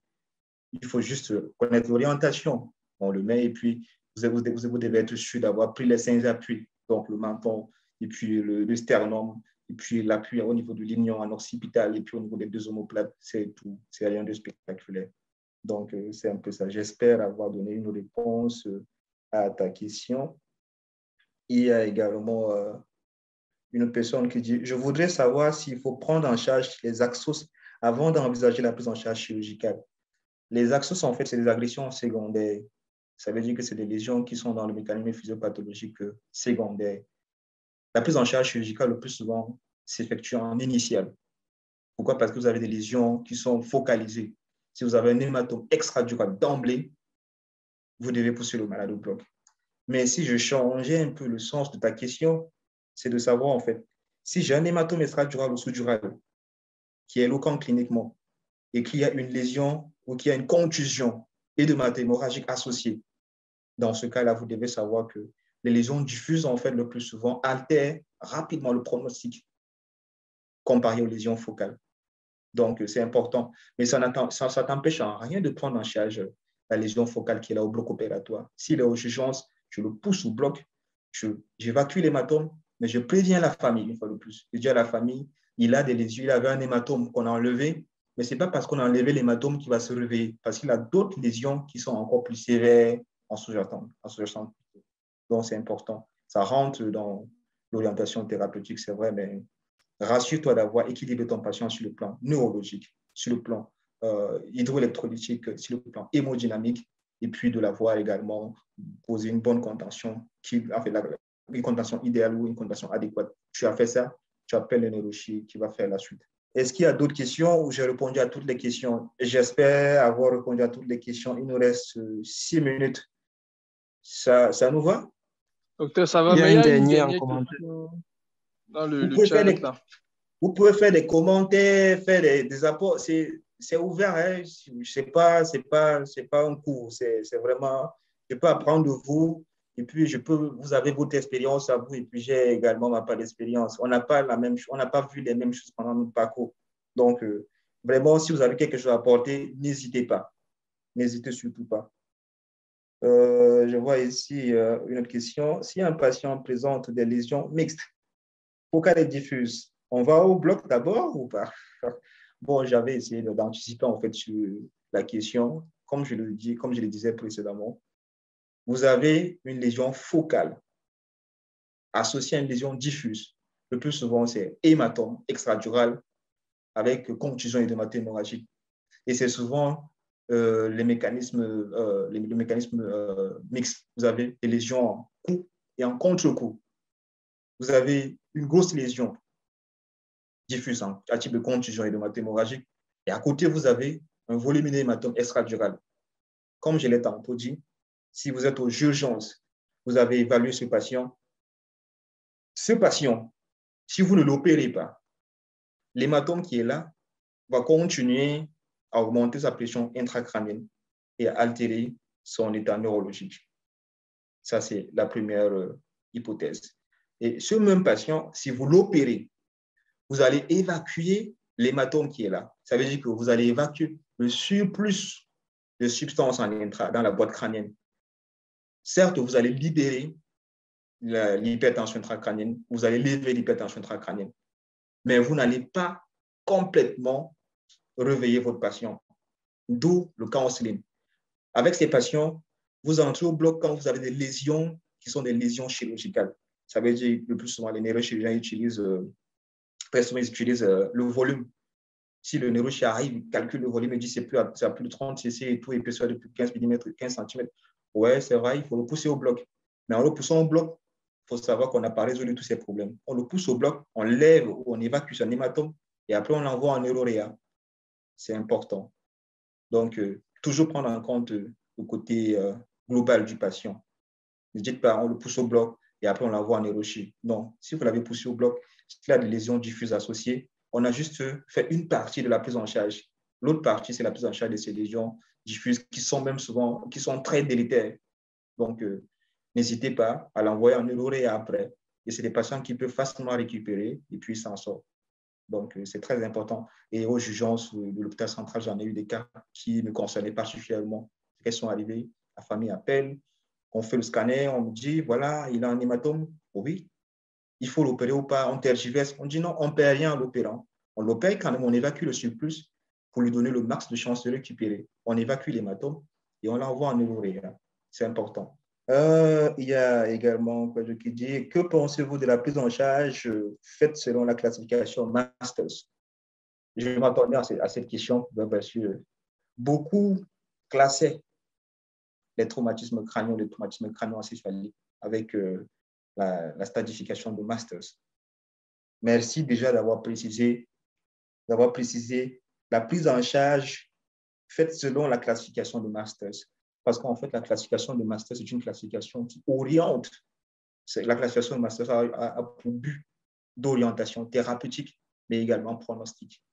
Il faut juste connaître l'orientation. On le met et puis vous devez être sûr d'avoir pris les 5 appuis, donc le menton et puis le sternum et puis l'appui au niveau du lignon en occipital et puis au niveau des deux omoplates. C'est tout. C'est rien de spectaculaire. Donc, c'est un peu ça. J'espère avoir donné une réponse à ta question. Il y a également une personne qui dit, je voudrais savoir s'il faut prendre en charge les axos avant d'envisager la prise en charge chirurgicale. Les axos, en fait, c'est des agressions secondaires. Ça veut dire que c'est des lésions qui sont dans le mécanisme physiopathologique secondaire. La prise en charge chirurgicale, le plus souvent, s'effectue en initial. Pourquoi? Parce que vous avez des lésions qui sont focalisées. Si vous avez un hématome extradural d'emblée, vous devez pousser le malade au bloc. Mais si je changeais un peu le sens de ta question, c'est de savoir, en fait, si j'ai un hématome extradural ou sous-dural qui est éloquent cliniquement et qu'il y a une lésion ou qu'il y a une contusion hémato-hémorragique associée, dans ce cas-là, vous devez savoir que les lésions diffuses, en fait, le plus souvent, altèrent rapidement le pronostic comparé aux lésions focales. Donc, c'est important. Mais ça t'empêche en rien de prendre en charge la lésion focale qui est là au bloc opératoire. S'il est aux urgences, je le pousse au bloc, j'évacue l'hématome, mais je préviens la famille, une fois de plus. Je dis à la famille, il a des lésions, il avait un hématome qu'on a enlevé, mais ce n'est pas parce qu'on a enlevé l'hématome qu'il va se réveiller, parce qu'il a d'autres lésions qui sont encore plus sévères en sous-jacent. Donc, c'est important. Ça rentre dans l'orientation thérapeutique, c'est vrai, mais rassure-toi d'avoir équilibré ton patient sur le plan neurologique, sur le plan hydroélectrolytique, sur le plan hémodynamique, et puis de l'avoir également posé une bonne contention, une contention idéale ou une contention adéquate. Tu as fait ça, tu appelles le neurochirurgien qui va faire la suite. Est-ce qu'il y a d'autres questions ou j'ai répondu à toutes les questions? J'espère avoir répondu à toutes les questions. Il nous reste 6 minutes. Ça nous va? Docteur, ça va, Il y a mais il y une a une dernière en dernière commentaire. question dans Vous le pouvez faire chat, des, là. vous pouvez faire des commentaires, faire des apports. C'est ouvert. Hein? C'est pas un cours. C'est vraiment, je peux apprendre de vous. Et puis, vous avez votre expérience à vous. Et puis, j'ai également ma part d'expérience. On n'a pas on n'a pas vu les mêmes choses pendant notre parcours. Donc, vraiment, si vous avez quelque chose à apporter, n'hésitez pas. N'hésitez surtout pas. Je vois ici une autre question. Si un patient présente des lésions mixtes, pourquoi les diffuse? On va au bloc d'abord ou pas? Bon, j'avais essayé d'anticiper en fait sur la question. Comme je le disais précédemment, vous avez une lésion focale associée à une lésion diffuse. Le plus souvent, c'est hématome extradural avec contusion hémato-hémorragique. Et c'est souvent les mécanismes mixtes. Vous avez des lésions en coup et en contre-coup. Vous avez une grosse lésion diffuse à type de contusion hémato-hémorragique. Et à côté, vous avez un volumineux hématome extradural. Comme je l'ai tantôt dit, si vous êtes aux urgences, vous avez évalué ce patient. Ce patient, si vous ne l'opérez pas, l'hématome qui est là va continuer à augmenter sa pression intracrânienne et à altérer son état neurologique. Ça, c'est la première hypothèse. Et ce même patient, si vous l'opérez, vous allez évacuer l'hématome qui est là. Ça veut dire que vous allez évacuer le surplus de substances dans la boîte crânienne. Certes, vous allez libérer l'hypertension intracrânienne, vous allez lever l'hypertension intracrânienne. Mais vous n'allez pas complètement réveiller votre patient. D'où le counseling. Avec ces patients, vous entrez au bloc quand vous avez des lésions qui sont des lésions chirurgicales. Ça veut dire le plus souvent, les neurochirurgiens utilisent, très souvent, ils utilisent le volume. Si le neurochirurgien arrive, il calcule le volume et dit c'est plus de 30 cc et tout, épaisseur de plus de 15 mm, 15 cm. Ouais, c'est vrai, il faut le pousser au bloc. Mais en le poussant au bloc, il faut savoir qu'on n'a pas résolu tous ces problèmes. On le pousse au bloc, on lève ou on évacue son hématome et après on l'envoie en neuroréa. C'est important. Donc, toujours prendre en compte le côté global du patient. Ne dites pas, on le pousse au bloc et après on l'envoie en neurochirurgie. Non, si vous l'avez poussé au bloc, s'il y a des lésions diffuses associées, on a juste fait une partie de la prise en charge. L'autre partie, c'est la prise en charge de ces lésions diffuses qui sont même souvent, qui sont très délétères. Donc, n'hésitez pas à l'envoyer en neuroréa après. Et c'est des patients qui peuvent facilement récupérer et puis s'en sortent. Donc, c'est très important. Et aux urgences de l'hôpital central, j'en ai eu des cas qui me concernaient particulièrement. Elles sont arrivées, la famille appelle, on fait le scanner, on me dit, voilà, il a un hématome. Oui, il faut l'opérer ou pas, on tergiverse. On dit non, on ne perd rien en l'opérant. On l'opère quand même, on évacue le surplus pour lui donner le max de chances de récupérer. On évacue l'hématome et on l'envoie en neuroréa. C'est important. Il y a également quoi qui dit, que pensez-vous de la prise en charge faite selon la classification Masters? Je m'attendais à cette question parce que beaucoup classaient les traumatismes crâniens, les traumatismes crânio-encéphaliques avec la stratification de Masters. Merci déjà d'avoir précisé la prise en charge faite selon la classification de Masters. Parce qu'en fait, la classification de Masters, c'est une classification qui oriente. La classification de Masters a pour but d'orientation thérapeutique, mais également pronostique.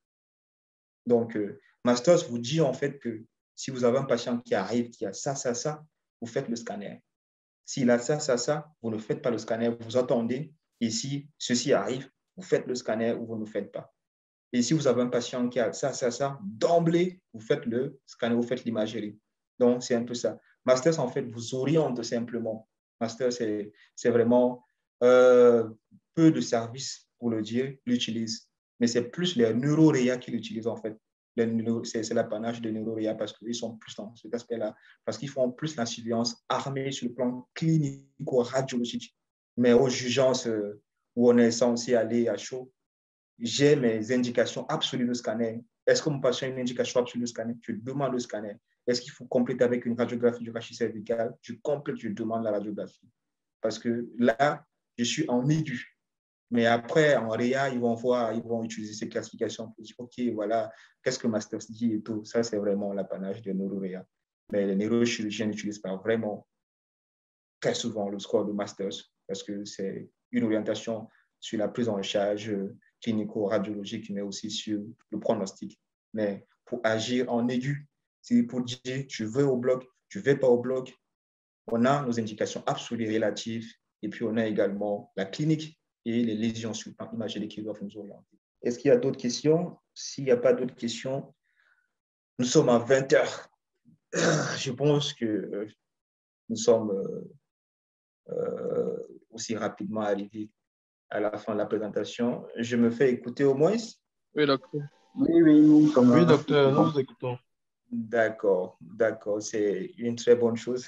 Donc, Masters vous dit en fait que si vous avez un patient qui arrive, qui a ça, vous faites le scanner. S'il a ça, vous ne faites pas le scanner, vous attendez. Et si ceci arrive, vous faites le scanner ou vous ne le faites pas. Et si vous avez un patient qui a ça, d'emblée, vous faites le scanner, vous faites l'imagerie. Donc, c'est un peu ça. Masters, en fait, vous oriente simplement. Masters, c'est vraiment peu de services, pour le dire, l'utilisent. Mais c'est plus les neuroréas qui l'utilisent, en fait. C'est l'apanage des neuroréas parce qu'ils sont plus dans cet aspect-là, parce qu'ils font plus la surveillance armée sur le plan clinico-radiologique. Mais aux urgences où on est censé aller à chaud, j'ai mes indications absolues de scanner. Est-ce que mon patient a une indication absolue de scanner? Je demande le scanner. Est-ce qu'il faut compléter avec une radiographie du rachis cervical? Je complète, je demande la radiographie. Parce que là, je suis en aigu. Mais après, en réa, ils vont utiliser ces classifications pour dire, OK, voilà, qu'est-ce que Masters dit et tout. Ça, c'est vraiment l'apanage de neuroréa. Mais les neurochirurgiens n'utilisent pas vraiment très souvent le score de Masters parce que c'est une orientation sur la prise en charge clinico-radiologique, mais aussi sur le pronostic. Mais pour agir en aigu, c'est pour dire je vais au bloc, je ne vais pas au bloc, on a nos indications absolues relatives et puis on a également la clinique et les lésions sur le plan imagerie qui doivent nous orienter. Est-ce qu'il y a d'autres questions? S'il n'y a pas d'autres questions, nous sommes à 20 heures. Je pense que nous sommes aussi rapidement arrivés à la fin de la présentation. Je me fais écouter au moins? Oui, docteur. Oui, nous sommes Oui, docteur, nous vous écoutons. D'accord, c'est une très bonne chose.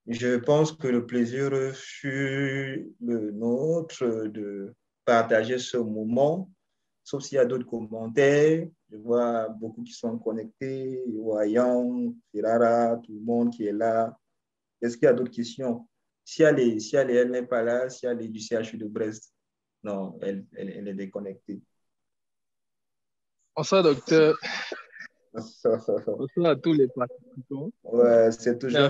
Je pense que le plaisir fut le nôtre de partager ce moment, sauf s'il y a d'autres commentaires. Je vois beaucoup qui sont connectés, Voyant, Ferrara, tout le monde qui est là. Est-ce qu'il y a d'autres questions? Si elle n'est pas là, si elle est du CHU de Brest, non, elle est déconnectée. Bonsoir, docteur. Bonsoir à tous les participants. Ouais, c'est toujours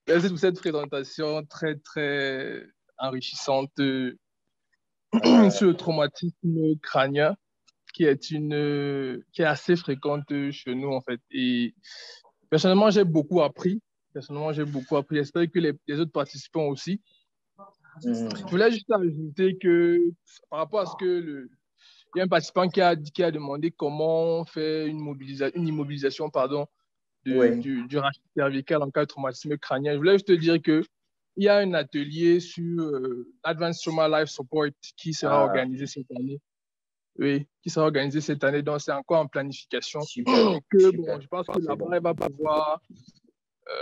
Merci pour cette présentation très, très enrichissante sur le traumatisme crânien qui est assez fréquente chez nous, en fait. Et personnellement, j'ai beaucoup appris. J'espère que les autres participants aussi. Je voulais juste ajouter que par rapport à ce que il y a un participant qui a demandé comment on fait une immobilisation du rachis cervical en cas de traumatisme crânien. Je voulais juste te dire qu'il y a un atelier sur Advanced Trauma Life Support qui sera organisé cette année. Oui, qui sera organisé cette année. Donc, c'est encore en planification. Super. Bon, je pense que là-bas, elle va pouvoir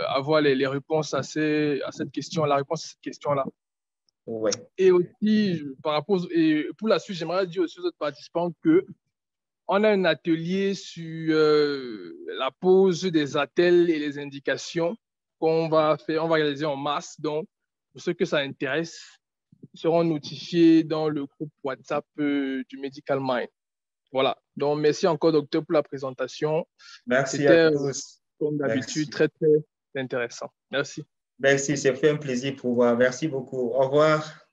avoir les réponses à cette question, la réponse à cette question-là. Ouais. Et aussi, pour la suite, j'aimerais dire aussi aux autres participants qu'on a un atelier sur la pose des attelles et les indications qu'on va réaliser en mars. Donc, pour ceux que ça intéresse, ils seront notifiés dans le groupe WhatsApp du Medical Mind. Voilà. Donc, merci encore, docteur, pour la présentation. Merci à tous. Comme d'habitude, très, très intéressant. Merci. Merci, c'est fait un plaisir pour moi. Merci beaucoup. Au revoir.